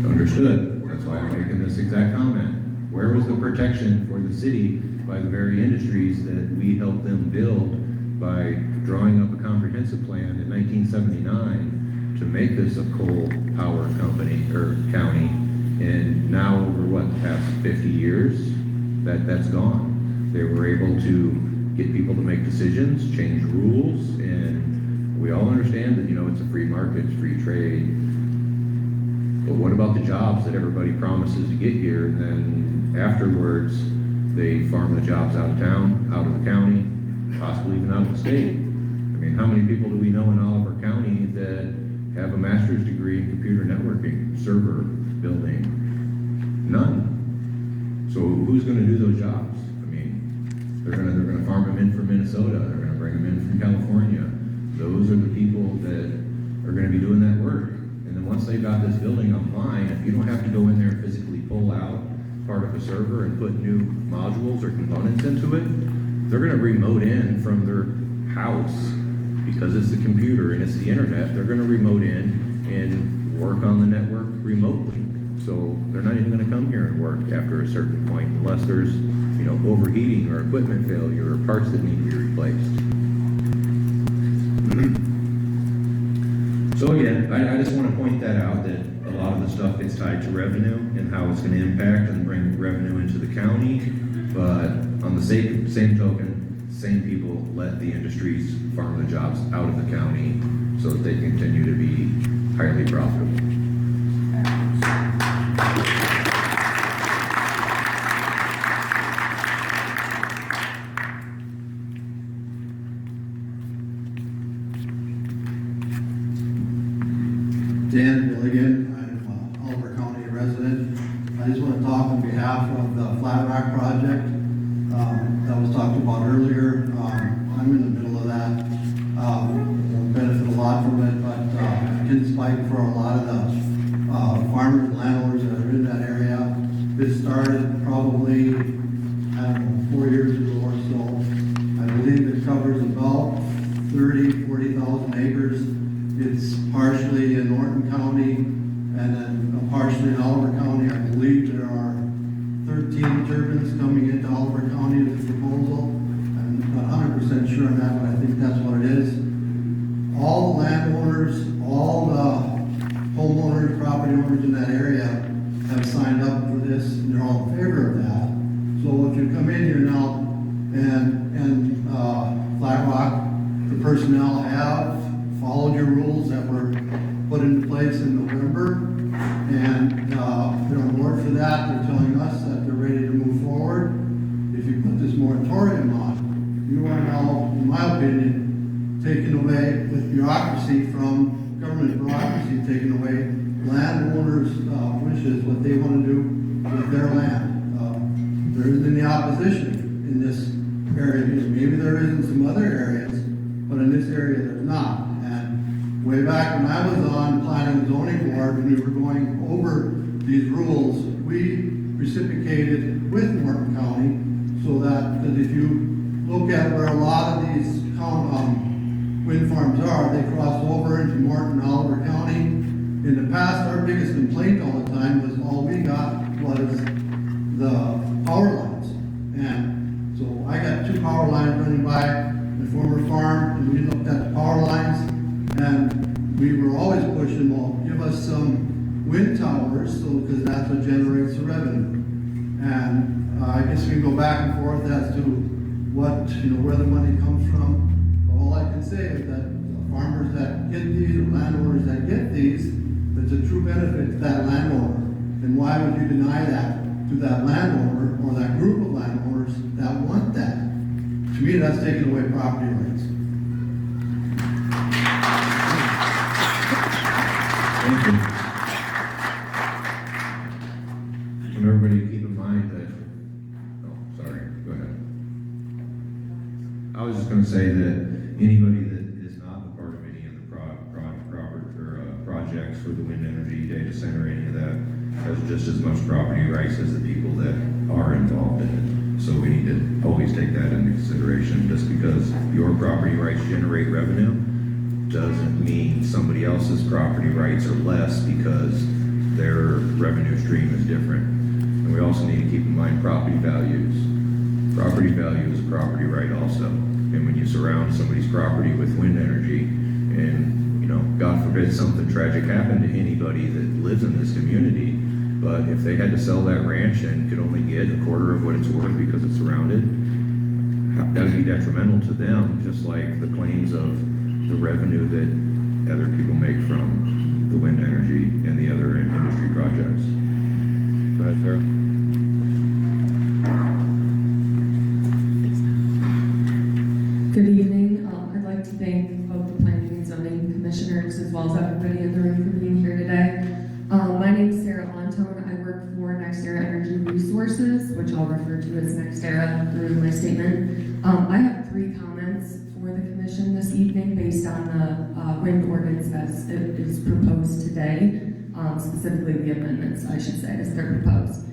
Speaker 15: then.
Speaker 1: Understood. That's why I'm making this exact comment. Where was the protection for the city by the very industries that we helped them build by drawing up a comprehensive plan in 1979 to make this a coal power company or county? And now over what, the past 50 years, that's gone. They were able to get people to make decisions, change rules, and we all understand that, it's a free market, it's free trade. But what about the jobs that everybody promises to get here, and then afterwards, they farm the jobs out of town, out of the county, possibly even out of the state? I mean, how many people do we know in Oliver County that have a master's degree in computer networking, server building? None. So who's going to do those jobs? I mean, they're going to farm them in from Minnesota. They're going to bring them in from California. Those are the people that are going to be doing that work. And then once they've got this building online, if you don't have to go in there and physically pull out part of a server and put new modules or components into it, they're going to remote in from their house because it's the computer and it's the internet. They're going to remote in and work on the network remotely. So they're not even going to come here and work after a certain point unless there's, overheating or equipment failure or parts that need to be replaced. So again, I just want to point that out, that a lot of the stuff gets tied to revenue and how it's going to impact and bring revenue into the county. But on the same token, same people let the industries farm the jobs out of the county so that they continue to be highly profitable.
Speaker 17: Dan Milligan, I'm an Oliver County resident. I just want to talk on behalf of the Flat Rock project that was talked about earlier. I'm in the middle of that. Benefit a lot from it, but can spike for a lot of the farmers and landowners that are in that area. This started probably, 4 years ago or so. I believe it covers about 40,000 acres. It's partially in Norton County and then partially in Oliver County. I believe there are 13 turbines coming into Oliver County as a proposal. I'm not 100% sure on that, but I think that's what it is. All the landowners, all the homeowners, property owners in that area this, and they're all in favor of that. So if you come in here now and Flat Rock, the personnel have followed your rules that were put into place in November, and they're on board for that. They're telling us that they're ready to move forward. If you put this moratorium on, you are now, in my opinion, taking away with bureaucracy from government bureaucracy, taking away landowners' wishes, what they want to do with their land. There isn't any opposition in this area. Maybe there is in some other areas, but in this area there's not. And way back when I was on planning and zoning board, when we were going over these rules, we reciprocated with Morton County, so that if you look at where a lot of these wind farms are, they cross over into Morton, Oliver County. In the past, our biggest complaint all the time was all we got was the power lines. And so I got 2 power lines running by the former farm, and we looked at the power lines, and we were always pushing, well, give us some wind towers, so because that's what generates the revenue. And I guess we can go back and forth as to what, where the money comes from. But all I can say is that the farmers that get these, or landowners that get these, it's a true benefit to that landowner. And why would you deny that to that landowner or that group of landowners that want that? To me, that's taking away property rights.
Speaker 1: Thank you. And everybody keep in mind that, oh, sorry, go ahead. I was just gonna say that anybody that is not a part of any of the projects for the wind energy data center, any of that, has just as much property rights as the people that are involved in it. So we need to always take that into consideration. Just because your property rights generate revenue doesn't mean somebody else's property rights are less because their revenue stream is different. And we also need to keep in mind property values. Property value is a property right also. And when you surround somebody's property with wind energy, and God forbid something tragic happened to anybody that lives in this community, but if they had to sell that ranch and could only get a quarter of what it's worth because it's surrounded, that would be detrimental to them, just like the claims of the revenue that other people make from the wind energy and the other industry projects. Go ahead, Sarah.
Speaker 8: Good evening. I'd like to thank both the Planning and Zoning Commissioners as well as everybody in the room for being here today. My name is Sarah Montone. I work for NextEra Energy Resources, which I'll refer to as NextEra through my statement. I have 3 comments for the Commission this evening based on the wind ordinance as it is proposed today, specifically the amendments, I should say, as they're proposed.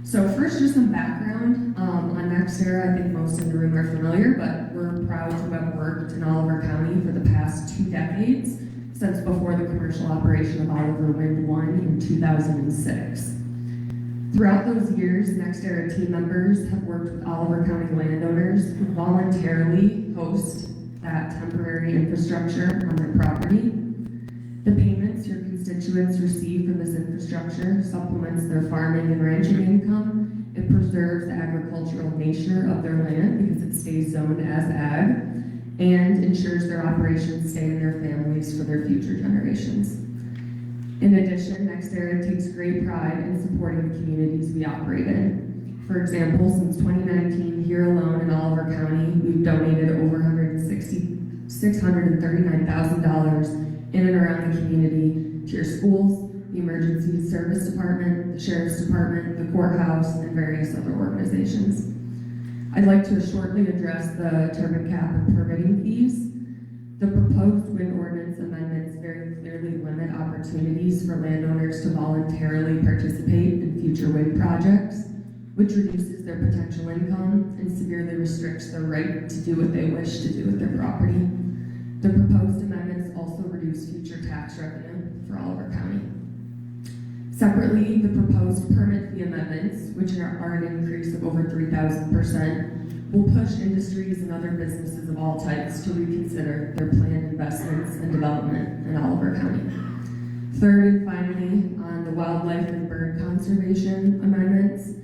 Speaker 8: So first, just some background on NextEra. I think most in the room are familiar, but we're proud to have worked in Oliver County for the past 2 decades, since before the commercial operation of Oliver Wind 1 in 2006. Throughout those years, NextEra team members have worked with Oliver County landowners who voluntarily host that temporary infrastructure on their property. The payments your constituents receive from this infrastructure supplements their farming and ranching income. It preserves the agricultural nature of their land because it stays zoned as ag, and ensures their operations stay in their families for their future generations. In addition, NextEra takes great pride in supporting the communities we operate in. For example, since 2019, here alone in Oliver County, we've donated over $639,000 in and around the community to your schools, the Emergency Service Department, the Sheriff's Department, the courthouse, and various other organizations. I'd like to shortly address the turbine cap and permitting fees. The proposed wind ordinance amendments very clearly limit opportunities for landowners to voluntarily participate in future wind projects, which reduces their potential income and severely restricts their right to do what they wish to do with their property. The proposed amendments also reduce future tax revenue for Oliver County. Separately, the proposed permit fee amendments, which are an increase of over 3,000%, will push industries and other businesses of all types to reconsider their planned investments and development in Oliver County. Third and finally, on the wildlife and bird conservation amendments,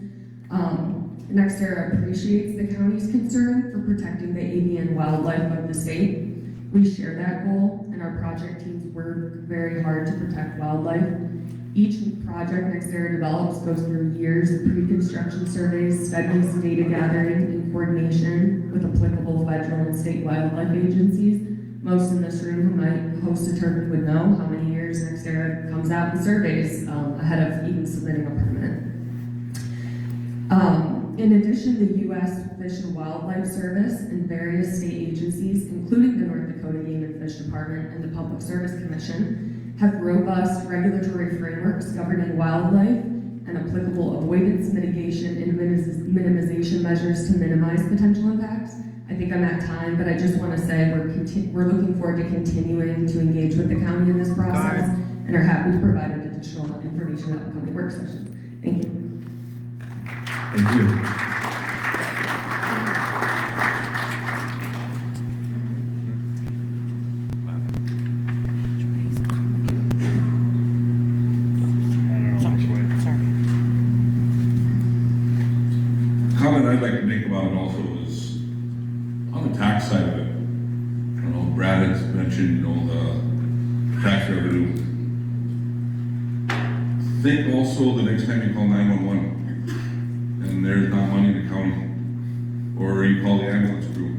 Speaker 8: NextEra appreciates the county's concern for protecting the avian wildlife of the state. We share that goal, and our project teams work very hard to protect wildlife. Each project NextEra develops goes through years of pre-construction surveys, studies, data gathering, in coordination with applicable federal and state wildlife agencies. Most in this room who might host a tournament would know how many years NextEra comes out and surveys ahead of even submitting a permit. In addition, the U.S. Fish and Wildlife Service and various state agencies, including the North Dakota Game and Fish Department and the Public Service Commission, have robust regulatory frameworks governing wildlife and applicable avoidance, mitigation, and minimization measures to minimize potential impacts. I think I'm at time, but I just want to say we're looking forward to continuing to engage with the county in this process and are happy to provide additional information at upcoming work sessions. Thank you.
Speaker 1: Thank you.
Speaker 22: Comment I'd like to make about it also is on the tax side of it. I don't know, Brad has mentioned, the tax revenue. Think also the next time you call 911 and there's not money in the county, or you call the ambulance crew,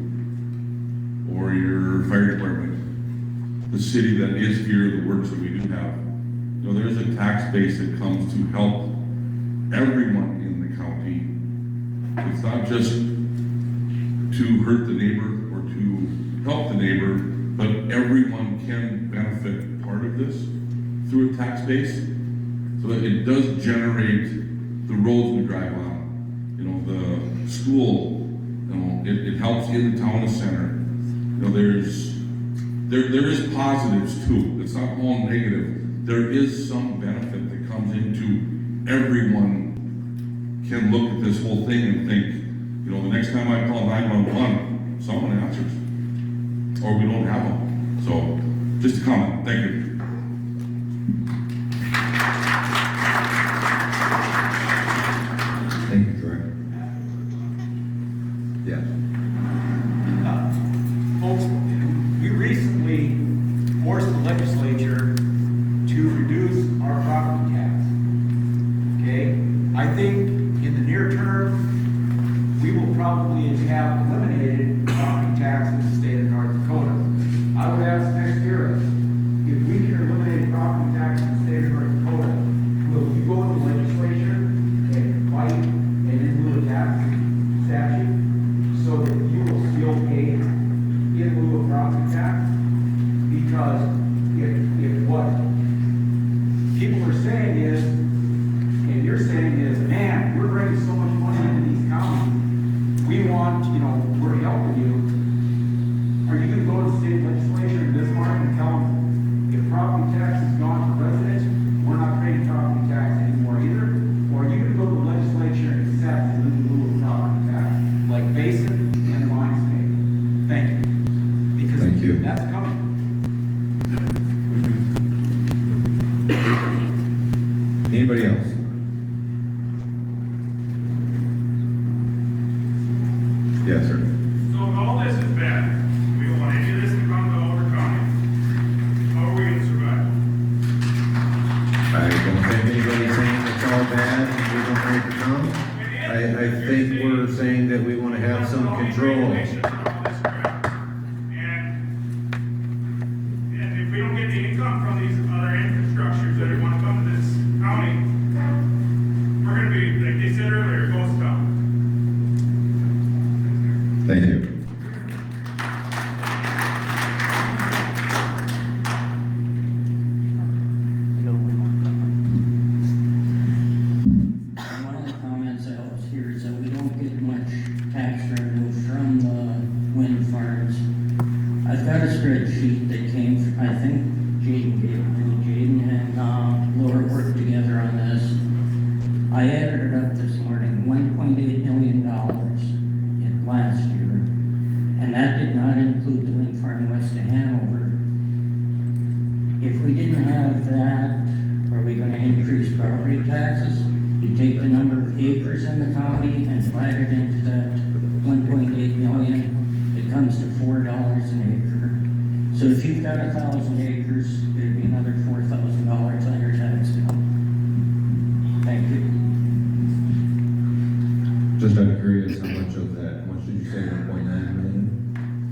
Speaker 22: or your fire department, the city that is here, the works that we do have. There's a tax base that comes to help everyone in the county. It's not just to hurt the neighbor or to help the neighbor, but everyone can benefit part of this through a tax base, so that it does generate the roads we drive on. The school, it helps in the town center. There is positives too. It's not all negative. There is some benefit that comes into everyone can look at this whole thing and think, the next time I call 911, someone answers, or we don't have them. So, just a comment. Thank you.
Speaker 1: Thank you, Troy. Yes.
Speaker 9: Folks, we recently forced the legislature to reduce our property tax. Okay? I think in the near term, we will probably have eliminated property tax in the state of North Dakota. I would ask NextEra, if we can eliminate property tax in the state of North Dakota, will you go to the legislature and fight and then do a tax statute so that you will still pay in lieu of property tax? Because if what people are saying is, and you're saying is, man, we're bringing so much money into these counties, we want, we're helping you. Are you going to go to the state legislature in Bismarck and tell them if property tax is gone for residents, we're not paying property tax anymore either? Or are you going to go to the legislature and accept in lieu of property tax, like Basin and Lions State? Thank you. Because
Speaker 1: Thank you.
Speaker 9: That's coming.
Speaker 1: Anybody else? Yes, sir.
Speaker 16: So if all this is bad, we don't want any of this to come to Oliver County, how are we gonna survive?
Speaker 1: I don't think anybody's saying it's all bad and we don't want it to come. I think we're saying that we want to have some control.
Speaker 16: And if we don't get the income from these other infrastructures that want to come to this county, we're gonna be, like they said earlier, ghost town.
Speaker 1: Thank you.
Speaker 19: One of the comments I always hear is that we don't get much tax revenue from the wind farms. I've got a spreadsheet that came, I think Jaden gave it to me. Jaden and Laura worked together on this. I added it up this morning, $1.8 million in last year. And that did not include the wind farm west of Hanover. if we didn't have that, are we gonna increase property taxes? You take the number of acres in the county and divide it into that 1.8 million, it comes to $4 an acre. So if you've got 1,000 acres, it'd be another $4,000 on your tax bill. Thank you.
Speaker 1: Just out of curiosity, how much of that, how much did you say, 1.9 million?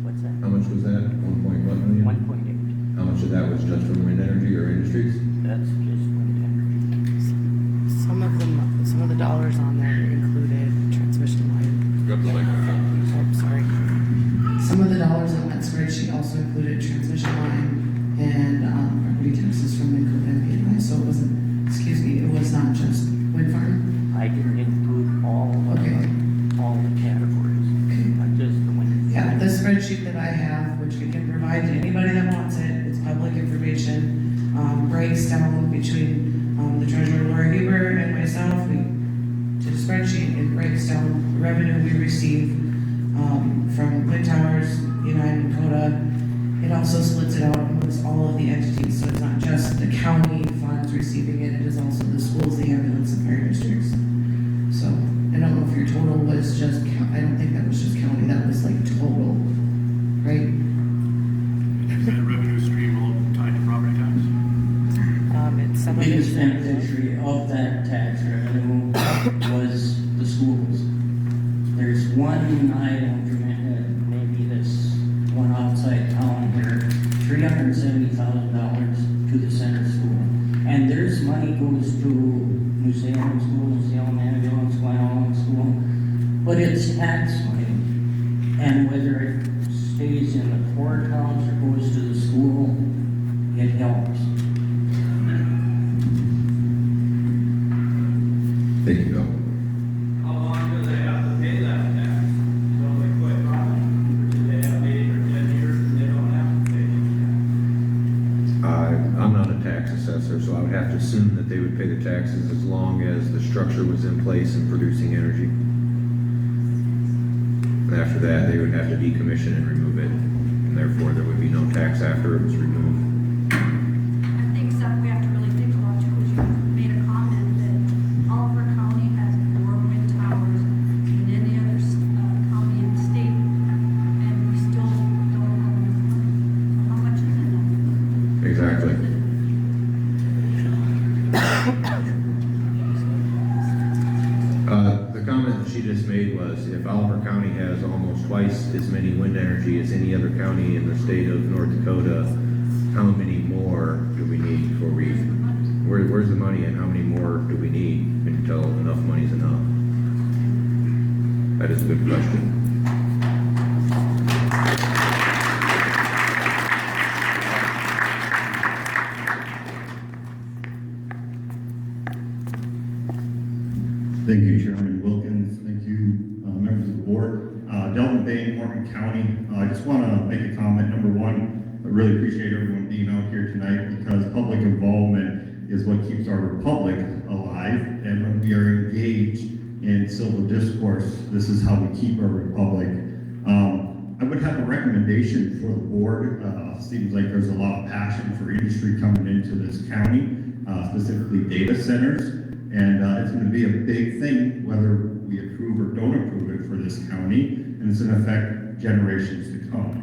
Speaker 19: What's that?
Speaker 1: How much was that? 1.1 million?
Speaker 19: 1.8.
Speaker 1: How much of that was just from wind energy or industries?
Speaker 19: That's just wind energy.
Speaker 2: Some of the dollars on there included transmission line.
Speaker 22: Grab the microphone, please.
Speaker 2: Oh, sorry. Some of the dollars on that spreadsheet also included transmission line and property taxes from Minco and PNI. So it wasn't, it was not just wind farm.
Speaker 19: I didn't include all the categories, not just the wind.
Speaker 2: Yeah, the spreadsheet that I have, which we can provide to anybody that wants it, it's public information, breaks down between the treasurer Laura Huber and myself. We did a spreadsheet. It breaks down the revenue we receive from wind towers, United and Coda. It also splits it out amongst all of the entities, so it's not just the county funds receiving it, it is also the schools, the ambulance, and fire districts. So, I don't know if your total was just, I don't think that was just county, that was like total, right?
Speaker 16: Is that revenue stream all tied to property tax?
Speaker 2: It's some of
Speaker 19: Biggest
Speaker 2: it.
Speaker 19: beneficiary of that tax revenue was the schools. There's one, I don't remember, maybe this one outside town here, $370,000 to the center school. And there's money goes to New Salem School, New Salem Ambulance, Wyoming School, but it's tax money. And whether it stays in the courthouse or goes to the school, it helps.
Speaker 1: There you go.
Speaker 5: How long do they have to pay that tax? Until they quit farming? Or do they have 8 or 10 years and they don't have to pay any tax?
Speaker 1: I'm not a tax assessor, so I would have to assume that they would pay the taxes as long as the structure was in place and producing energy. And after that, they would have to decommission and remove it, and therefore there would be no tax after it was removed.
Speaker 15: I think something we have to really think about too is you made a comment that Oliver County has more wind towers than any other county in the state, and we still don't have enough money. How much is enough?
Speaker 1: Exactly. The comment that she just made was, if Oliver County has almost twice as many wind energy as any other county in the state of North Dakota, how many more do we need before where's the money and how many more do we need until enough money's enough? That is a good question.
Speaker 10: Thank you, Chairman Wilkins. Thank you, members of the board. Delton Bay, Morton County. I just want to make a comment. Number one, I really appreciate everyone being out here tonight because public involvement is what keeps our republic alive. And when we are engaged in civil discourse, this is how we keep our republic. I would have a recommendation for the board. Seems like there's a lot of passion for industry coming into this county, specifically data centers. And it's going to be a big thing whether we approve or don't approve it for this county, and it's going to affect generations to come.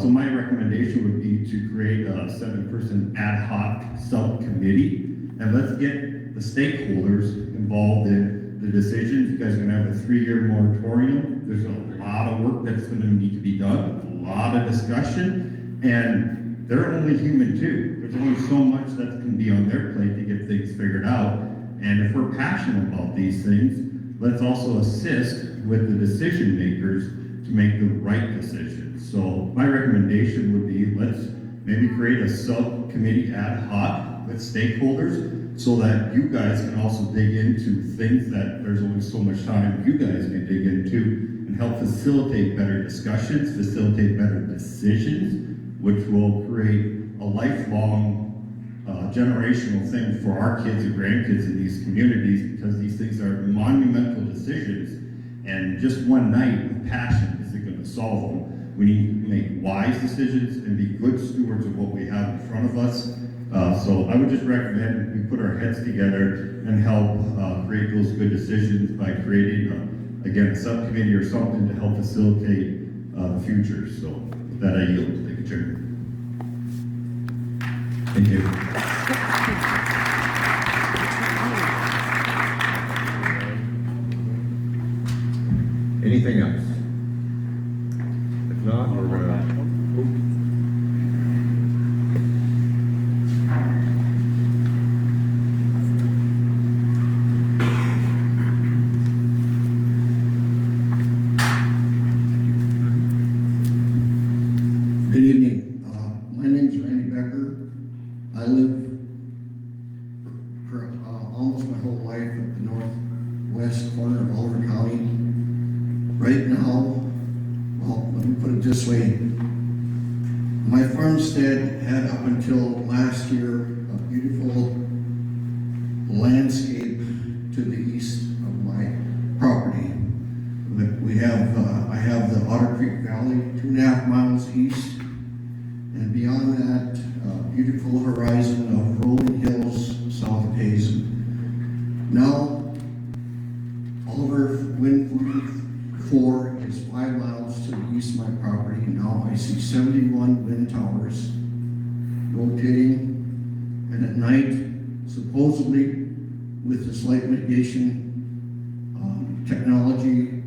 Speaker 10: So my recommendation would be to create a 7-person ad hoc subcommittee, and let's get the stakeholders involved in the decisions. You guys are going to have a 3-year moratorium. There's a lot of work that's going to need to be done, a lot of discussion, and they're only human too. There's only so much that can be on their plate to get things figured out. And if we're passionate about these things, let's also assist with the decision makers to make the right decisions. So my recommendation would be let's maybe create a subcommittee ad hoc with stakeholders so that you guys can also dig into things that there's only so much time you guys can dig into and help facilitate better discussions, facilitate better decisions, which will create a lifelong generational thing for our kids and grandkids in these communities, because these things are monumental decisions, and just one night with passion isn't going to solve them. We need to make wise decisions and be good stewards of what we have in front of us. So I would just recommend we put our heads together and help create those good decisions by creating, again, a subcommittee or something to help facilitate the future. So with that, I yield. Thank you, Chair. Thank you.
Speaker 1: Anything else? If not, we're gonna.
Speaker 17: Good evening. My name is Randy Becker. I live for almost my whole life at the northwest corner of Oliver County. Right now, well, let me put it this way. My farmstead had up until last year a beautiful landscape to the east of my property. We have, I have the Otter Creek Valley 2.5 miles east, and beyond that, beautiful horizon of rolling hills south of Hazen. Now, Oliver Wind 4 is 5 miles to the east of my property. Now I see 71 wind towers rotating, and at night, supposedly with the slight mitigation technology,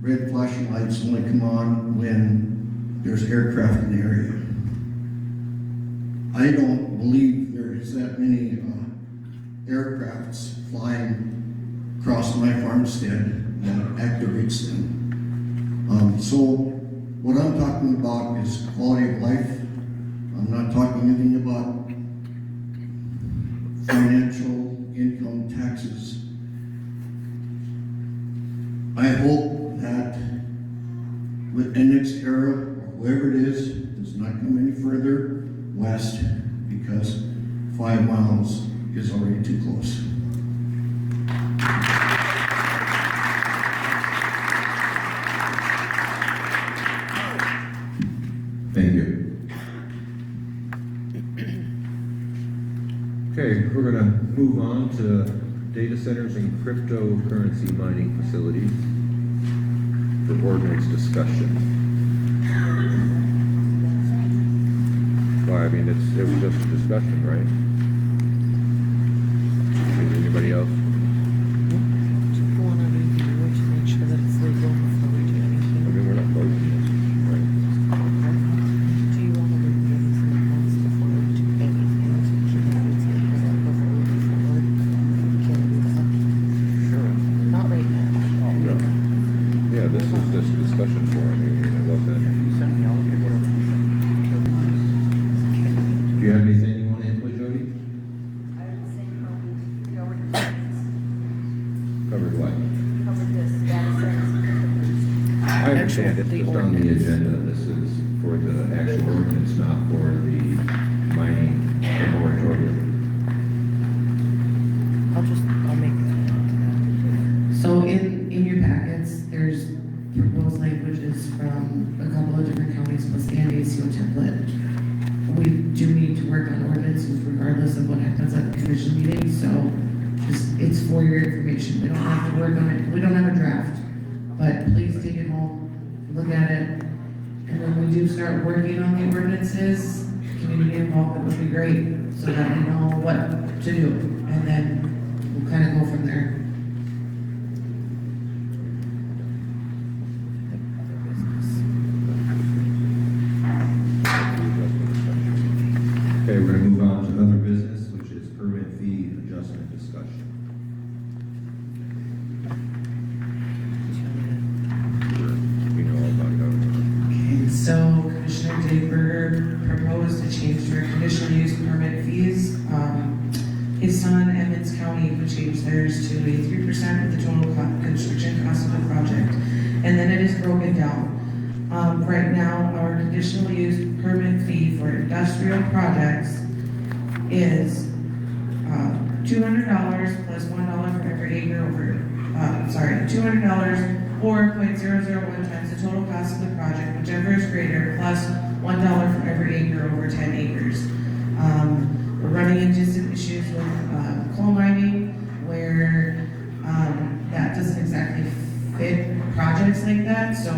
Speaker 17: red flashing lights only come on when there's aircraft in the area. I don't believe there is that many aircrafts flying across my farmstead that activates them. So what I'm talking about is quality of life. I'm not talking anything about financial income taxes. I hope that with NX era, or whoever it is, does not come any further west, because 5 miles is already too close.
Speaker 1: Thank you. Okay, we're gonna move on to data centers and cryptocurrency mining facilities for ordinance discussion. Well, I mean, it was just a discussion, right? Anybody else?
Speaker 3: Make sure that it's legal before we do anything.
Speaker 1: I mean, we're not voting this, right?
Speaker 3: Do you want to review these minutes before we do anything? Before we move forward? Can we do that?
Speaker 1: Sure.
Speaker 3: Not right now.
Speaker 1: Yeah, this is just discussion for, I mean, it wasn't. Do you have anything you want to input, Jody?
Speaker 15: I would say we already
Speaker 1: Covered what?
Speaker 15: covered this data centers.
Speaker 1: I understand, it's just on the agenda, this is for the actual ordinance, not for the mining moratorium.
Speaker 3: I'll make that.
Speaker 2: So in your packets, there's proposed languages from a couple of different counties plus the NACO template. We do need to work on ordinances regardless of what happens at the commission meeting, so just, it's for your information. We don't have to work on it, we don't have a draft, but please take it home, look at it, and when we do start working on the ordinances, community involvement would be great, so that we know what to do, and then we'll kind of go from there.
Speaker 1: Okay, we're gonna move on to other business, which is permit fee adjustment discussion. We know all about it.
Speaker 2: Okay, so Commissioner Digberg proposed a change to our conditional use permit fees. His son, Emmons County, would change theirs to a 3% of the total construction cost of the project. And then it is broken down. Right now, our conditional use permit fee for industrial projects is $200 plus $1 for every acre over, $200 or 0.001 times the total cost of the project, whichever is greater, plus $1 for every acre over 10 acres. We're running into some issues with coal mining where that doesn't exactly fit projects like that. So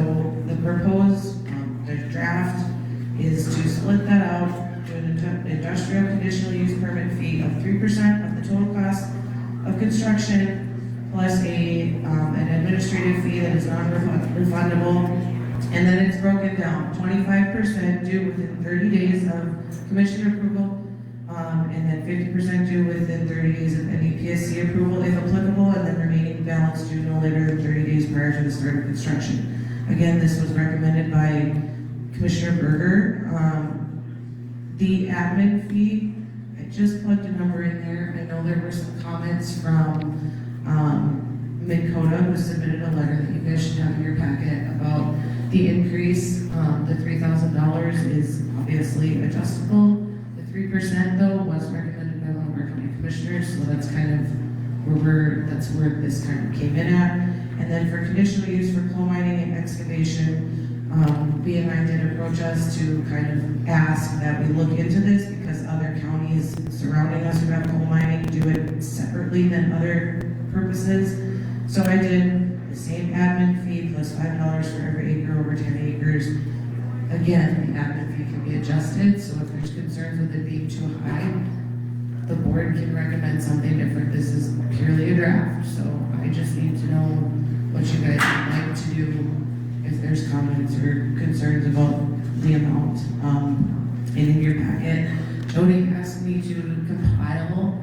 Speaker 2: the proposed, the draft is to split that out to an industrial conditional use permit fee of 3% of the total cost of construction, plus an administrative fee that is non-refundable. And then it's broken down, 25% due within 30 days of commission approval, and then 50% due within 30 days of any PSC approval if applicable, and then remaining balance due no later than 30 days prior to the start of construction. Again, this was recommended by Commissioner Berger. The admin fee, I just plugged a number in there. I know there were some comments from Mid-Coda, who submitted a letter that you guys should have in your packet about the increase. The $3,000 is obviously adjustable. The 3% though was recommended by one of our county commissioners, so that's kind of where this kind of came in at. And then for conditional use for coal mining and excavation, BNI did approach us to kind of ask that we look into this because other counties surrounding us who have coal mining do it separately than other purposes. So I did the same admin fee plus $5 for every acre over 10 acres. Again, the admin fee can be adjusted, so if there's concerns with it being too high, the board can recommend something different. This is purely a draft, so I just need to know what you guys would like to do, if there's comments or concerns about the amount. And in your packet, Jody asked me to compile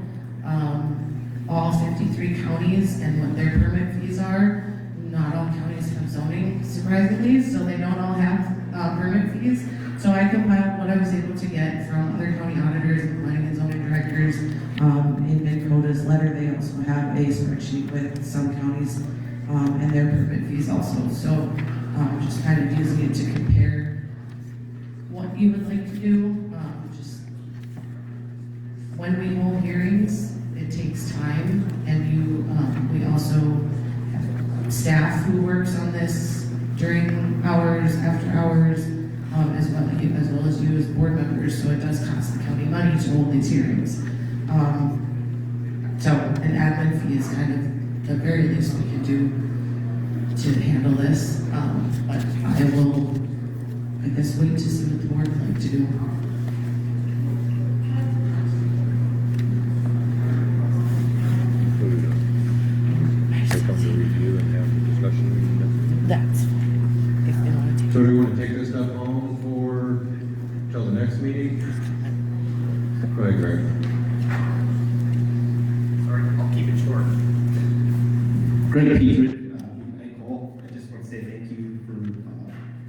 Speaker 2: all 53 counties and what their permit fees are. Not all counties have zoning, surprisingly, so they don't all have permit fees. So I compiled what I was able to get from other county auditors and planning and zoning directors. In Mid-Coda's letter, they also have a spreadsheet with some counties and their permit fees also. So just kind of using it to compare what you would like to do. Just when we hold hearings, it takes time, and we also have staff who works on this during hours, after hours, as well as you as board members, so it does cost the county money to hold these hearings. So an admin fee is kind of the very least we can do to handle this, but I will, I guess, wait to see what the board would like to do.
Speaker 1: Take up the review and have the discussion.
Speaker 3: That's fine, if they want to take.
Speaker 1: So do we want to take this stuff home till the next meeting? Go ahead, Greg.
Speaker 4: Sorry, I'll keep it short. Greg Petrie, Nicole, I just want to say thank you for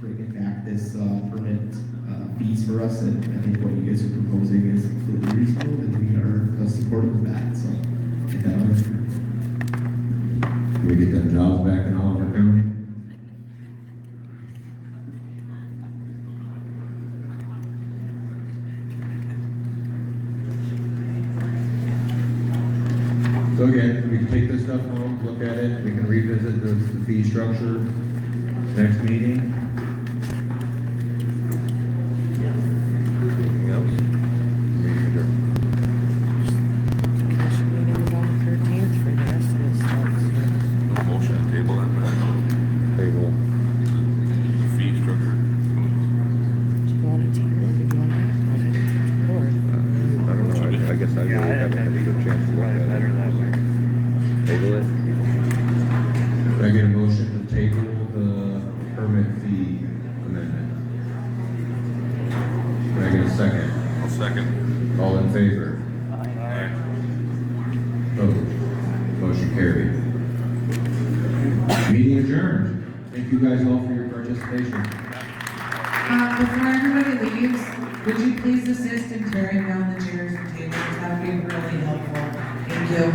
Speaker 4: bringing back this permit fees for us, and I think what you guys are proposing is completely reasonable, and we are supportive of that, so.
Speaker 1: Can we get them jobs back in Oliver County? So again, we can take this stuff home, look at it, we can revisit the fee structure next meeting. Anything else? Meeting adjourned.
Speaker 3: Meeting on the 13th for the rest of this stuff.
Speaker 22: Motion to table that,
Speaker 1: Table.
Speaker 22: fee structure.
Speaker 3: Do you want to table it, or do you want to act on it? Or
Speaker 1: I don't know, I guess I really haven't had a good chance to look at it. Table it. Can I get a motion to table the permit fee amendment? Can I get a second?
Speaker 22: I'll second.
Speaker 1: All in favor?
Speaker 22: Aye.
Speaker 1: Opposed? Motion carried. Meeting adjourned. Thank you guys all for your participation.
Speaker 2: Before everybody leaves, would you please assist in tearing down the chairs and tables? That would be really helpful. Thank you.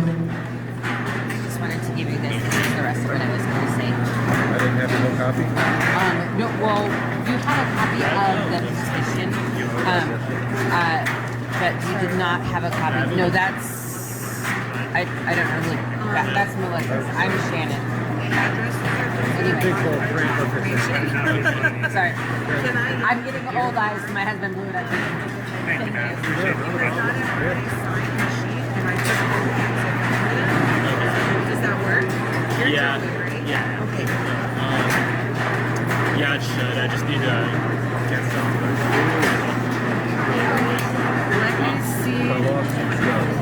Speaker 13: Just wanted to give you this, this is the rest of what I was going to say.
Speaker 1: I didn't have no copy?
Speaker 13: No, well, you had a copy of the petition, but you did not have a copy. No, that's, I don't know, that's Melissa's. I'm Shannon. Sorry. I'm getting old eyes. My husband blew it up. Thank
Speaker 3: Does that work? You're
Speaker 7: Yeah.
Speaker 3: joking, right?
Speaker 7: Yeah.
Speaker 3: Okay.
Speaker 7: Yeah, it should. I just need to get some.
Speaker 3: Let me see.